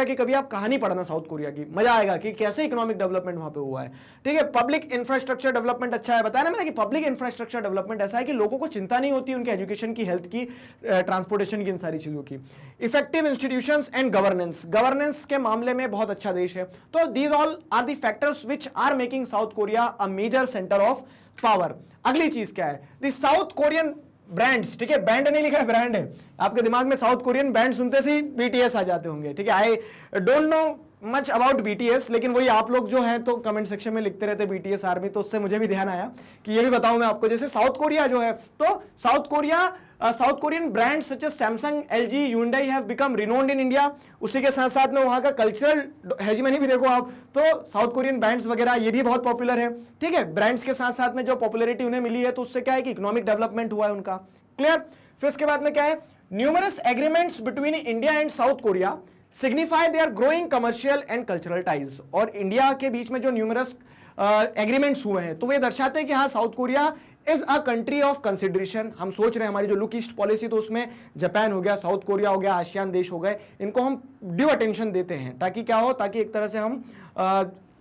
की कभी आप कहानी पढ़ना साउथ कोरिया की, मजा आएगा कि कैसे इकोनॉमिक डेवलपमेंट वहां पे हुआ है, ठीक है। पब्लिक इंफ्रास्ट्रक्चर डेवलपमेंट अच्छा है, बताया ना मैंने कि पब्लिक इंफ्रास्ट्रक्चर डेवलपमेंट ऐसा है कि लोगों को चिंता नहीं होती उनके एजुकेशन की, हेल्थ की, ट्रांसपोर्टेशन की, इन सारी चीजों की। इफेक्टिव इंस्टीट्यूशंस एंड गवर्नेंस के मामले में बहुत अच्छा देश है, तो these all are the factors which are making South Korea a major centre of power. अगली चीज क्या है, द साउथ कोरियन ब्रांड्स, ठीक है, बैंड नहीं लिखा है, ब्रांड है, आपके दिमाग में साउथ कोरियन बैंड सुनते से ही बीटीएस आ जाते होंगे, ठीक है। I don't know much about BTS, लेकिन वही आप लोग जो हैं तो कमेंट सेक्शन में लिखते रहते बीटीएस आर्मी, तो उससे मुझे भी ध्यान आया कि ये भी बताऊं मैं आपको, जैसे साउथ कोरिया जो है, तो South Korean brand such as Samsung, LG, Hyundai have become renowned in India. उसी के साथ साथ में वहां का कल्चरल हेजिमनी भी देखो आप, तो साउथ कोरियन ब्रांड्स वगैरह ये भी बहुत पॉपुलर है, ठीक है। ब्रांड्स के साथ साथ में जो पॉपुलरिटी उन्हें मिली है, तो उससे क्या है कि इकोनॉमिक डेवलपमेंट हुआ है उनका, क्लियर। फिर उसके बाद में क्या है, numerous agreements between India and South Korea signify their growing commercial and cultural ties. और इंडिया के बीच में जो न्यूमरस एग्रीमेंट्स हुए हैं, तो वे दर्शाते हैं कि हाँ, south Korea is a country of consideration. हम सोच रहे हैं हमारी जो लुक ईस्ट पॉलिसी, तो उसमें जापान हो गया, साउथ कोरिया हो गया, आसियान देश हो गए, इनको हम ड्यू अटेंशन देते हैं, ताकि क्या हो, ताकि एक तरह से हम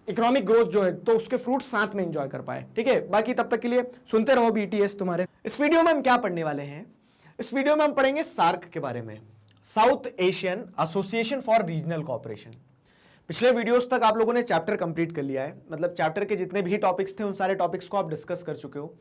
इकोनॉमिक ग्रोथ जो है तो उसके फ्रूट साथ में एंजॉय कर पाए, ठीक है। बाकी तब तक के लिए सुनते रहो बीटीएस तुम्हारे। इस वीडियो में हम क्या पढ़ने वाले हैं, इस वीडियो में हम पढ़ेंगे सार्क के बारे में, south Asian association for regional cooperation. पिछले वीडियोस तक आप लोगों ने चैप्टर कंप्लीट कर लिया है, मतलब चैप्टर के जितने भी टॉपिक्स थे उन सारे टॉपिक्स को आप डिस्कस कर चुके हो।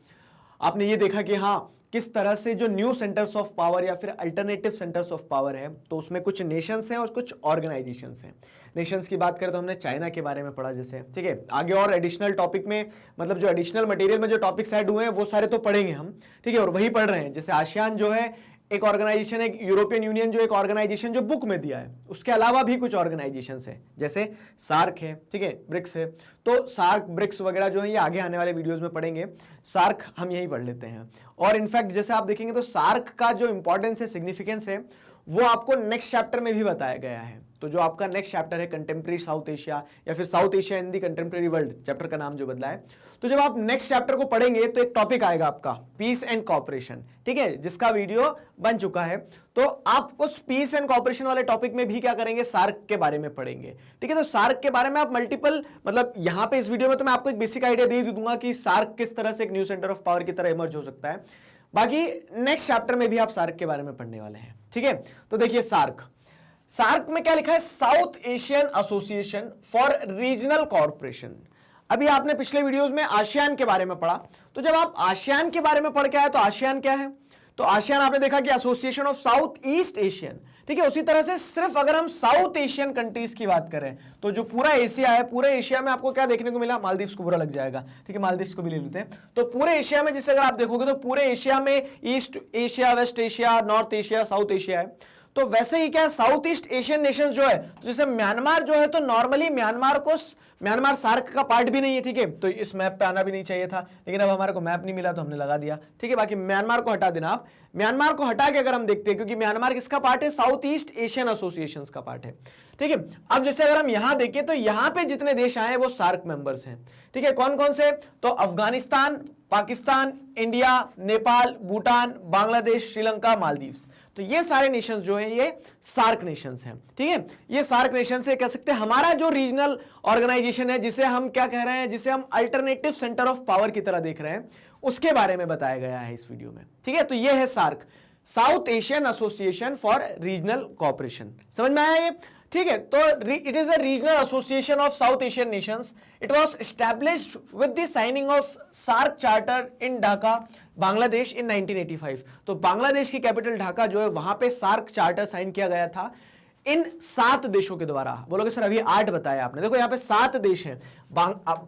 आपने ये देखा कि हाँ, किस तरह से जो न्यू सेंटर्स ऑफ पावर या फिर अल्टरनेटिव सेंटर्स ऑफ पावर है, तो उसमें कुछ नेशंस हैं और कुछ ऑर्गेनाइजेशंस हैं। नेशंस की बात करें तो हमने चाइना के बारे में पढ़ा जैसे, ठीक है। आगे और एडिशनल टॉपिक में, मतलब जो एडिशनल मटेरियल में जो टॉपिक्स ऐड हुए हैं वो सारे तो पढ़ेंगे हम, ठीक है। और वही पढ़ रहे हैं, जैसे आसियान जो है एक ऑर्गेनाइजेशन, एक यूरोपियन यूनियन जो एक ऑर्गेनाइजेशन जो बुक में दिया है, उसके अलावा भी कुछ ऑर्गेनाइजेशंस हैं, जैसे सार्क है, ठीक है, ब्रिक्स है। तो सार्क, ब्रिक्स वगैरह जो है ये आगे आने वाले वीडियोस में पढ़ेंगे, सार्क हम यही पढ़ लेते हैं। और इनफैक्ट जैसे आप देखेंगे तो सार्क का जो इंपॉर्टेंस है, सिग्निफिकेंस है, वो आपको नेक्स्ट चैप्टर में भी बताया गया है। तो जो आपका नेक्स्ट चैप्टर है कंटेम्प्रेरी साउथ एशिया या फिर साउथ एशिया इन दी कंटेम्प्रेरी वर्ल्ड, चैप्टर का नाम जो बदला है, तो जब आप नेक्स्ट चैप्टर को पढ़ेंगे तो एक टॉपिक आएगा आपका पीस एंड कॉपरेशन, ठीक है, जिसका वीडियो बन चुका है। तो आप उस पीस एंड कॉपरेशन वाले टॉपिक में भी क्या करेंगे, सार्क के बारे में पढ़ेंगे, ठीक है। तो सार्क के बारे में आप मल्टीपल, मतलब यहां पे इस वीडियो में तो मैं आपको एक बेसिक आइडिया दे दूंगा कि सार्क किस तरह से एक न्यू सेंटर ऑफ पावर की तरह इमर्ज हो सकता है। बाकी नेक्स्ट चैप्टर में भी आप सार्क के बारे में पढ़ने वाले हैं, ठीक है। तो देखिए सार्क में क्या लिखा है, south Asian association for regional corporation. अभी आपने पिछले वीडियोस में आसियान के बारे में पढ़ा, तो जब आप आसियान के बारे में पढ़ के आए तो आसियान क्या है, तो आसियान आपने देखा कि association of south east Asian, ठीक है। उसी तरह से सिर्फ अगर हम साउथ एशियन कंट्रीज की बात करें तो जो पूरा एशिया है, पूरे एशिया में आपको क्या देखने को मिला, मालदीव्स को बुरा लग जाएगा, ठीक है, मालदीव्स को भी ले लेते हैं। तो पूरे एशिया में जिसे अगर आप देखोगे तो पूरे एशिया में East Asia, West Asia, North Asia, South Asia है। तो वैसे ही क्या साउथ ईस्ट एशियन नेशंस जो है, तो जैसे म्यांमार जो है, तो नॉर्मली म्यांमार को म्यांमार सार्क का पार्ट भी नहीं है, ठीक है, तो इस मैप पे आना भी नहीं चाहिए था, लेकिन अब हमारे को मैप नहीं मिला तो हमने लगा दिया, ठीक है। बाकी म्यांमार को हटा देना आप। म्यांमार को हटा के अगर हम देखते हैं, क्योंकि म्यांमार किसका पार्ट है, साउथ ईस्ट एशियन एसोसिएशन का पार्ट है, ठीक है। अब जैसे अगर हम यहां देखें तो यहां पे जितने देश आए वो सार्क मेंबर्स हैं, ठीक है। कौन कौन से, तो अफगानिस्तान, पाकिस्तान, इंडिया, नेपाल, भूटान, बांग्लादेश, श्रीलंका, मालदीव्स, तो ये सारे नेशंस जो हैं ये सार्क नेशंस हैं, ठीक है। ये सार्क नेशन से कह सकते हैं हमारा जो रीजनल ऑर्गेनाइजेशन है, जिसे हम क्या कह रहे हैं, जिसे हम अल्टरनेटिव सेंटर ऑफ पावर की तरह देख रहे हैं, उसके बारे में बताया गया है इस वीडियो में, ठीक है। तो ये है SAARC, south Asian association for regional cooperation, समझ में आया ये, ठीक है। तो it is a regional association of south Asian nations. It was established with the signing of SAARC charter in Dhaka, Bangladesh in 1985। तो बांग्लादेश की कैपिटल ढाका जो है वहां पे सार्क चार्टर साइन किया गया था इन 7 देशों के द्वारा। बोलोगे सर अभी 8 बताया आपने, देखो यहाँ पे 7 देश हैं।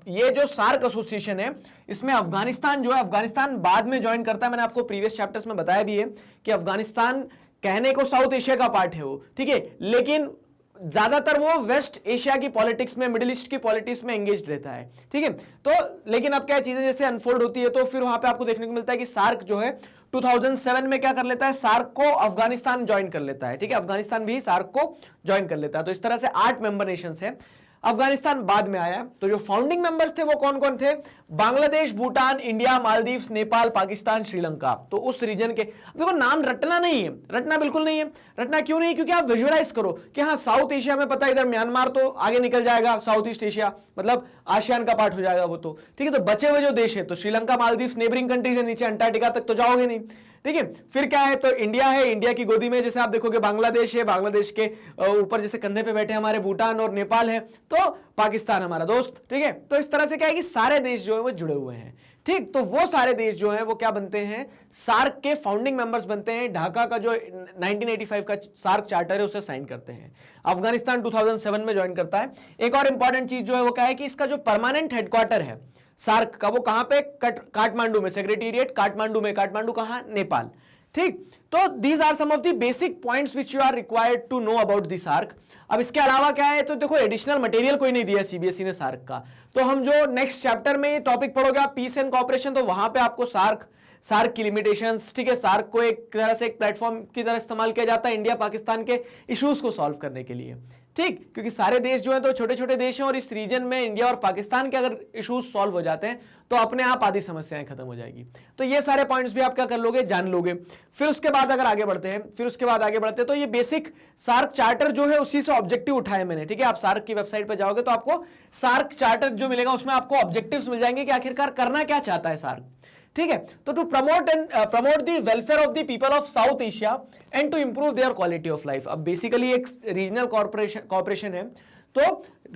ये जो सार्क एसोसिएशन है इसमें अफगानिस्तान जो है, अफगानिस्तान बाद में ज्वाइन करता है, मैंने आपको प्रीवियस चैप्टर्स में बताया भी है कि अफगानिस्तान कहने को साउथ एशिया का पार्ट है वो, ठीक है, लेकिन ज्यादातर वो वेस्ट एशिया की पॉलिटिक्स में, मिडिल ईस्ट की पॉलिटिक्स में एंगेज रहता है, ठीक है। तो लेकिन अब क्या चीजें जैसे अनफोल्ड होती है तो फिर वहां पे आपको देखने को मिलता है कि सार्क जो है 2007 में क्या कर लेता है, सार्क को अफगानिस्तान ज्वाइन कर लेता है, ठीक है, अफगानिस्तान भी सार्क को ज्वाइन कर लेता है। तो इस तरह से 8 मेंबर नेशंस हैं। अफगानिस्तान बाद में आया। तो जो फाउंडिंग मेंबर्स थे वो कौन कौन थे, बांग्लादेश, भूटान, इंडिया, मालदीव्स, नेपाल, पाकिस्तान, श्रीलंका। तो उस रीजन के, देखो नाम रटना नहीं है, रटना बिल्कुल नहीं है। रटना क्यों नहीं, क्योंकि आप विजुअलाइज करो कि हाँ साउथ एशिया में पता है, इधर म्यांमार तो आगे निकल जाएगा, साउथ ईस्ट एशिया मतलब आसियान का पार्ट हो जाएगा वो, तो ठीक है। तो बचे हुए जो देश है तो श्रीलंका, मालदीव्स नेबरिंग कंट्रीज है, नीचे अंटार्कटिका तक तो जाओगे नहीं, ठीक है। फिर क्या है, तो इंडिया है, इंडिया की गोदी में जैसे आप देखोगे बांग्लादेश है, बांग्लादेश के ऊपर जैसे कंधे पे बैठे हमारे भूटान और नेपाल है, तो पाकिस्तान हमारा दोस्त, ठीक है। तो इस तरह से क्या है कि सारे देश जो है वो जुड़े हुए हैं, ठीक। तो वो सारे देश जो है वो क्या बनते हैं, सार्क के फाउंडिंग मेंबर्स बनते हैं। ढाका का जो 1985 का सार्क चार्टर है उसे साइन करते हैं। अफगानिस्तान 2007 में ज्वाइन करता है। एक और इंपॉर्टेंट चीज जो है वो क्या है कि इसका जो परमानेंट हेडक्वार्टर है सार्क का वो कहां पे, काठमांडू में, सेक्रेटेरिएट काठमांडू में। काठमांडू कहां, नेपाल, ठीक। तो these are some of the basic points which you are required to know about the SAARC. अब इसके अलावा क्या है, तो देखो एडिशनल मटेरियल कोई नहीं दिया सीबीएसई ने सार्क का। तो हम जो नेक्स्ट चैप्टर में ये टॉपिक पढ़ोगे आप, पीस एंड कोऑपरेशन, तो वहां पे आपको सार्क की लिमिटेशंस, ठीक है, सार्क को एक तरह से एक प्लेटफॉर्म की तरह इस्तेमाल किया जाता है इंडिया पाकिस्तान के इश्यूज को सॉल्व करने के लिए, ठीक। क्योंकि सारे देश जो हैं तो छोटे छोटे देश हैं और इस रीजन में इंडिया और पाकिस्तान के अगर इश्यूज सॉल्व हो जाते हैं तो अपने आप आधी समस्याएं खत्म हो जाएगी। तो ये सारे पॉइंट्स भी आप क्या कर लोगे, जान लोगे। फिर उसके बाद अगर आगे बढ़ते हैं, तो ये बेसिक सार्क चार्टर जो है उसी से ऑब्जेक्टिव उठाए मैंने, ठीक है। आप सार्क की वेबसाइट पर जाओगे तो आपको सार्क चार्टर जो मिलेगा उसमें आपको ऑब्जेक्टिव्स मिल जाएंगे कि आखिरकार करना क्या चाहता है सार्क, ठीक है। तो to promote the welfare of the people of South Asia and to improve their quality of life. अब बेसिकली एक रीजनल कॉर्पोरेशन है, तो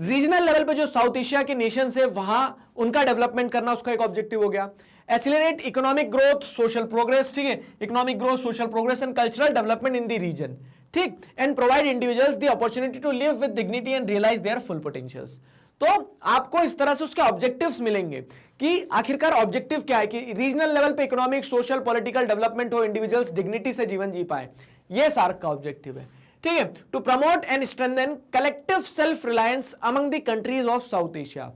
रीजनल लेवल पे जो साउथ एशिया के नेशंस है वहां उनका डेवलपमेंट करना उसका एक ऑब्जेक्टिव हो गया। Accelerate economic growth, social progress, ठीक है, economic growth, social progress and cultural development in the region, ठीक, and provide individuals the opportunity to live with dignity and realise their full potentials. तो आपको इस तरह से उसके ऑब्जेक्टिव्स मिलेंगे कि आखिरकार ऑब्जेक्टिव क्या है कि रीजनल लेवल पे इकोनॉमिक, सोशल, पॉलिटिकल डेवलपमेंट हो, इंडिविजुअल्स डिग्निटी से जीवन जी पाए, ये सार्क का ऑब्जेक्टिव है, ठीक है। To promote and strengthen collective self reliance among the countries of South Asia.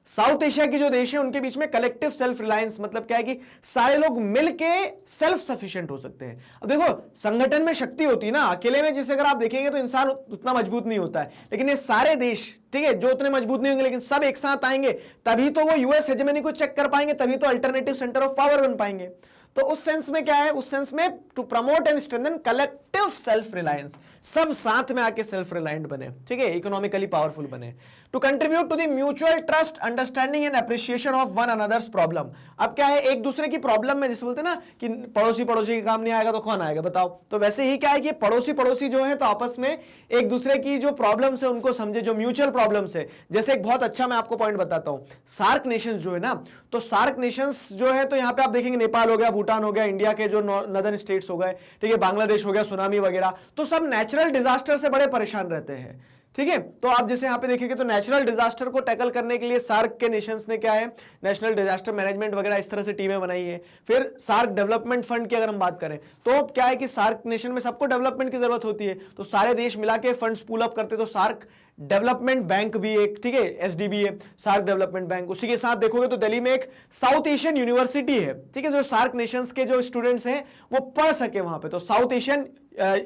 South Asia के जो देश है उनके बीच में कलेक्टिव सेल्फ रिलायंस मतलब क्या है कि सारे लोग मिलके सेल्फ सफिशिएंट हो सकते हैं। अब देखो संगठन में शक्ति होती है ना, अकेले में जिसे अगर आप देखेंगे तो इंसान उतना मजबूत नहीं होता है, लेकिन ये सारे देश, ठीक है, जो उतने मजबूत नहीं होंगे लेकिन सब एक साथ आएंगे तभी तो वो यूएस हेजेमनी को चेक कर पाएंगे, तभी तो अल्टरनेटिव सेंटर ऑफ पावर बन पाएंगे। तो उस सेंस में क्या है, उस सेंस में to promote and strengthen collective self reliance, सब साथ में आके सेल्फ रिलायंट बने, ठीक है, इकोनॉमिकली पावरफुल बने। To contribute to the mutual trust, understanding and appreciation of one another's problem. अब क्या है, एक दूसरे की प्रॉब्लम में जैसे बोलते हैं ना कि पड़ोसी के काम नहीं आएगा तो कौन आएगा बताओ, तो वैसे ही क्या है कि पड़ोसी जो है तो आपस में एक दूसरे की जो प्रॉब्लम्स है उनको समझे, जो म्यूचुअल प्रॉब्लम्स है। जैसे एक बहुत अच्छा मैं आपको पॉइंट बताता हूं, सार्क नेशंस जो है ना, तो सार्क नेशंस जो है तो यहां पे आप देखेंगे नेपाल हो गया, भूटान हो गया, इंडिया के जो नॉर्दर्न स्टेट्स हो गए, ठीक है, बांग्लादेश हो गया, सुनामी वगैरह, तो सब नेचुरल डिजास्टर से बड़े परेशान रहते हैं, ठीक है। तो आप जैसे यहां पे देखेंगे तो नेचुरल डिजास्टर को टैकल करने के लिए सार्क के नेशंस ने क्या है, नेशनल डिजास्टर मैनेजमेंट वगैरह इस तरह से टीमें बनाई है। फिर सार्क डेवलपमेंट फंड की अगर हम बात करें तो क्या है कि सार्क नेशन में सबको डेवलपमेंट की जरूरत होती है, तो सारे देश मिला के फंड्स पूल अप करते, तो सार्क डेवलपमेंट बैंक भी एक, ठीक है, एसडीबी है, सार्क डेवलपमेंट बैंक। उसी के साथ देखोगे तो दिल्ली में एक साउथ एशियन यूनिवर्सिटी है, ठीक है, जो सार्क नेशंस के जो स्टूडेंट्स हैं वो पढ़ सके वहां पे, तो साउथ एशियन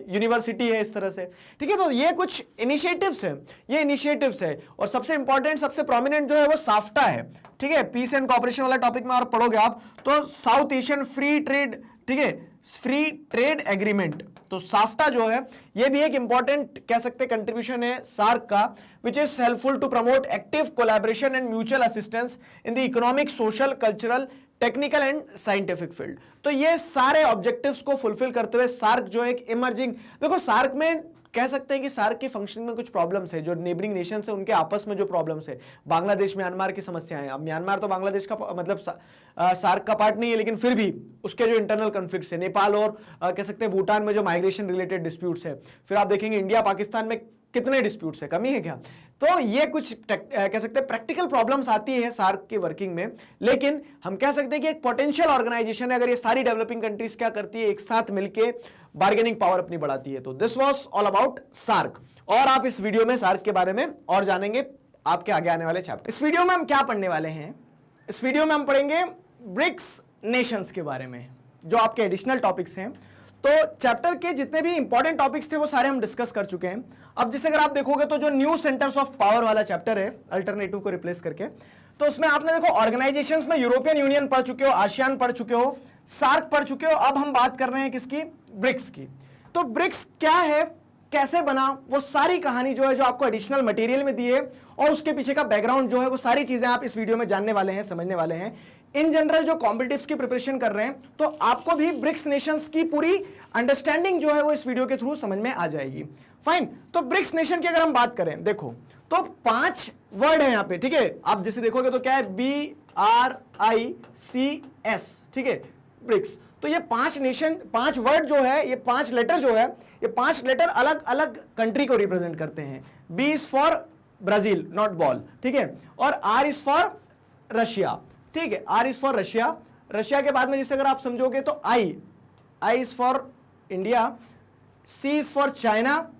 यूनिवर्सिटी है इस तरह से, ठीक है। तो ये कुछ इनिशिएटिव्स है, ये इनिशिएटिव्स है। और सबसे इंपॉर्टेंट, सबसे प्रोमिनेंट जो है वो साफ्टा है, ठीक है, पीस एंड कॉपरेशन वाला टॉपिक में और पढ़ोगे आप तो साउथ एशियन फ्री ट्रेड, ठीक है, फ्री ट्रेड एग्रीमेंट। तो साफ्टा जो है ये भी एक इंपॉर्टेंट कह सकते हैं कंट्रीब्यूशन है सार्क का, which is helpful to promote active collaboration and mutual assistance in the economic, social, cultural, technical and scientific field. तो ये सारे ऑब्जेक्टिव्स को फुलफिल करते हुए सार्क जो एक इमर्जिंग, देखो सार्क में कह सकते हैं कि सार्क के फंक्शन में कुछ प्रॉब्लम्स है, जो नेबरिंग नेशन है उनके आपस में जो प्रॉब्लम्स है, बांग्लादेश म्यांमार की समस्याएं हैं। अब म्यांमार तो बांग्लादेश का मतलब सार्क का पार्ट नहीं है, लेकिन फिर भी उसके जो इंटरनल कॉन्फ्लिक्ट्स है, नेपाल और कह सकते हैं भूटान में जो माइग्रेशन रिलेटेड डिस्प्यूट्स है, फिर आप देखेंगे इंडिया पाकिस्तान में कितने डिस्प्यूट्स है, कमी है क्या? तो ये कुछ कह सकते हैं प्रैक्टिकल प्रॉब्लम्स आती है सार्क की वर्किंग में, लेकिन हम कह सकते हैं कि एक पोटेंशियल ऑर्गेनाइजेशन है अगर ये सारी डेवलपिंग कंट्रीज क्या करती है, एक साथ मिलके बार्गेनिंग पावर अपनी बढ़ाती है। तो this was all about SAARC, और आप इस वीडियो में सार्क के बारे में और जानेंगे आपके आगे आने वाले चैप्टर। इस वीडियो में हम क्या पढ़ने वाले हैं? इस वीडियो में हम पढ़ेंगे ब्रिक्स नेशंस के बारे में, जो आपके एडिशनल टॉपिक्स हैं। तो चैप्टर के जितने भी इंपॉर्टेंट टॉपिक्स थे वो सारे हम डिस्कस कर चुके हैं। अब जैसे अगर आप देखोगे तो जो न्यू सेंटर्स ऑफ पावर वाला चैप्टर है, अल्टरनेटिव को रिप्लेस करके, तो उसमें आपने देखो ऑर्गेनाइजेशंस में यूरोपियन यूनियन पढ़ चुके हो, आसियान पढ़ चुके हो, सार्क पढ़ चुके हो। अब हम बात कर रहे हैं किसकी? ब्रिक्स की। तो ब्रिक्स क्या है, कैसे बना, वो सारी कहानी जो है, जो आपको एडिशनल मटेरियल में दी है और उसके पीछे का बैकग्राउंड जो है, वो सारी चीजें आप इस वीडियो में जानने वाले हैं, समझने वाले हैं। इन जनरल जो कॉम्पिटिटिव्स की प्रिपरेशन कर रहे हैं तो आपको भी ब्रिक्स नेशंस की पूरी अंडरस्टैंडिंग जो है वो इस वीडियो के थ्रू समझ में आ जाएगी। फाइन। तो ब्रिक्स नेशन की अगर हम बात करें, देखो तो 5 वर्ड है यहां पे, ठीक है। आप जैसे देखोगे तो क्या है, BRICS, ठीक है, ब्रिक्स। तो ये 5 नेशन, 5 वर्ड जो है, ये 5 लेटर जो है, ये 5 लेटर अलग अलग कंट्री को रिप्रेजेंट करते हैं। B is for Brazil, not ball, ठीक है, और R इज फॉर रशिया, ठीक है, R is for Russia. Russia के बाद में जैसे अगर आप समझोगे तो I is for India, C is for China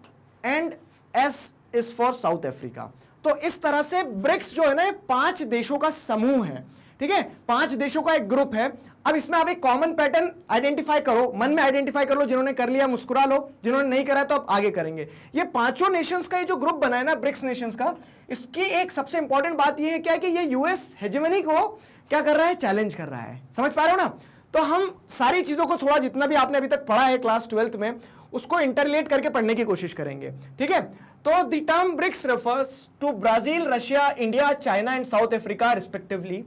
and S is for south Africa. तो इस तरह से ब्रिक्स जो है ना, 5 देशों का समूह है, ठीक है, 5 देशों का एक ग्रुप है। अब इसमें आप एक कॉमन पैटर्न आइडेंटिफाई करो, मन में आइडेंटिफाई कर लो, जिन्होंने कर लिया मुस्कुरा लो, जिन्होंने नहीं करा तो आप आगे करेंगे। ये 5 नेशंस का ये जो ग्रुप बना है ना, ब्रिक्स नेशंस का, इसकी एक सबसे इंपॉर्टेंट बात ये है क्या, कि ये यूएस हेजेमनी को क्या कर रहा है, चैलेंज कर रहा है। समझ पा रहे हो ना? तो हम सारी चीजों को थोड़ा, जितना भी आपने अभी तक पढ़ा है क्लास 12th में, उसको इंटरलेट करके पढ़ने की कोशिश करेंगे, ठीक है। तो the term BRICS refers to Brazil, Russia, India, China and South Africa respectively.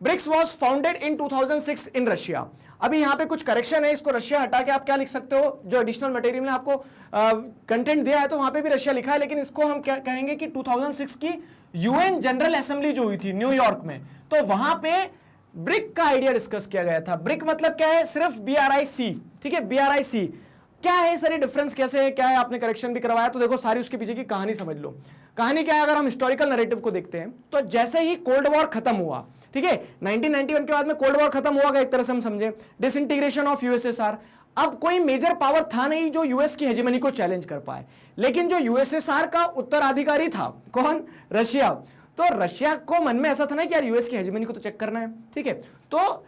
BRICS was founded in 2006 in Russia. अभी यहां पे कुछ करेक्शन है, इसको रशिया हटा के आप क्या लिख सकते हो, जो एडिशनल मटेरियल में आपको कंटेंट दिया है तो वहां पे भी रशिया लिखा है, लेकिन इसको हम क्या कहेंगे कि 2006 की यूएन जनरल असेंबली जो हुई थी न्यूयॉर्क में, तो वहां पे ब्रिक का आइडिया डिस्कस किया गया था। ब्रिक मतलब क्या है, सिर्फ BRIC, ठीक है, BRIC क्या है, सारी डिफरेंस कैसे है, क्या है, आपने करेक्शन भी करवाया। तो देखो सारी उसके पीछे की कहानी समझ लो। कहानी क्या है, अगर हम हिस्टोरिकल नैरेटिव को देखते हैं तो जैसे ही कोल्ड वॉर खत्म हुआ, ठीक है, 1991 के बाद में कोल्ड वॉर खत्म हुआ, एक तरह से हम समझे डिसइंटीग्रेशन ऑफ यूएसएसआर। अब कोई मेजर पावर था नहीं जो यूएस की हेजेमनी को चैलेंज कर पाए, लेकिन जो यूएसएसआर का उत्तराधिकारी था, कौन? रशिया। तो रशिया को मन में ऐसा था ना कि यार यूएस की हेजेमनी को तो चेक करना है, ठीक है। तो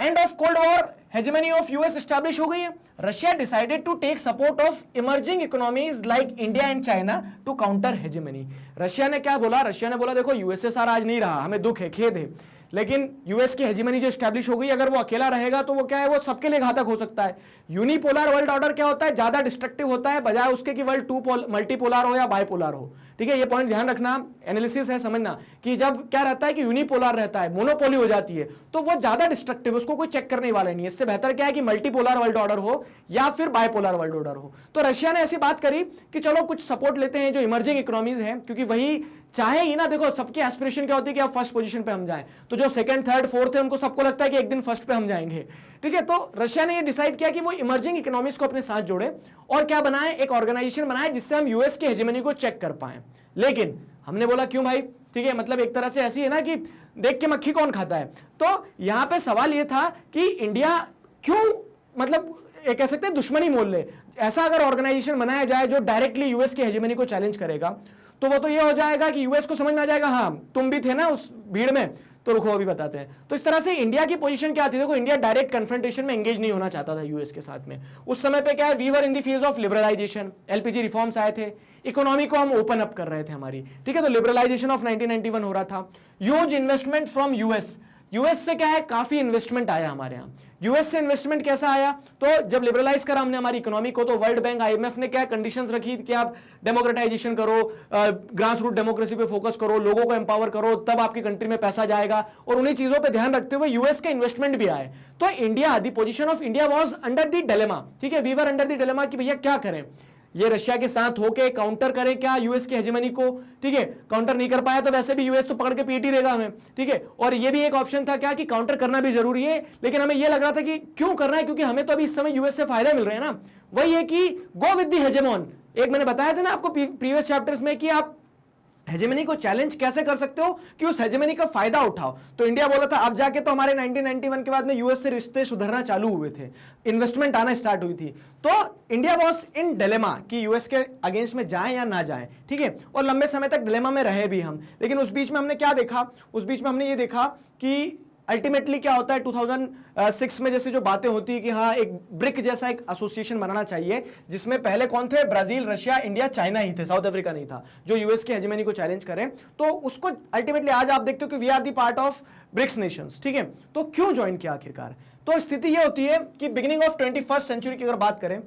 end of Cold War, hegemony of US establish हो गई है। Russia decided to take support of emerging economies like India and China to counter hegemony. Russia ने क्या बोला? रशिया ने बोला देखो यूएसएसआर आज नहीं रहा, हमें दुख है, खेद है, लेकिन यूएस की हेजेमनी जो एस्टैब्लिश हो गई, अगर वो अकेला रहेगा तो वो क्या है, वो सबके लिए घातक हो सकता है। यूनिपोलर वर्ल्ड ऑर्डर क्या होता है, ज्यादा डिस्ट्रक्टिव होता है, बजाय उसके कि वर्ल्ड मल्टीपोलर हो या बाइपोलर हो, ठीक है। ये पॉइंट ध्यान रखना, एनालिसिस है, समझना कि जब क्या रहता है कि यूनिपोलर रहता है, मोनोपोली हो जाती है, तो वो ज्यादा डिस्ट्रक्टिव, उसको कोई चेक करने वाला नहीं है। इससे बेहतर क्या है कि मल्टीपोलर वर्ल्ड ऑर्डर हो या फिर बाइपोलर वर्ल्ड ऑर्डर हो। तो रशिया ने ऐसी बात करी कि चलो कुछ सपोर्ट लेते हैं जो इमर्जिंग इकोनॉमीज हैं, क्योंकि वही चाहे ही ना, देखो सबकी एस्पिरेशन क्या होती है कि आप फर्स्ट पोजीशन पे हम जाएं, तो जो सेकंड, थर्ड, फोर्थ है उनको सबको लगता है कि एक दिन फर्स्ट पे हम जाएंगे, ठीक है। तो रशिया ने ये डिसाइड किया कि वो इमर्जिंग इकोनॉमीज को अपने साथ जोड़े और क्या बनाए, एक ऑर्गेनाइजेशन बनाए जिससे हम यूएस की हेजेमनी को चेक कर पाए। लेकिन हमने बोला क्यों भाई, ठीक है, मतलब एक तरह से ऐसी है ना कि देख के मक्खी कौन खाता है। तो यहां पे सवाल ये था कि इंडिया क्यों, मतलब कह सकते हैं दुश्मनी मोल ले। ऐसा अगर ऑर्गेनाइजेशन बनाया जाए जो डायरेक्टली यूएस की हेजेमनी को चैलेंज करेगा, तो वो तो ये हो जाएगा कि यूएस को समझ में आ जाएगा हाँ तुम भी थे ना उस भीड़ में, तो रुको अभी बताते हैं। तो इस तरह से इंडिया की पोजीशन क्या थी, देखो इंडिया डायरेक्ट कन्फ्रंटेशन में एंगेज नहीं होना चाहता था यूएस के साथ में। उस समय पे क्या है, we were in the phase of liberalisation, LPG reforms आए थे, इकोनॉमी को हम ओपन अप कर रहे थे हमारी, ठीक है। तो लिबरलाइजेशन ऑफ 1991 हो रहा था, huge investment from US, US से क्या है काफी इन्वेस्टमेंट आया हमारे यहाँ। यूएस से इन्वेस्टमेंट कैसा आया, तो जब लिबरलाइज करा हमने हमारी इकोनॉमी को, तो वर्ल्ड बैंक आईएमएफ ने क्या कंडीशंस रखी कि आप डेमोक्रेटाइजेशन करो, ग्रास रूट डेमोक्रेसी पे फोकस करो, लोगों को एम्पावर करो, तब आपकी कंट्री में पैसा जाएगा, और उन्हीं चीजों पे ध्यान रखते हुए यूएस के इन्वेस्टमेंट भी आए। तो India, the position of India was under the dilemma, ठीक है, we were under the dilemma कि भैया क्या करें, ये रशिया के साथ होके काउंटर करें क्या यूएस की हेजेमनी को, ठीक है। काउंटर नहीं कर पाया तो वैसे भी यूएस तो पकड़ के पीट ही देगा हमें, ठीक है। और ये भी एक ऑप्शन था क्या कि काउंटर करना भी जरूरी है, लेकिन हमें ये लग रहा था कि क्यों करना है, क्योंकि हमें तो अभी इस समय यूएस से फायदा मिल रहा है ना। वही है कि गो विद द हेजेमॉन, एक मैंने बताया था ना आपको प्रीवियस चैप्टर्स में कि आप हेजेमनी को चैलेंज कैसे कर सकते हो कि उस हेजेमनी का फायदा उठाओ। तो इंडिया बोला था, अब जाके तो हमारे 1991 के बाद में यूएस से रिश्ते सुधरना चालू हुए थे, इन्वेस्टमेंट आना स्टार्ट हुई थी, तो इंडिया वाज इन डिलेमा कि यूएस के अगेंस्ट में जाएं या ना जाएं, ठीक है। और लंबे समय तक डिलेमा में रहे भी हम, लेकिन उस बीच में हमने क्या देखा, उस बीच में हमने ये देखा कि अल्टीमेटली क्या होता है 2006 में जैसे जो बातें होती है कि हाँ एक ब्रिक जैसा एक एसोसिएशन बनाना चाहिए, जिसमें पहले कौन थे, ब्राजील, रशिया, इंडिया, चाइना ही थे, साउथ अफ्रीका नहीं था, जो यूएस की हेजेमनी को चैलेंज करें। तो उसको अल्टीमेटली आज आप देखते हो कि we are the part of BRICS nations, ठीक है। तो क्यों ज्वाइन किया आखिरकार, तो स्थिति ये होती है कि बिगिनिंग ऑफ 21st सेंचुरी की अगर बात करें,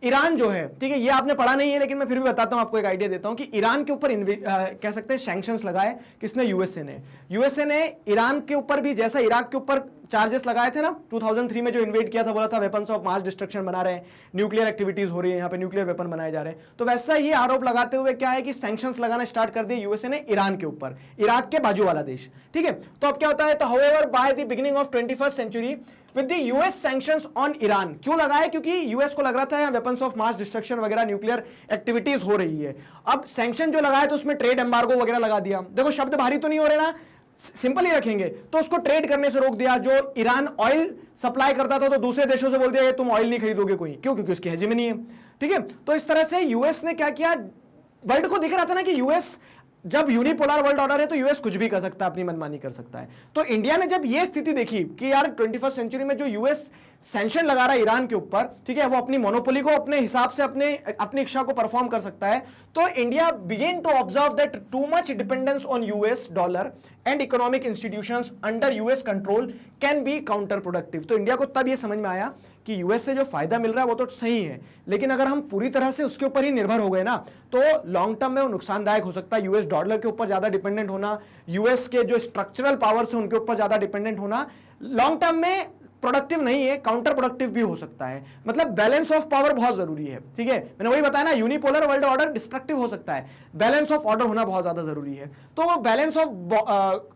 ईरान जो है, ठीक है, ये आपने पढ़ा नहीं है लेकिन मैं फिर भी बताता हूं, आपको एक आइडिया देता हूं कि ईरान के ऊपर कह सकते हैं सैंक्शंस लगाए किसने, यूएसए ने ईरान के ऊपर भी, जैसा इराक के ऊपर चार्जेस लगाए थे ना 2003 में, जो इन्वेड किया था, बोला था वेपन्स ऑफ मास डिस्ट्रक्शन बना रहे हैं, न्यूक्लियर एक्टिविटीज हो रही है यहाँ पे, न्यूक्लियर वेपन बनाए जा रहे हैं, तो वैसा ही आरोप लगाते हुए क्या है कि सैंक्शंस लगाना स्टार्ट कर दिए यूएसए ने ईरान के ऊपर, इराक के बाजू वाला देश, ठीक है। तो अब क्या होता है, तो however by the beginning of 21st century with the US sanctions on Iran, क्यों लगाए, क्योंकि यूएस को लग रहा था यहाँ वेपन्स ऑफ मास डिस्ट्रक्शन वगैरह, न्यूक्लियर एक्टिविटीज हो रही है। अब सैंक्शन जो लगाए तो उसमें ट्रेड एम्बार्गो वगैरह लगा दिया, देखो शब्द भारी तो नहीं हो रहे ना, सिंपल ही रखेंगे, तो उसको ट्रेड करने से रोक दिया। जो ईरान ऑयल सप्लाई करता था तो दूसरे देशों से बोल दिया तुम ऑयल नहीं खरीदोगे कोई, क्यों, क्योंकि उसकी हेजेमनी है, ठीक है। तो इस तरह से यूएस ने क्या किया, वर्ल्ड को दिख रहा था ना कि यूएस जब यूनिपोलर वर्ल्ड ऑर्डर है तो यूएस कुछ भी कर सकता है, अपनी मनमानी कर सकता है। तो इंडिया ने जब ये स्थिति देखी कि यार 21st सेंचुरी में जो यूएस सैंक्शन लगा रहा है ईरान के ऊपर, ठीक है, वो अपनी मोनोपोली को अपने हिसाब से अपनी इच्छा को परफॉर्म कर सकता है, तो India begin to observe that too much dependence on US dollar and economic institutions under US control can be counterproductive. तो इंडिया को तब ये समझ में आया कि यूएस से जो फायदा मिल रहा है वो तो सही है, लेकिन अगर हम पूरी तरह से उसके ऊपर ही निर्भर हो गए ना, तो लॉन्ग टर्म में वो नुकसानदायक हो सकता है। यूएस डॉलर के ऊपर ज्यादा डिपेंडेंट होना, यूएस के जो स्ट्रक्चरल पावर्स है उनके ऊपर ज्यादा डिपेंडेंट होना लॉन्ग टर्म में प्रोडक्टिव नहीं है, काउंटर प्रोडक्टिव भी हो सकता है। मतलब बैलेंस ऑफ पावर बहुत जरूरी है, ठीक है, मैंने वही बताया ना, यूनिपोलर वर्ल्ड ऑर्डर डिस्ट्रक्टिव हो सकता है, बैलेंस ऑफ ऑर्डर होना बहुत ज्यादा जरूरी है। तो वो बैलेंस ऑफ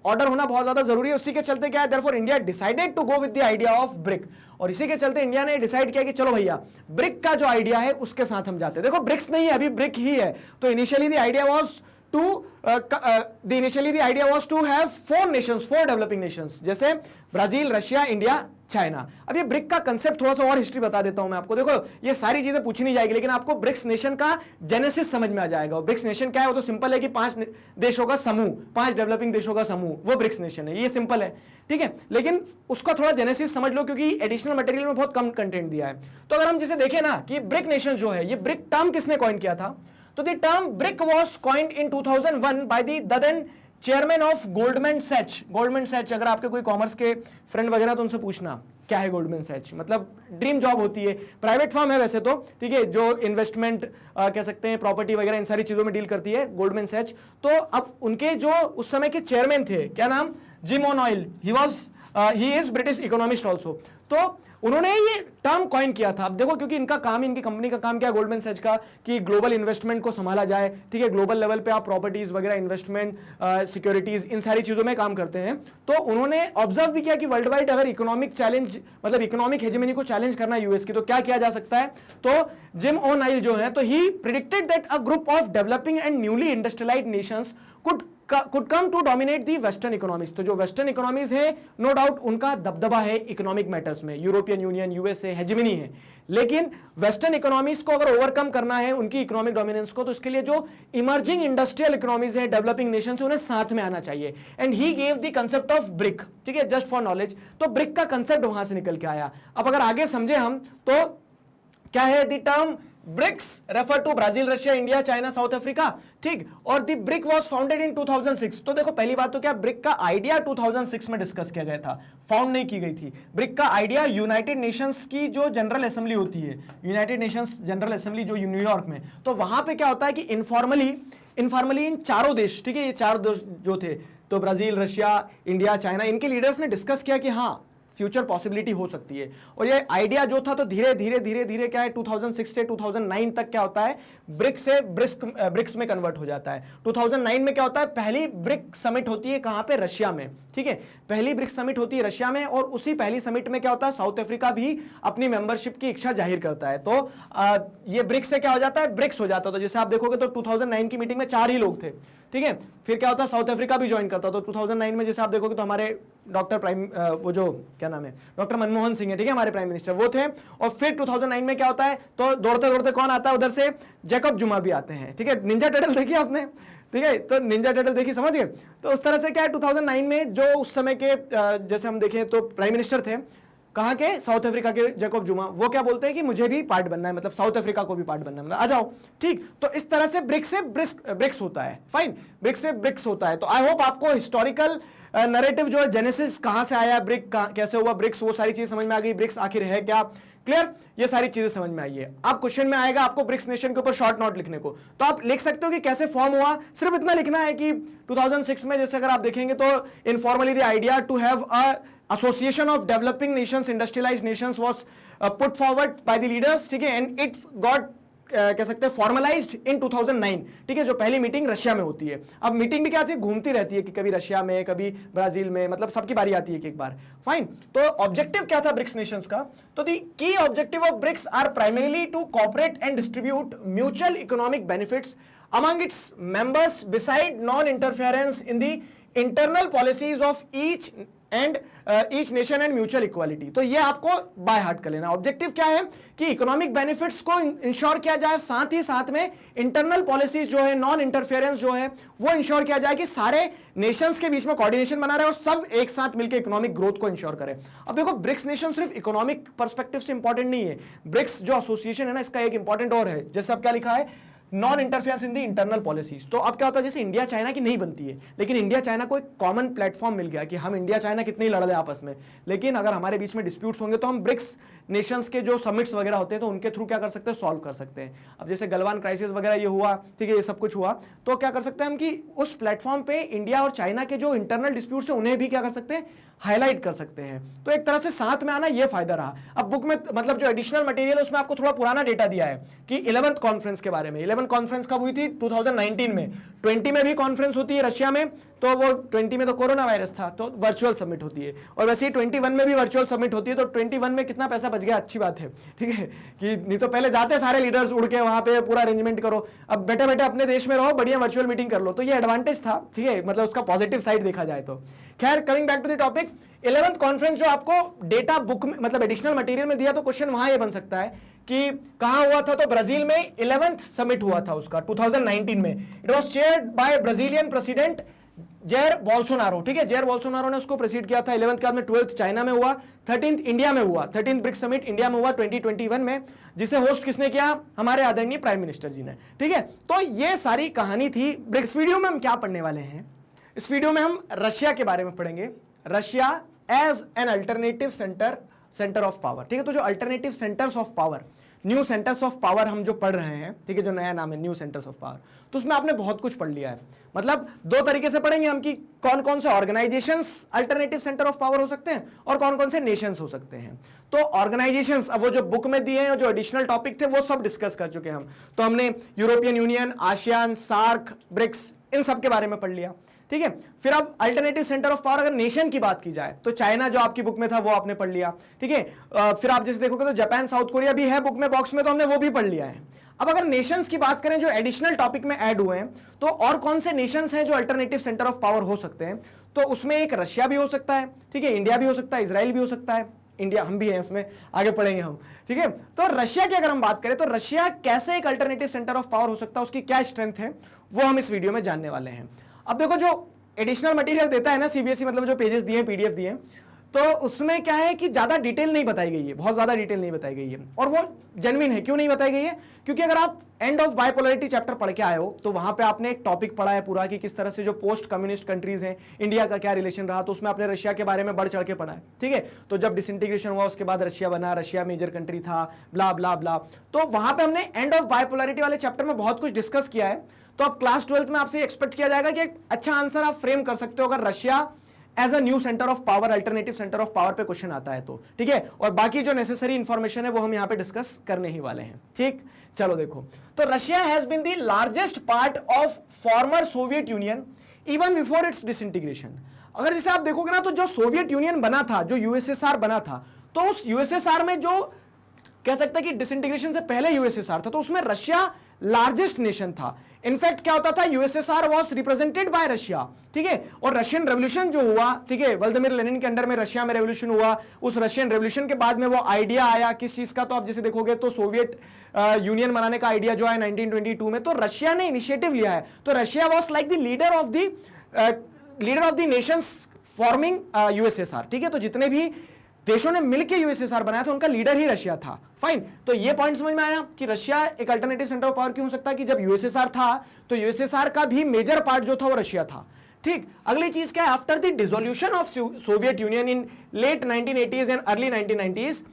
ऑर्डर होना बहुत ज्यादा जरूरी है, उसी के चलते क्या है, therefore India decided to go with the idea of BRIC, और इसी के चलते इंडिया ने डिसाइड किया कि चलो भैया ब्रिक का जो आइडिया है उसके साथ हम जाते हैं। देखो ब्रिक्स नहीं है, अभी ब्रिक ही है। तो initially the idea was to have 4 nations, 4 developing nations, जैसे ब्राजील, रशिया, इंडिया, चाइना। अब ये ब्रिक का कंसेप्ट थोड़ा सा और हिस्ट्री बता देता हूं मैं आपको। देखो ये सारी चीजें पूछी नहीं जाएगी, लेकिन आपको ब्रिक्स नेशन का जेनेसिस समझ में आ जाएगा। ब्रिक्स नेशन क्या है, वो तो सिंपल है कि 5 देशों का समूह, 5 डेवलपिंग देशों का समूह, वो ब्रिक्स नेशन है, ये सिंपल है, ठीक है। लेकिन उसका थोड़ा जेनेसिस समझ लो, क्योंकि एडिशनल मटेरियल में बहुत कम कंटेंट दिया है। तो अगर हम जिसे देखें ना कि ब्रिक नेशन जो है, ये ब्रिक टर्म किसने कॉइन किया था, तो the term BRIC was coined in 2001 by the then chairman of Goldman Sachs. Goldman Sachs, अगर आपके कोई कॉमर्स के फ्रेंड वगैरह तो उनसे पूछना क्या है गोल्डमैन सैच, मतलब ड्रीम जॉब होती है, प्राइवेट फर्म है वैसे तो, ठीक है, जो इन्वेस्टमेंट कह सकते हैं, प्रॉपर्टी वगैरह इन सारी चीजों में डील करती है गोल्डमैन सैच। तो अब उनके जो उस समय के चेयरमैन थे, क्या नाम, Jim O'Neill, he is British economist also. तो उन्होंने ये टर्म कॉइन किया था। अब देखो, क्योंकि इनका काम, इनकी कंपनी का काम क्या है, गोल्डमैन सैच का, कि ग्लोबल इन्वेस्टमेंट को संभाला जाए, ठीक है, ग्लोबल लेवल पे आप प्रॉपर्टीज वगैरह, इन्वेस्टमेंट, सिक्योरिटीज, इन सारी चीजों में काम करते हैं। तो उन्होंने ऑब्जर्व भी किया कि वर्ल्ड वाइड अगर इकोनॉमिक चैलेंज, मतलब इकोनॉमिक हेजेमनी को चैलेंज करना यूएस की, तो क्या किया जा सकता है। तो जिम ओ'नॉयल जो है, तो ही predicted that a group of developing and newly industrialised Nations could could come to dominate the western economies. तो जो वेस्टर्न इकोनॉमीज है नो डाउट उनका दबदबा है इकोनॉमिक मैटर्स में, यूरोपियन यूनियन, यूएसए, हेजेमनी है, लेकिन वेस्टर्न इकोनॉमीज को अगर ओवरकम करना है उनकी इकोनॉमिक डोमिनेंस को, तो इसके लिए जो इमर्जिंग इंडस्ट्रियल इकोनॉमीज है, डेवलपिंग नेशन है, उन्हें साथ में आना चाहिए। And he gave the concept of brick, ठीक है, जस्ट फॉर नॉलेज। तो ब्रिक का कंसेप्ट वहां से निकल के आया। अब अगर आगे समझे हम तो क्या है the term BRICS refer to Brazil, Russia, India, China, South Africa, ठीक। और the BRIC was founded in 2006। तो देखो पहली बात तो क्या, ब्रिक का आइडिया 2006 में डिस्कस किया गया था, फाउंड नहीं की गई थी। ब्रिक का आइडिया यूनाइटेड नेशंस की जो जनरल असेंबली होती है, यूनाइटेड नेशंस जनरल असेंबली जो न्यूयॉर्क में, तो वहां पे क्या होता है कि इनफॉर्मली इन चारों देश, ठीक है, ये चार देश जो थे, तो ब्राजील, रशिया, इंडिया, चाइना, इनके लीडर्स ने डिस्कस किया कि हाँ फ्यूचर पॉसिबिलिटी हो सकती है। और ये आइडिया जो था तो धीरे धीरे क्या है 2006 से 2009 तक क्या होता है, ब्रिक्स से ब्रिक्स में कन्वर्ट हो जाता है। 2009 में क्या होता है, पहली ब्रिक समिट होती है कहां पे, रशिया में, ठीक है, पहली ब्रिक्स समिट होती है रशिया में। और उसी पहली समिट में क्या होता है, साउथ अफ्रीका भी अपनी मेंबरशिप की इच्छा जाहिर करता है। तो ये ब्रिक्स से क्या हो जाता है, ब्रिक्स हो जाता है। तो जैसे आप देखोगे तो 2009 की मीटिंग में 4 ही लोग थे, ठीक है। फिर क्या होता है, साउथ अफ्रीका भी ज्वाइन करता। तो 2009 में जैसे आप देखोगे तो हमारे वो जो क्या नाम है, डॉक्टर मनमोहन सिंह है, ठीक है, हमारे प्राइम मिनिस्टर, वो थे। और फिर 2009 में क्या होता है, तो दौड़ते दौड़ते कौन आता है, उधर से जैकब जुमा भी आते हैं, ठीक है। निंजा टर्टल देखिए आपने, ठीक है, तो निंजा टर्टल देखिए, समझ गए। तो उस तरह से क्या है 2009 में जो उस समय के जैसे हम देखें तो प्राइम मिनिस्टर थे कहाँ के, साउथ अफ्रीका के जैकब जुमा, वो क्या बोलते हैं कि मुझे भी पार्ट बनना है, मतलब साउथ अफ्रीका को भी पार्ट बनना है, मतलब आ जाओ, ठीक। तो इस तरह से ब्रिक्स होता है, फाइन, ब्रिक्स से ब्रिक्स होता है। तो आई होप आपको हिस्टोरिकल नैरेटिव जो है, जेनेसिस कहां से आया, ब्रिक कैसे हुआ, ब्रिक्स, वो सारी चीज समझ में आ गई, ब्रिक्स आखिर है क्या, क्लियर, ये सारी चीजें समझ में आई है। अब क्वेश्चन में आएगा आपको ब्रिक्स नेशन के ऊपर शॉर्ट नोट लिखने को, तो आप लिख सकते हो कि कैसे फॉर्म हुआ, सिर्फ इतना लिखना है कि 2006 में जैसे अगर आप देखेंगे तो informally the idea to have a association of developing nations, industrialised nations was put forward by the leaders, ठीक है, एंड इट गॉट कह सकते हैं फॉर्मलाइज्ड इन 2009, ठीक है, जो पहली मीटिंग रशिया में होती है। अब मीटिंग भी क्या थी, घूमती रहती है कि कभी रशिया में, कभी ब्राजील में, मतलब सबकी बारी आती है कि एक बार, फाइन। तो ऑब्जेक्टिव क्या था ब्रिक्स नेशंस का, तो the key objective of BRICS are primarily to cooperate and distribute mutual economic benefits among its members beside non interference in the internal policies of each nation and mutual equality. तो ये आपको by heart कर लेना। Objective क्या है कि economic benefits को ensure किया जाए, साथ ही साथ में इंटरनल पॉलिसीज जो है, नॉन इंटरफेरेंस जो है, वो इंश्योर किया जाए कि सारे नेशंस के बीच में कोऑर्डिनेशन बना रहे और सब एक साथ मिलकर इकोनॉमिक ग्रोथ को इंश्योर करें। अब देखो ब्रिक्स नेशन सिर्फ इकोनॉमिक पर्सपेक्टिव से इंपॉर्टेंट नहीं है, ब्रिक्स जो एसोसिएशन है ना, इसका एक इंपॉर्टेंट और है, जैसे अब क्या लिखा है, non interference in the internal policies. तो अब क्या होता है, जैसे इंडिया चाइना की नहीं बनती है, लेकिन इंडिया चाइना को एक कॉमन प्लेटफॉर्म मिल गया कि हम इंडिया चाइना कितने ही लड़ रहे हैं आपस में, लेकिन अगर हमारे बीच में डिस्प्यूट्स होंगे तो हम ब्रिक्स नेशंस के जो समिट्स वगैरह होते हैं तो उनके थ्रू क्या कर सकते हैं, सॉल्व कर सकते हैं। अब जैसे गलवान क्राइसिस वगैरह ये हुआ, ठीक है, ये सब कुछ हुआ, तो क्या कर सकते हैं हम कि उस प्लेटफॉर्म पे इंडिया और चाइना के जो इंटरनल डिस्प्यूट्स हैं उन्हें भी क्या कर सकते हैं, हाईलाइट कर सकते हैं। तो एक तरह से साथ में आना ये फायदा रहा। अब बुक में मतलब जो एडिशनल मटेरियल है उसमें आपको थोड़ा पुराना डेटा दिया है कि 11th कॉन्फ्रेंस के बारे में। 11th कॉन्फ्रेंस कब हुई थी, 2019 में। 20 में भी कॉन्फ्रेंस होती है रशिया में, तो वो 20 में तो कोरोना वायरस था, तो वर्चुअल सबमिट होती है। और वैसे ही 21 में भी वर्चुअल सबमिट होती है। तो 21 में कितना पैसा बच गया, अच्छी बात है, ठीक है, कि नहीं तो पहले जाते सारे लीडर्स उड़ के वहां पे पूरा अरेंजमेंट करो, अब बैठे बैठे अपने देश में रहो, बढ़िया वर्चुअल मीटिंग कर लो। तो ये एडवांटेज था, ठीक है, मतलब उसका पॉजिटिव साइड देखा जाए तो। खैर, coming back to the topic, 11th conference जो आपको डेटा बुक में मतलब एडिशनल मटेरियल में दिया, तो क्वेश्चन वहां ये बन सकता है कि कहां हुआ था, तो ब्राजील में 11th समिट हुआ था उसका 2019 में। It was chaired by Brazilian president Jair Bolsonaro, ठीक है, जेयर बोल्सोनारो ने उसको प्रेसिड किया था। 11th के बाद में 12th चाइना में हुआ, 13th इंडिया में हुआ, 13th ब्रिक्स समिट इंडिया में हुआ 2021 में, जिसे होस्ट किसने किया, हमारे आदरणीय प्राइम मिनिस्टर जी ने, ठीक है। तो ये सारी कहानी थी ब्रिक्स। वीडियो में हम क्या पढ़ने वाले हैं, इस वीडियो में हम रशिया के बारे में पढ़ेंगे, Russia as an alternative centre of power, ठीक है। तो जो alternative centres of power, new centres of power हम जो पढ़ रहे हैं, ठीक है, जो नया नाम है न्यू सेंटर्स ऑफ पावर, तो उसमें आपने बहुत कुछ पढ़ लिया है। मतलब दो तरीके से पढ़ेंगे हम कि कौन कौन से organisations alternative centre of power हो सकते हैं और कौन कौन से नेशंस हो सकते हैं। तो ऑर्गेनाइजेशंस, अब वो जो बुक में दिए हैं, जो एडिशनल टॉपिक थे वो सब डिस्कस कर चुके हैं हम। तो हमने European Union, ASEAN, SAARC, BRICS, इन सब के बारे में पढ़ लिया, ठीक है। फिर अब अल्टरनेटिव सेंटर ऑफ पावर, अगर नेशन की बात की जाए तो चाइना जो आपकी बुक में था वो आपने पढ़ लिया, ठीक है। फिर आप जैसे देखोगे तो जापान, साउथ कोरिया भी है बुक में, बॉक्स में, तो हमने वो भी पढ़ लिया है। अब अगर नेशंस की बात करें जो एडिशनल टॉपिक में ऐड हुए हैं, तो और कौन से नेशंस हैं जो अल्टरनेटिव सेंटर ऑफ पावर हो सकते हैं, तो उसमें एक रशिया भी हो सकता है, ठीक है, इंडिया भी हो सकता है, इजराइल भी हो सकता है, इंडिया हम भी हैं उसमें, आगे पढ़ेंगे हम, ठीक है। तो रशिया की अगर हम बात करें तो रशिया कैसे एक अल्टरनेटिव सेंटर ऑफ पावर हो सकता है, उसकी क्या स्ट्रेंथ है, वो हम इस वीडियो में जानने वाले हैं। अब देखो जो एडिशनल मटेरियल देता है ना सीबीएसई, मतलब जो पेजेस दिए, पीडीएफ दिए, तो उसमें क्या है कि ज्यादा डिटेल नहीं बताई गई है, बहुत ज्यादा डिटेल नहीं बताई गई है, और वो जेन्युइन है। क्यों नहीं बताई गई है? क्योंकि अगर आप एंड ऑफ बाइपोलैरिटी चैप्टर पढ़ के आए हो तो वहां पे आपने एक टॉपिक पढ़ा है पूरा कि किस तरह से जो पोस्ट कम्युनिस्ट कंट्रीज हैं, इंडिया का क्या रिलेशन रहा, तो उसमें आपने रशिया के बारे में बढ़ चढ़ के पढ़ा है, ठीक है। तो जब डिसइंटीग्रेशन हुआ उसके बाद रशिया बना, रशिया मेजर कंट्री था, ब्ला ब्ला ब्ला, तो वहां पे हमने एंड ऑफ बाइपोलैरिटी वाले चैप्टर में बहुत कुछ डिस्कस किया है। तो अब क्लास 12th में आपसे एक्सपेक्ट किया जाएगा कि एक अच्छा आंसर आप फ्रेम कर सकते हो अगर Russia as a new centre of power, alternative centre of power पे क्वेश्चन आता है तो, ठीक है। और बाकी जो नेसेसरी इंफॉर्मेशन है वो हम यहां पे डिस्कस करने ही वाले हैं, ठीक। चलो देखो, तो Russia has been the largest part of former Soviet Union even before its disintegration. अगर जैसे आप देखोगे ना, तो जो सोवियत यूनियन बना था, जो यूएसएसआर बना था, तो उस यूएसएसआर में जो कह सकते हैं कि डिसइंटीग्रेशन से पहले यूएसएसआर था, तो उसमें रशिया लार्जेस्ट नेशन था। इनफैक्ट क्या होता था, USSR was represented by Russia, ठीक है। और रशियन रेवोल्यूशन जो हुआ, ठीक है, व्लादिमीर लेनिन के अंडर में रशिया में रेवोल्यूशन हुआ, उस रशियन रेवोल्यूशन के बाद में वो आइडिया आया किस चीज का, तो आप जैसे देखोगे तो सोवियत यूनियन बनाने का आइडिया जो है 1922 में, तो रशिया ने इनिशिएटिव लिया है। तो Russia was like the leader of the Nations forming USSR, ठीक है। तो जितने भी देशों ने मिलकर यूएसएसआर बनाया था उनका लीडर ही रशिया था। फाइन, तो ये पॉइंट समझ में आया कि रशिया एक अल्टरनेटिव सेंटर ऑफ पावर क्यों हो सकता है कि जब यूएसएसआर था तो यूएसएसआर का भी मेजर पार्ट जो था वो रशिया था, ठीक। अगली चीज क्या है, after the dissolution of Soviet Union in late 1980s and early 1990s,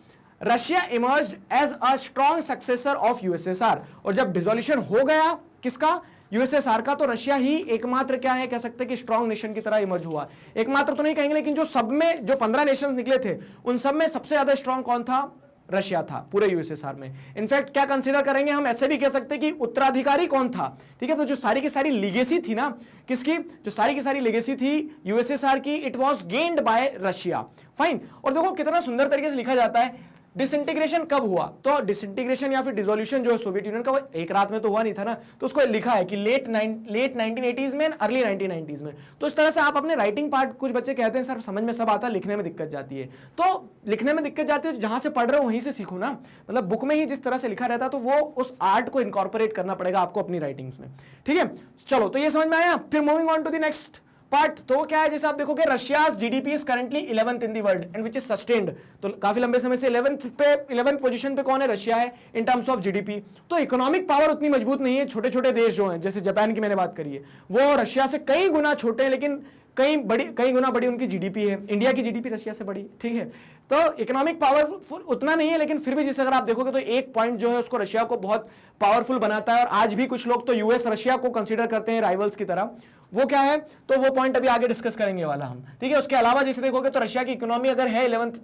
Russia emerged as a strong successor of USSR. और जब डिसोल्यूशन हो गया किसका, यूएसएसआर का, तो रशिया ही एकमात्र क्या है कह सकते हैं कि स्ट्रॉन्ग नेशन की तरह इमर्ज हुआ। एकमात्र तो नहीं कहेंगे, लेकिन जो सब में जो 15 नेशंस निकले थे उन सब में सबसे ज्यादा स्ट्रॉन्ग कौन था, रशिया था पूरे यूएसएसआर में। इनफैक्ट क्या कंसीडर करेंगे हम, ऐसे भी कह सकते हैं कि उत्तराधिकारी कौन था, ठीक है। तो जो सारी की सारी लीगेसी थी ना, किसकी, जो सारी की सारी लीगेसी थी यूएसएसआर की, it was gained by Russia. Fine, और देखो कितना सुंदर तरीके से लिखा जाता है डिसइंटीग्रेशन कब हुआ, तो डिसइंटीग्रेशन या फिर डिसोल्यूशन जो है सोवियत यूनियन का, वो एक रात में तो हुआ नहीं था ना, तो उसको लिखा है कि लेट 1980s में, अर्ली 1990s में। तो इस तरह से आप अपने राइटिंग पार्ट, कुछ बच्चे कहते हैं सर समझ में सब आता है, लिखने में दिक्कत जाती है, तो लिखने में दिक्कत जाती है, जहां से पढ़ रहे हो वहीं से सीखो ना, मतलब बुक में ही जिस तरह से लिखा रहता है तो वो उस आर्ट को इनकॉर्पोरेट करना पड़ेगा आपको अपनी राइटिंग्स में, ठीक है। चलो, तो ये समझ में आया। फिर moving on to the next part, तो क्या है, जैसे आप देखोगे Russia's GDP is currently 11th in the world and which is sustained. तो काफी लंबे समय से 11th पोजीशन पे कौन है, रशिया है इन टर्म्स ऑफ जीडीपी। तो इकोनॉमिक पावर उतनी मजबूत नहीं है, छोटे छोटे देश जो हैं, जैसे जापान की मैंने बात करी है, वो रशिया से कई गुना छोटे हैं, लेकिन कई गुना बड़ी उनकी जीडीपी है। इंडिया की जीडीपी रशिया से बड़ी, ठीक है। तो इकोनॉमिक पावर उतना नहीं है, लेकिन फिर भी जैसे अगर आप देखोगे तो एक पॉइंट जो है उसको रशिया को बहुत पावरफुल बनाता है, और आज भी कुछ लोग तो यूएस रशिया को कंसीडर करते हैं राइवल्स की तरह। वो क्या है, तो वो पॉइंट अभी आगे डिस्कस करेंगे वाला हम, ठीक है। उसके अलावा जैसे देखोगे तो रशिया की इकोनॉमी अगर है 11th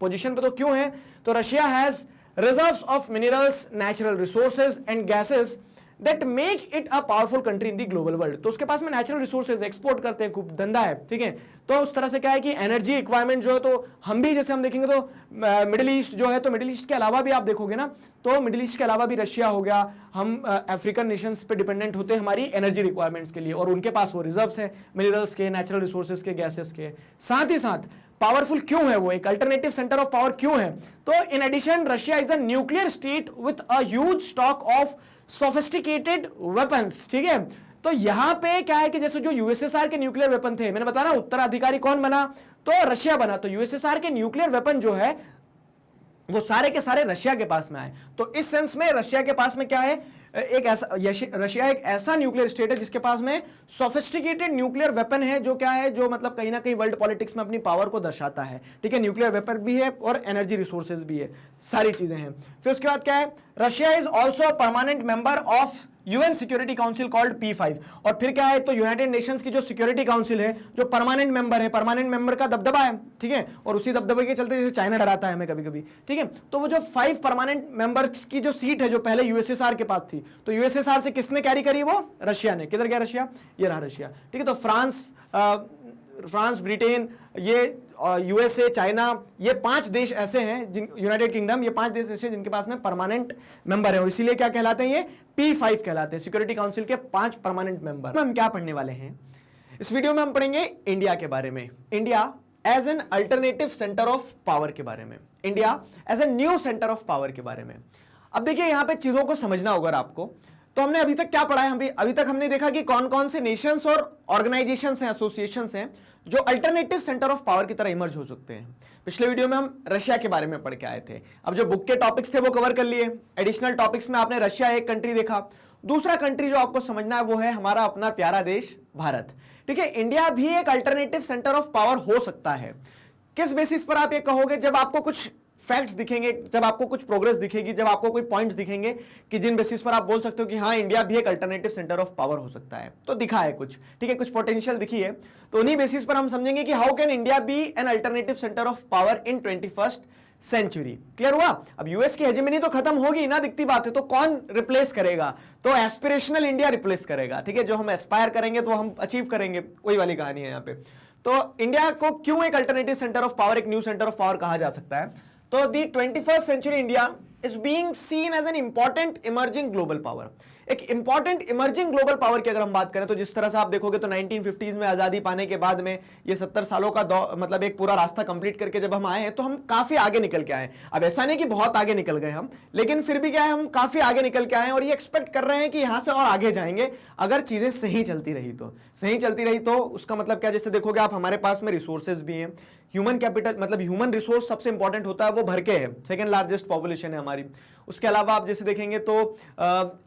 पोजीशन पे, तो क्यों है, तो Russia has reserves of minerals, natural resources and gases that make it a powerful country in the global world. तो उसके पास में नेचुरल रिसोर्सेज, एक्सपोर्ट करते हैं, खूब धंधा है, ठीक है। तो उस तरह से क्या है कि एनर्जी रिक्वायरमेंट जो है, तो हम भी जैसे हम देखेंगे तो मिडिल ईस्ट जो है, तो मिडिल ईस्ट के अलावा भी आप देखोगे ना, तो मिडिल ईस्ट के अलावा भी रशिया हो गया, हम अफ्रीकन नेशंस पे डिपेंडेंट होते हैं हमारी एनर्जी रिक्वायरमेंट्स के लिए, और उनके पास वो रिजर्व्स है मिनरल्स के, नेचुरल रिसोर्सेज के, गैसेस के। साथ ही साथ पावरफुल क्यों है वो, एक अल्टरनेटिव सेंटर ऑफ पावर क्यों है, तो in addition Russia is a nuclear state with a huge stock of sophisticated weapons, ठीक है। तो यहां पे क्या है कि जैसे जो यूएसएसआर के न्यूक्लियर वेपन थे, मैंने बताया ना उत्तराधिकारी कौन बना, तो रशिया बना, तो यूएसएसआर के न्यूक्लियर वेपन जो है वो सारे के सारे रशिया के पास में आए। तो इस सेंस में रशिया के पास में क्या है, एक ऐसा, रशिया एक ऐसा न्यूक्लियर स्टेट है जिसके पास में सोफिस्टिकेटेड न्यूक्लियर वेपन है, जो क्या है, जो मतलब कहीं ना कहीं वर्ल्ड पॉलिटिक्स में अपनी पावर को दर्शाता है, ठीक है। न्यूक्लियर वेपन भी है और एनर्जी रिसोर्सेज भी है, सारी चीजें हैं। फिर उसके बाद क्या है, Russia is also a permanent member of UN security council called P5। और फिर क्या है, तो यूनाइटेड नेशंस की जो सिक्योरिटी काउंसिल है, जो परमानेंट मेंबर है, परमानेंट मेंबर का दबदबा है, ठीक है। और उसी दबदबे के चलते जैसे चाइना डराता है हमें कभी कभी, ठीक है। तो वो जो 5 परमानेंट मेंबर्स की जो सीट है, जो पहले यूएसएसआर के पास थी, तो यूएसएसआर से किसने कैरी करी, वो रशिया ने। किधर गया रशिया, ये रहा रशिया, ठीक है। तो फ्रांस, ब्रिटेन, ये यूएसए, चाइना, ये 5 देश ऐसे हैं जिन, यूनाइटेड किंगडम, ये 5 देश ऐसे हैं जिनके पास में परमानेंट मेंबर है और इसीलिए क्या कहलाते हैं, ये P5 कहलाते हैं, सिक्योरिटी काउंसिल के 5 परमानेंट मेंबर। हम क्या पढ़ने वाले हैं इस वीडियो में, हम पढ़ेंगे इंडिया के बारे में, India as an alternative centre of power के बारे में, India as a new centre of power के बारे में। अब देखिए यहां पे चीजों को समझना होगा आपको। तो हमने अभी तक क्या पढ़ा है, अभी तक हमने देखा कि कौन कौन से नेशंस और ऑर्गेनाइजेशंस हैं, एसोसिएशंस हैं जो अल्टरनेटिव सेंटर ऑफ पावर की तरह इमर्ज हो सकते हैं। पिछले वीडियो में हम रशिया के बारे में पढ़ के आए थे। अब जो बुक के टॉपिक्स थे वो कवर कर लिए, एडिशनल टॉपिक्स में आपने रशिया एक कंट्री देखा। दूसरा कंट्री जो आपको समझना है वो है हमारा अपना प्यारा देश भारत। ठीक है, इंडिया भी एक अल्टरनेटिव सेंटर ऑफ पावर हो सकता है। किस बेसिस पर आप ये कहोगे, जब आपको कुछ फैक्ट्स दिखेंगे, जब आपको कुछ प्रोग्रेस दिखेगी, जब आपको कोई पॉइंट्स दिखेंगे कि जिन बेसिस पर आप बोल सकते हो कि हाँ इंडिया भी एक अल्टरनेटिव सेंटर ऑफ पावर हो सकता है। तो दिखा है कुछ, ठीक है, कुछ पोटेंशियल दिखी है, तो उन्हीं बेसिस पर हम समझेंगे कि how can India be an alternative centre of power in 21st century. Clear हुआ? अब यूएस की हेजेमनी तो खत्म होगी ना, दिखती बात है, तो कौन रिप्लेस करेगा? तो एस्पिरेशनल इंडिया रिप्लेस करेगा। ठीक है, जो हम एस्पायर करेंगे तो हम अचीव करेंगे, वही वाली कहानी है यहाँ पे। तो इंडिया को क्यों एक अल्टरनेटिव सेंटर ऑफ पावर, एक न्यू सेंटर ऑफ पावर कहा जा सकता है? तो दी 21st century India is being seen as an important emerging global power। एक इंपॉर्टेंट इमर्जिंग ग्लोबल पावर की अगर हम बात करें तो जिस तरह से आप देखोगे तो 1950s में आजादी पाने के बाद में ये 70 सालों का मतलब एक पूरा रास्ता कंप्लीट करके जब हम आए हैं तो हम काफी आगे निकल के आए। अब ऐसा नहीं कि बहुत आगे निकल गए हम, लेकिन फिर भी क्या है, हम काफी आगे निकल के आए और ये एक्सपेक्ट कर रहे हैं कि यहां से और आगे जाएंगे अगर चीजें सही चलती रही तो। सही चलती रही तो उसका मतलब क्या, जैसे देखोगे आप हमारे पास में रिसोर्सेज भी हैं, ह्यूमन कैपिटल मतलब ह्यूमन रिसोर्स सबसे इंपॉर्टेंट होता है, वो भर के है, सेकंड लार्जेस्ट पॉपुलेशन है हमारी। उसके अलावा आप जैसे देखेंगे तो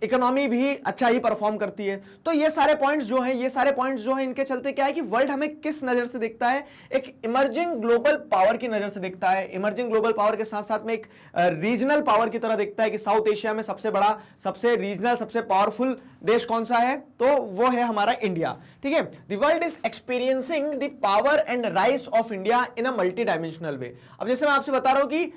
इकोनॉमी भी अच्छा ही परफॉर्म करती है। तो ये सारे पॉइंट्स जो हैं, ये सारे पॉइंट्स जो हैं, इनके चलते क्या है कि वर्ल्ड हमें किस नजर से देखता है, एक इमर्जिंग ग्लोबल पावर की नजर से देखता है। इमर्जिंग ग्लोबल पावर के साथ साथ में एक रीजनल पावर की तरह देखता है कि साउथ एशिया में सबसे बड़ा, सबसे रीजनल, सबसे पावरफुल देश कौन सा है, तो वो है हमारा इंडिया। ठीक है, the world is experiencing the power and rise of India in a multi dimensional way. अब जैसे मैं आपसे बता रहा हूं कि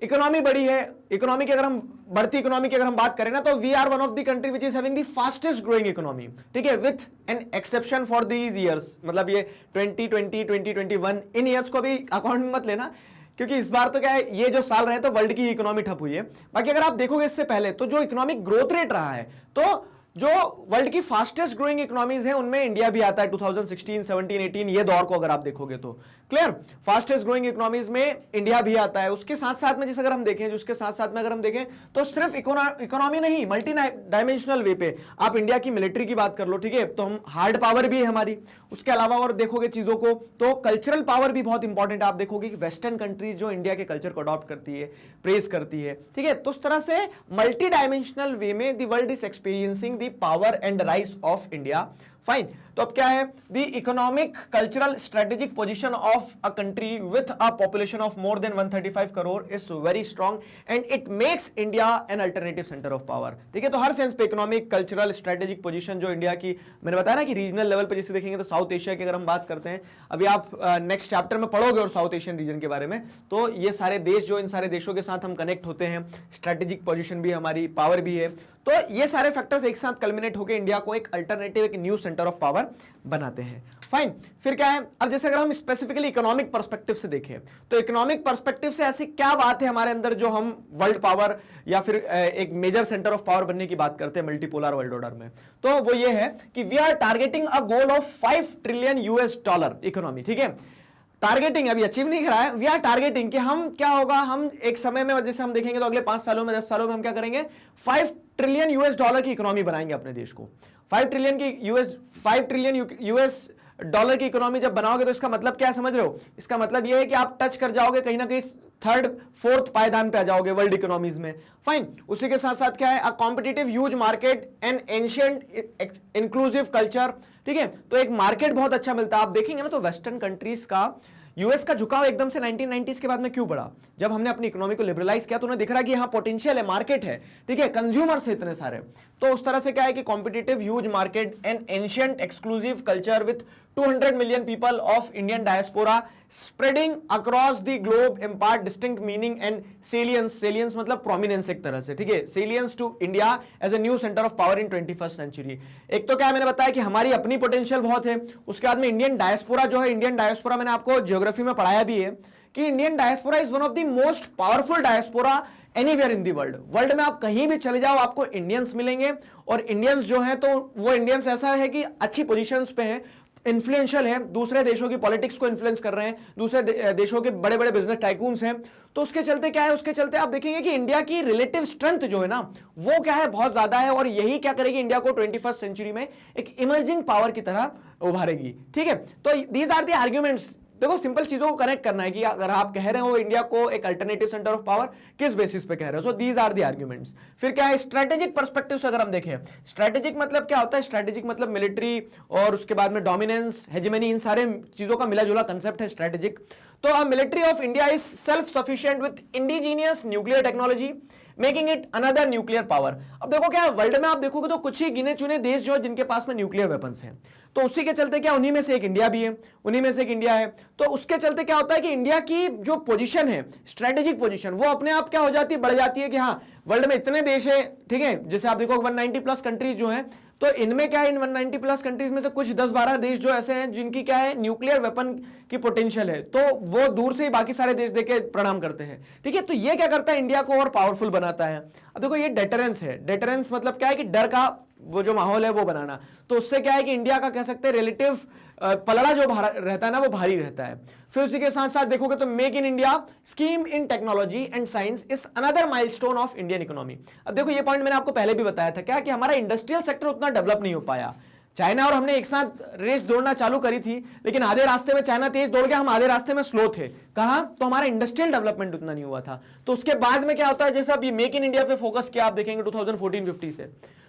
इकोनॉमी बड़ी है, इकोनॉमी की अगर हम बढ़ती इकोनॉमी की अगर हम बात करें ना, तो we are one of the country which is having the fastest growing economy. ठीक है, with an exception for these years, मतलब ये 2020 2021 इन ईयर्स को भी अकाउंट में मत लेना, क्योंकि इस बार तो क्या है, ये जो साल रहे तो वर्ल्ड की इकोनॉमी ठप हुई है। बाकी अगर आप देखोगे इससे पहले तो जो इकोनॉमिक ग्रोथ रेट रहा है, तो जो वर्ल्ड की फास्टेस्ट ग्रोइंग इकोनॉमीज हैं उनमें इंडिया भी आता है। 2016, 17, 18 ये दौर को अगर आप देखोगे तो क्लियर, फास्टेस्ट ग्रोइंग इकोनॉमीज में इंडिया भी आता है। उसके साथ साथ में जिस अगर हम देखें, उसके साथ साथ में अगर हम देखें तो सिर्फ इकोनॉमी नहीं, मल्टी डायमेंशनल वे पे आप इंडिया की मिलिट्री की बात कर लो, ठीक है, तो हम हार्ड पावर भी है हमारी। उसके अलावा और देखोगे चीजों को तो कल्चरल पावर भी बहुत इंपॉर्टेंट है। आप देखोगे कि वेस्टर्न कंट्रीज जो इंडिया के कल्चर को अडॉप्ट करती है, प्रेज करती है, ठीक है, तो उस तरह से मल्टी डायमेंशनल वे में the world is experiencing the power and rise of India. Fine, तो अब क्या है, the economic cultural strategic position of a country with a population of more than 135 crore is very strong and it makes India N alternative centre of power. ठीक है, तो हर sense पे economic cultural strategic position जो India की, मैंने बताया ना कि रीजनल लेवल पे जैसे देखेंगे तो साउथ एशिया की अगर हम बात करते हैं, अभी आप नेक्स्ट चैप्टर में पढ़ोगे और साउथ एशियन रीजन के बारे में, तो ये सारे देश जो, इन सारे देशों के साथ हम कनेक्ट होते हैं, स्ट्रेटेजिक पोजीशन भी हमारी, पावर भी है, तो ये सारे फैक्टर्स एक साथ कल्मिनेट होकर इंडिया को एक अल्टरनेटिव, एक न्यू सेंटर ऑफ पावर बनाते हैं। फाइन, फिर क्या है, अब जैसे अगर हम स्पेसिफिकली इकोनॉमिक पर्सपेक्टिव से देखें तो इकोनॉमिक पर्सपेक्टिव से ऐसी क्या बात है हमारे अंदर जो हम वर्ल्ड पावर या फिर एक मेजर सेंटर ऑफ पावर बनने की बात करते हैं मल्टीपोलर वर्ल्ड ऑर्डर में, तो वो ये है कि we are targeting a goal of $5 trillion economy. ठीक है, टारगेटिंग अभी अचीव नहीं करा है, वी आर टारगेटिंग कि हम क्या होगा, हम एक समय में जैसे हम देखेंगे तो अगले 5 सालों में, 10 सालों में हम क्या करेंगे, $5 ट्रिलियन की इकोनॉमी बनाएंगे अपने देश को। 5 ट्रिलियन डॉलर की इकोनॉमी जब बनाओगे तो इसका मतलब क्या समझ रहे हो, इसका मतलब यह है कि आप टच कर जाओगे कहीं ना कहीं 3rd 4th पायदान पे आ जाओगे वर्ल्ड इकोनॉमीज में। फाइन, उसी के साथ साथ क्या है, a competitive huge market and ancient inclusive culture. ठीक है, तो एक मार्केट बहुत अच्छा मिलता है। आप देखेंगे ना तो वेस्टर्न कंट्रीज का, यूएस का झुकाव एकदम से 1990s के बाद में क्यों बढ़ा, जब हमने अपनी इकोनॉमी को लिबरलाइज किया तो उन्हें दिख रहा है कि यहाँ पोटेंशियल है, मार्केट है, ठीक है, कंज्यूमर्स है इतने सारे। तो उस तरह से क्या है कि competitive huge market and ancient exclusive culture with 200 million people of Indian diaspora spreading across the globe impart distinct meaning and salience, salience मतलब प्रोमिनेंस एक तरह से, ठीक है, salience to India as a new centre of power in 21st century. एक तो क्या मैंने बताया कि हमारी अपनी पोटेंशियल बहुत है, उसके बाद में इंडियन डायस्पोरा जो है, इंडियन डायस्पोरा मैंने आपको ज्योग्राफी में पढ़ाया भी है कि Indian diaspora is one of the most powerful diaspora anywhere in the world. World में आप कहीं भी चले जाओ आपको इंडियंस मिलेंगे, और इंडियंस जो हैं तो वो इंडियंस ऐसा है कि अच्छी पोजीशंस पे हैं, इन्फ्लुएंशियल है, दूसरे देशों की पॉलिटिक्स को इन्फ्लुएंस कर रहे हैं, दूसरे देशों के बड़े बड़े बिजनेस टाइकून्स हैं। तो उसके चलते क्या है, उसके चलते आप देखेंगे कि इंडिया की रिलेटिव स्ट्रेंथ जो है ना वो क्या है, बहुत ज्यादा है, और यही क्या करेगी इंडिया को 21st सेंचुरी में एक इमर्जिंग पावर की तरह उभारेगी। ठीक है, तो दीज आर द आर्ग्यूमेंट्स। देखो सिंपल चीजों को कनेक्ट करना है कि अगर आप कह रहे हो इंडिया को एक अल्टरनेटिव सेंटर ऑफ पावर, किस बेसिस पे कह रहे हो, so these are the arguments. फिर क्या है, स्ट्रेटेजिक पर्सपेक्टिव से अगर हम देखें, स्ट्रेटेजिक मतलब क्या होता है, स्ट्रेटेजिक मतलब मिलिट्री और उसके बाद में डोमिनेंस, हेजेमनी, इन सारे चीजों का मिला जुला कंसेप्ट है स्ट्रेटेजिक। तो military of India is self sufficient with indigenous nuclear technology making it another nuclear power. अब देखो क्या वर्ल्ड में आप देखोगे तो कुछ ही गिने चुने देश जो जिनके पास में न्यूक्लियर वेपन्स हैं, तो उसी के चलते क्या उन्हीं में से एक इंडिया भी है, उन्हीं में से एक इंडिया है। तो उसके चलते क्या होता है कि इंडिया की जो पोजीशन है, स्ट्रेटेजिक पोजीशन, वो अपने आप क्या हो जाती है, बढ़ जाती है कि हाँ वर्ल्ड में इतने देश है, ठीक है, जैसे आप देखो 190 प्लस कंट्रीज जो हैं, तो इनमें क्या है, इन 190 प्लस कंट्रीज में से कुछ 10-12 देश जो ऐसे हैं जिनकी क्या है न्यूक्लियर वेपन की पोटेंशियल है, तो वो दूर से ही बाकी सारे देश देके प्रणाम करते हैं। ठीक है, तो ये क्या करता है, इंडिया को और पावरफुल बनाता है। अब देखो ये डेटरेंस है, डेटरेंस मतलब क्या है कि डर का वो जो माहौल है वो बनाना, तो उससे क्या है कि इंडिया का कह सकते हैं रिलेटिव पलड़ा जो रहता है ना वो भारी रहता है। फिर उसी के साथ साथ देखोगे तो make in India scheme in technology and science is another milestone of Indian economy. अब देखो ये पॉइंट मैंने आपको पहले भी बताया था क्या कि हमारा इंडस्ट्रियल सेक्टर उतना डेवलप नहीं हो पाया। चाइना और हमने एक साथ रेस दौड़ना चालू करी थी, लेकिन आधे रास्ते में चाइना तेज दौड़ गया, हम आधे रास्ते में स्लो थे। कहां, तो हमारा इंडस्ट्रियल डेवलपमेंट उतना नहीं हुआ था। तो उसके बाद में क्या होता है, जैसे अब ये मेक इन इंडिया पे फोकस किया आप देखेंगे 2014-15 से,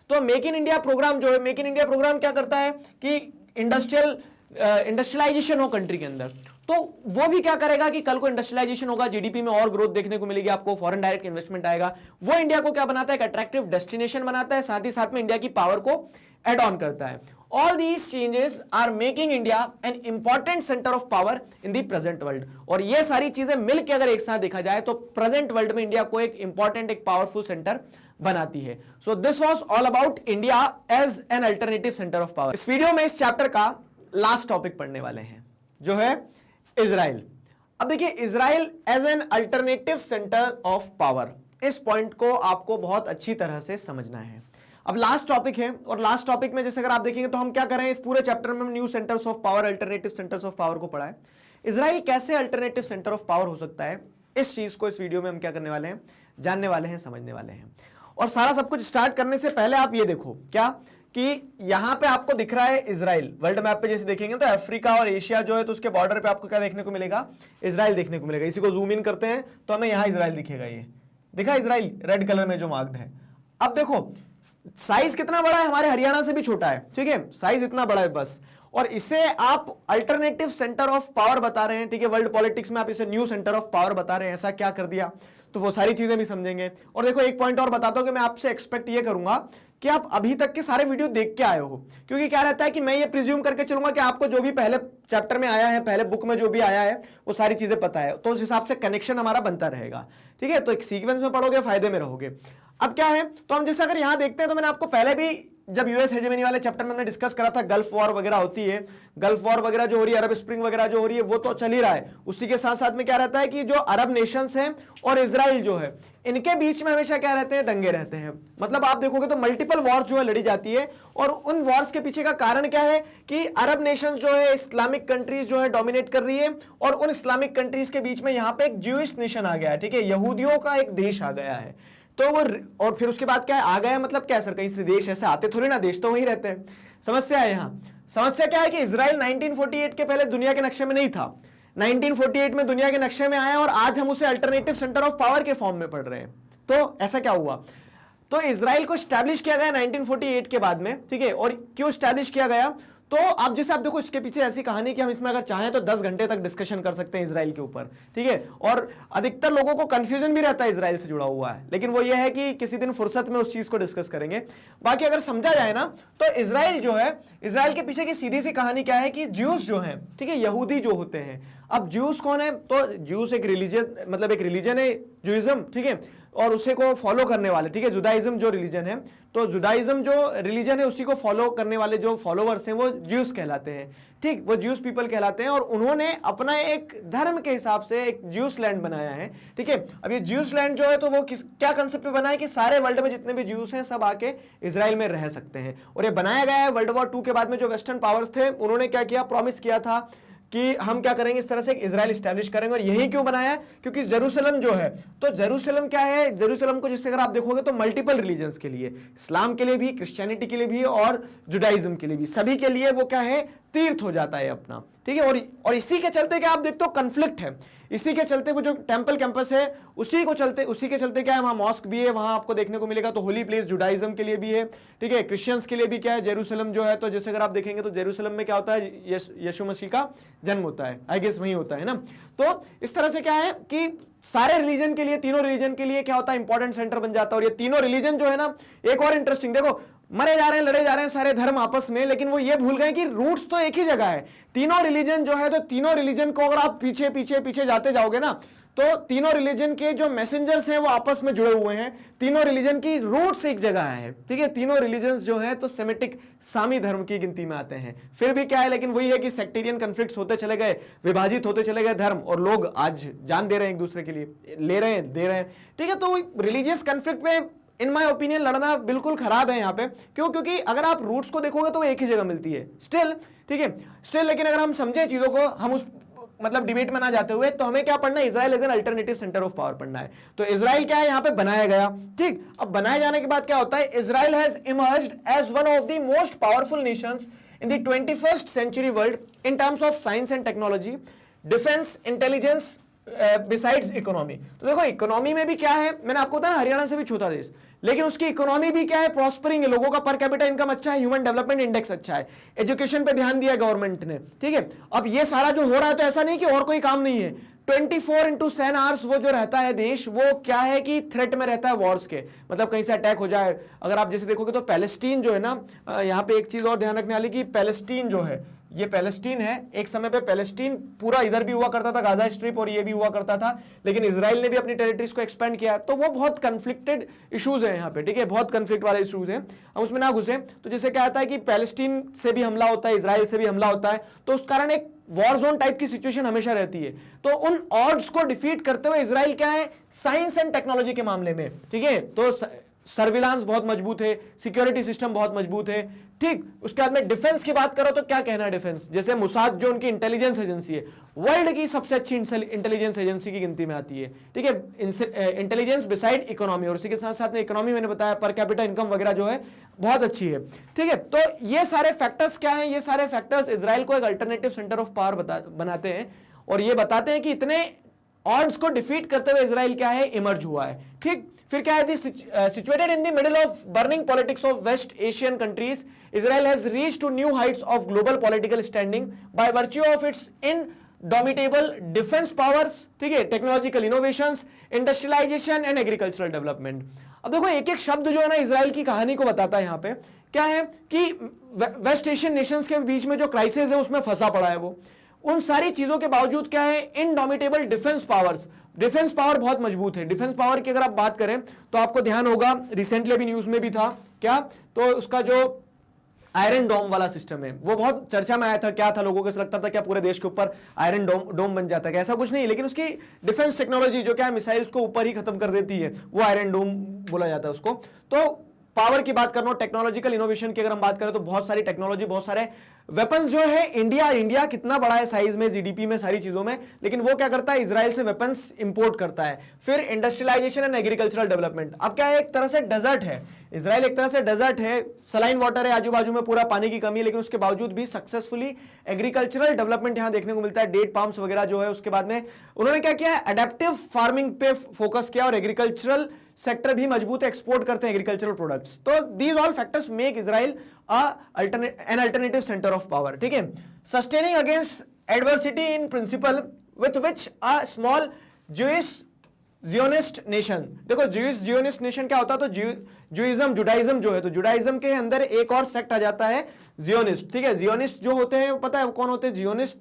तो मेक इन इंडिया प्रोग्राम जो है, मेक इन इंडिया प्रोग्राम क्या करता है कि इंडस्ट्रियलाइजेशन हो कंट्री के अंदर, तो वो भी क्या करेगा कि कल को इंडस्ट्रियलाइजेशन होगा, जीडीपी में और ग्रोथ देखने को मिलेगी, आपको फॉरेन डायरेक्ट इन्वेस्टमेंट आएगा, वो इंडिया को क्या बनाता है, एक अट्रैक्टिव डेस्टिनेशन बनाता है, साथ ही साथ में इंडिया की पावर को एड ऑन करता है। All these changes are making India an important centre of power in the present world. और ये सारी चीजें मिलकर अगर एक साथ देखा जाए तो प्रेजेंट वर्ल्ड में इंडिया को एक इंपॉर्टेंट, एक पावरफुल सेंटर बनाती है। So this was all about India as an alternative centre of power. इस वीडियो में इस चैप्टर का लास्ट टॉपिक पढ़ने वाले हैं जो है इजराइल। अब देखिए Israel as an alternative centre of power, इस पॉइंट को आपको बहुत अच्छी तरह से समझना है। अब लास्ट टॉपिक है, और लास्ट टॉपिक में जैसे अगर आप देखेंगे तो हम क्या करें, इस पूरे चैप्टर में new centres of power, alternative centres of power को पढ़ा है। इजराइल कैसे अल्टरनेटिव सेंटर ऑफ पावर हो सकता है, इस चीज को इस वीडियो में हम क्या करने वाले हैं, जानने वाले हैं, समझने वाले हैं। और सारा सब कुछ स्टार्ट करने से पहले आप ये देखो क्या कि यहां पे आपको दिख रहा है इजराइल, वर्ल्ड मैप पे जैसे देखेंगे तो अफ्रीका और एशिया जो है तो उसके बॉर्डर पे आपको क्या देखने को मिलेगा, इजराइल देखने को मिलेगा। इसी को जूम इन करते हैं तो हमें यहां इजराइल दिखेगा, ये दिखा इजराइल रेड कलर में जो मार्क्ड है। अब देखो साइज कितना बड़ा है, हमारे हरियाणा से भी छोटा है, ठीक है, साइज इतना बड़ा है बस, और इसे आप अल्टरनेटिव सेंटर ऑफ पावर बता रहे हैं। ठीक है, वर्ल्ड पॉलिटिक्स में आप इसे न्यू सेंटर ऑफ पावर बता रहे हैं, ऐसा क्या कर दिया, तो वो सारी चीजें भी समझेंगे। और देखो एक पॉइंट और बताता हूं कि मैं आपसे एक्सपेक्ट ये करूंगा कि आप अभी तक के सारे वीडियो देख के आए हो, क्योंकि क्या रहता है कि मैं ये प्रिज्यूम करके चलूंगा कि आपको जो भी पहले चैप्टर में आया है, पहले बुक में जो भी आया है वो सारी चीजें पता है, तो उस हिसाब से कनेक्शन हमारा बनता रहेगा। ठीक है, तो एक सीक्वेंस में पढ़ोगे, फायदे में रहोगे। अब क्या है, तो हम जैसे अगर यहां देखते हैं तो मैंने आपको पहले भी जब यूएस हेजेमनी वाले चैप्टर में हमने डिस्कस करा था, गल्फ वॉर वगैरह होती है, गल्फ वॉर वगैरह जो हो रही है, अरब स्प्रिंग वगैरह जो हो रही है वो तो चल ही रहा है। उसी के साथ साथ में क्या रहता है कि जो अरब नेशंस हैं और इजराइल जो है, इनके बीच में हमेशा क्या रहते हैं, दंगे रहते हैं। मतलब आप देखोगे तो मल्टीपल वॉर जो है लड़ी जाती है, और उन वॉर्स के पीछे का कारण क्या है कि अरब नेशन जो है, इस्लामिक कंट्रीज जो है डोमिनेट कर रही है, और उन इस्लामिक कंट्रीज के बीच में यहाँ पे एक ज्यूइश नेशन आ गया है। ठीक है, यहूदियों का एक देश आ गया है, तो वो, और फिर उसके बाद क्या आ गया, मतलब क्या सर, कहीं से देश ऐसे आते थोड़ी ना, देश तो वहीं रहते हैं। समस्या है यहाँ, समस्या क्या है कि इजराइल 1948 के पहले दुनिया के नक्शे में नहीं था, 1948 में दुनिया के नक्शे में आया, और आज हम उसे अल्टरनेटिव सेंटर ऑफ पावर के फॉर्म में पढ़ रहे हैं। तो ऐसा क्या हुआ, तो इजराइल को स्टैब्लिश किया गया 1948 के बाद में। ठीक है, और क्यों स्टैब्लिश किया गया, तो आप जैसे आप देखो इसके पीछे ऐसी कहानी कि हम इसमें अगर चाहें तो 10 घंटे तक डिस्कशन कर सकते हैं इजराइल के ऊपर, ठीक है। और अधिकतर लोगों को कंफ्यूजन भी रहता है इजराइल से जुड़ा हुआ है, लेकिन वो ये है कि किसी दिन फुर्सत में उस चीज को डिस्कस करेंगे। बाकी अगर समझा जाए ना तो इजराइल जो है, इजराइल के पीछे की सीधी सी कहानी क्या है कि ज्यूस जो है, ठीक है, यहूदी जो होते हैं। अब ज्यूस कौन है? तो ज्यूस एक रिलीजन, मतलब एक रिलीजन है ज्यूइज्म, ठीक है, और उसे को फॉलो करने वाले, ठीक है, जुडाइज्म जो रिलीजन है, तो जुडाइज्म जो रिलीजन है उसी को फॉलो करने वाले जो फॉलोवर्स हैं वो ज्यूस कहलाते हैं, ठीक, वो ज्यूस पीपल कहलाते हैं। और उन्होंने अपना एक धर्म के हिसाब से एक ज्यूस लैंड बनाया है, ठीक है। अब ये ज्यूस लैंड जो है तो वो क्या कंसेप्ट पे बना है कि सारे वर्ल्ड में जितने भी ज्यूस हैं सब आके इजराइल में रह सकते हैं। और ये बनाया गया है वर्ल्ड वॉर 2 के बाद में जो वेस्टर्न पावर्स थे उन्होंने क्या किया, प्रॉमिस किया था कि हम क्या करेंगे, इस तरह से इजराइल स्टैब्लिश करेंगे। और यही क्यों बनाया है? क्योंकि जेरूसलम जो है, तो जेरूसलम क्या है, जेरूसलम को जिससे अगर आप देखोगे तो मल्टीपल रिलीजन्स के लिए, इस्लाम के लिए भी, क्रिश्चियनिटी के लिए भी और जुडाइज्म के लिए भी, सभी के लिए वो क्या है, तीर्थ हो जाता है अपना, ठीक है। और इसी के चलते क्या आप देखते हो, कंफ्लिक्ट है। इसी के चलते वो जो टेंपल कैंपस है उसी के चलते क्या है, वहां मॉस्क भी है, वहां आपको देखने को मिलेगा। तो होली प्लेस जुडाइज्म के लिए भी है, ठीक है, क्रिश्चियंस के लिए भी क्या है, जेरूसलम जो है। तो जैसे अगर आप देखेंगे तो जेरूसलम में क्या होता है, यीशु मसीह का जन्म होता है, आई गेस वही होता है ना। तो इस तरह से क्या है कि सारे रिलीजन के लिए, तीनों रिलीजन के लिए क्या होता है, इंपॉर्टेंट सेंटर बन जाता है। और ये तीनों रिलीजन जो है ना, एक और इंटरेस्टिंग देखो, मरे जा रहे हैं, लड़े जा रहे हैं सारे धर्म आपस में, लेकिन वो ये भूल गए कि रूट्स तो एक ही जगह है। तीनों रिलीजन जो है, तो तीनों रिलीजन को अगर आप पीछे पीछे पीछे जाते जाओगे ना, तो तीनों रिलीजन के जो मैसेंजर्स हैं वो आपस में जुड़े हुए हैं। तीनों रिलीजन की रूट्स एक जगह है, ठीक है। तीनों रिलीजन्स जो हैं तो सेमेटिक सामी धर्म की गिनती में आते हैं। फिर भी क्या है, लेकिन वही है कि सेक्टेरियन कन्फ्लिक्ट्स होते चले गए, विभाजित होते चले गए धर्म, और लोग आज जान दे रहे हैं एक दूसरे के लिए, ले रहे हैं, दे रहे हैं, ठीक है। तो रिलीजियस कन्फ्लिक्ट में इन माय ओपिनियन लड़ना बिल्कुल खराब है यहाँ पे। क्यों? क्योंकि अगर आप रूट्स को देखोगे तो वो एक ही जगह मिलती है स्टिल, ठीक है, स्टिल। लेकिन अगर हम समझे चीजों को, हम उस मतलब डिबेट में ना जाते हुए, तो हमें क्या पढ़ना है, Israel as an alternative centre of power पढ़ना है। तो इजराइल क्या है, यहाँ पे बनाया गया, ठीक। अब बनाए जाने के बाद क्या होता है, Israel has emerged as one of the most powerful nations in the 21st century world in terms of science and technology, defence, intelligence, besides economy. तो देखो इकोनॉमी में भी क्या है, मैंने आपको बताया हरियाणा से भी छोटा देश, लेकिन उसकी इकोनॉमी भी क्या है, प्रॉस्परिंग है, लोगों का पर कैपिटा इनकम अच्छा है, ह्यूमन डेवलपमेंट इंडेक्स अच्छा है, एजुकेशन पे ध्यान दिया गवर्नमेंट ने, ठीक है। अब ये सारा जो हो रहा है तो ऐसा नहीं कि और कोई काम नहीं है, 24/7 आवर्स वो जो रहता है देश, वो क्या है कि थ्रेट में रहता है वॉर्स के, मतलब कहीं से अटैक हो जाए। अगर आप जैसे देखोगे तो पैलेस्टीन जो है ना, यहाँ पे एक चीज और ध्यान रखने वाली कि पैलेस्टीन जो है, ये पैलेस्टीन है, एक समय पे पैलेस्टीन पूरा इधर भी हुआ करता था, गाजा स्ट्रिप, और ये भी हुआ करता था, लेकिन इजराइल ने भी अपनी टेरिटरीज को एक्सपेंड किया। तो वो बहुत कन्फ्लिक्टेड इश्यूज है यहाँ पे, ठीक है, बहुत कन्फ्लिक्ट वाले इश्यूज हैं, हम उसमें ना घुसे। तो जैसे क्या आता है कि पैलेस्टीन से भी हमला होता है, इजराइल से भी हमला होता है, तो उस कारण एक वॉर जोन टाइप की सिचुएशन हमेशा रहती है। तो उन ऑड्स को डिफीट करते हुए इजराइल क्या है, साइंस एंड टेक्नोलॉजी के मामले में, ठीक है, तो सर्विलांस बहुत मजबूत है, सिक्योरिटी सिस्टम बहुत मजबूत है, ठीक। उसके बाद में डिफेंस की बात करो तो क्या कहना है डिफेंस, जैसे मुसाद जो उनकी इंटेलिजेंस एजेंसी है, वर्ल्ड की सबसे अच्छी इंटेलिजेंस एजेंसी की गिनती में आती है, ठीक है, इंटेलिजेंस बिसाइड इकोनॉमी। और इसी के साथ साथ में इकोनॉमी मैंने बताया पर कैपिटा इनकम वगैरह जो है बहुत अच्छी है, ठीक है। तो ये सारे फैक्टर्स क्या है, ये सारे फैक्टर्स इजराइल को एक अल्टरनेटिव सेंटर ऑफ पावर बनाते हैं, और ये बताते हैं कि इतने ऑड्स को डिफीट करते हुए इजराइल क्या है, इमर्ज हुआ है, ठीक। फिर क्या है, situated in the middle of burning politics of West Asian countries, Israel has reached to new heights of global political standing by virtue of its indomitable defence powers, ठीक है, technological innovations, industrialisation and agricultural development. अब देखो एक एक शब्द जो है ना इजराइल की कहानी को बताता है। यहाँ पे क्या है कि वेस्ट एशियन नेशंस के बीच में जो क्राइसिस है उसमें फंसा पड़ा है वो, उन सारी चीजों के बावजूद क्या है, indomitable defence powers, defence power बहुत मजबूत है। डिफेंस पावर की अगर आप बात करें तो आपको ध्यान होगा, रिसेंटली अभी न्यूज में भी था क्या, तो उसका जो आयरन डोम वाला सिस्टम है वो बहुत चर्चा में आया था। क्या था, लोगों को लगता था क्या पूरे देश के ऊपर आयरन डोम बन जाता है, ऐसा कुछ नहीं, लेकिन उसकी डिफेंस टेक्नोलॉजी जो क्या है मिसाइल्स को ऊपर ही खत्म कर देती है, वो आयरन डोम बोला जाता है उसको। तो पावर की बात करना, टेक्नोलॉजिकल इनोवेशन की अगर हम बात करें तो बहुत सारी टेक्नोलॉजी, बहुत सारे वेपन्स जो है, इंडिया कितना बड़ा है साइज में, जीडीपी में, सारी चीजों में, लेकिन वो क्या करता है, इजराइल से वेपन्स इंपोर्ट करता है। फिर इंडस्ट्रियलाइजेशन एंड एग्रीकल्चरल डेवलपमेंट। अब क्या है, एक तरह से डेजर्ट है इजराइल, एक तरह से डेजर्ट है, सलाइन वाटर है आजू बाजू में, पूरा पानी की कमी है, लेकिन उसके बावजूद भी सक्सेसफुली एग्रीकल्चरल डेवलपमेंट यहां देखने को मिलता है, डेट पाम्स वगैरह जो है। उसके बाद में उन्होंने क्या किया है, अडेप्टिव फार्मिंग पे फोकस किया, और एग्रीकल्चरल सेक्टर भी मजबूत है, एक्सपोर्ट करते हैं एग्रीकल्चरल प्रोडक्ट्स। तो these all factors make Israel N alternative centre of power, ठीक है। Sustaining against adversity in principal with which a small Jewish Zionist nation. देखो ज्यूइश जियोनिस्ट नेशन क्या होता है, तो ज्यूइज्म जुडाइज्म जो है, तो जुडाइज्म के अंदर एक और सेक्ट आ जाता है जियोनिस्ट, ठीक है। जियोनिस्ट जो होते हैं पता है कौन होते हैं, जियोनिस्ट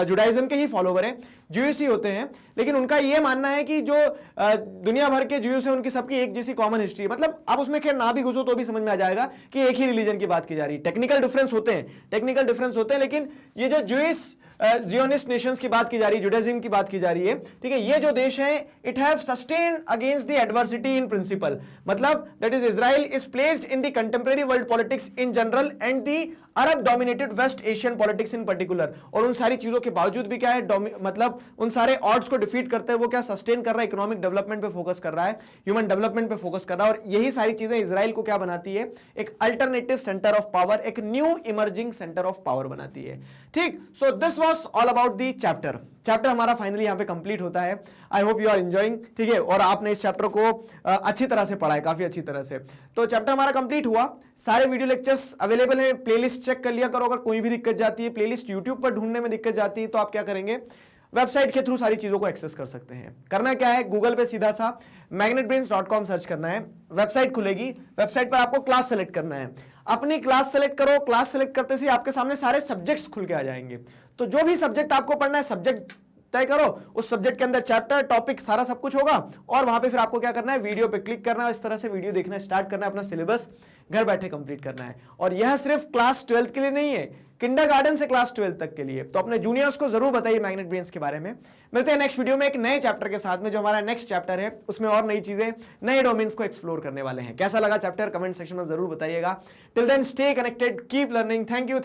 जुडाइज्म के ही फॉलोवर हैं, ज्यूइश ही होते हैं, लेकिन उनका ये मानना है कि जो दुनिया भर के ज्यूइश हैं उनकी सबकी एक जैसी कॉमन हिस्ट्री है। मतलब आप उसमें खैर ना भी घुसो तो भी समझ में आ जाएगा कि एक ही रिलीजन की बात की जा रही है। टेक्निकल डिफरेंस होते हैं, लेकिन ये जो ज्यूइश जियोनिस्ट नेशंस की बात की जा रही है, जुडाइज्म की बात की जा रही है, ठीक है। ये जो देश है it have sustained against the adversity in principle, मतलब that is Israel is placed in the contemporary world politics in general and the Arab dominated west Asian politics in particular. और उन सारी चीजों के बावजूद भी क्या है, मतलब उन सारे ऑड्स को डिफीट करते हैं वो क्या सस्टेन कर रहा है, इकोनॉमिक डेवलपमेंट पे फोकस कर रहा है, ह्यूमन डेवलपमेंट पे फोकस कर रहा है। और यही सारी चीजें इजराइल को क्या बनाती है, एक अल्टरनेटिव सेंटर ऑफ पावर, एक new emerging centre of power बनाती है, ठीक। So this was all about the chapter हमारा फाइनली यहाँ पे कंप्लीट होता है। I hope you are enjoying, ठीक है। और आपने इस चैप्टर को अच्छी तरह से पढ़ा है, काफी अच्छी तरह से। तो चैप्टर हमारा कंप्लीट हुआ, सारे वीडियो लेक्चर्स अवेलेबल हैं, प्लेलिस्ट चेक कर लिया करो। अगर कोई भी दिक्कत जाती है, प्लेलिस्ट यूट्यूब पर ढूंढने में दिक्कत जाती है, तो आप क्या करेंगे, वेबसाइट के थ्रू सारी चीजों को एक्सेस कर सकते हैं। करना क्या है, गूगल पे सीधा सा magnetbrains.com सर्च करना है, वेबसाइट खुलेगी, वेबसाइट पर आपको क्लास सेलेक्ट करना है, अपनी क्लास सेलेक्ट करो। क्लास सेलेक्ट करते से आपके सामने सारे सब्जेक्ट्स खुल के आ जाएंगे। तो जो भी सब्जेक्ट आपको पढ़ना है, सब्जेक्ट तय करो, उस सब्जेक्ट के अंदर चैप्टर, टॉपिक, सारा सब कुछ होगा। और वहां पे फिर आपको क्या करना है, वीडियो पे क्लिक करना है, इस तरह से वीडियो देखना स्टार्ट करना है, अपना सिलेबस घर बैठे कंप्लीट करना है। और यह सिर्फ क्लास 12th के लिए नहीं है, किंडरगार्टन से क्लास 12th तक के लिए। तो अपने जूनियर्स को जरूर बताइए मैग्नेट ब्रेन्स के बारे में। मिलते हैं नेक्स्ट वीडियो में एक नए चैप्टर के साथ में, जो हमारा नेक्स्ट चैप्टर है उसमें और नई चीजें, नए डोमेन्स को एक्सप्लोर करने वाले हैं। कैसा लगा चैप्टर, कमेंट सेक्शन में जरूर बताइएगा। Till then stay connected, keep learning. Thank you.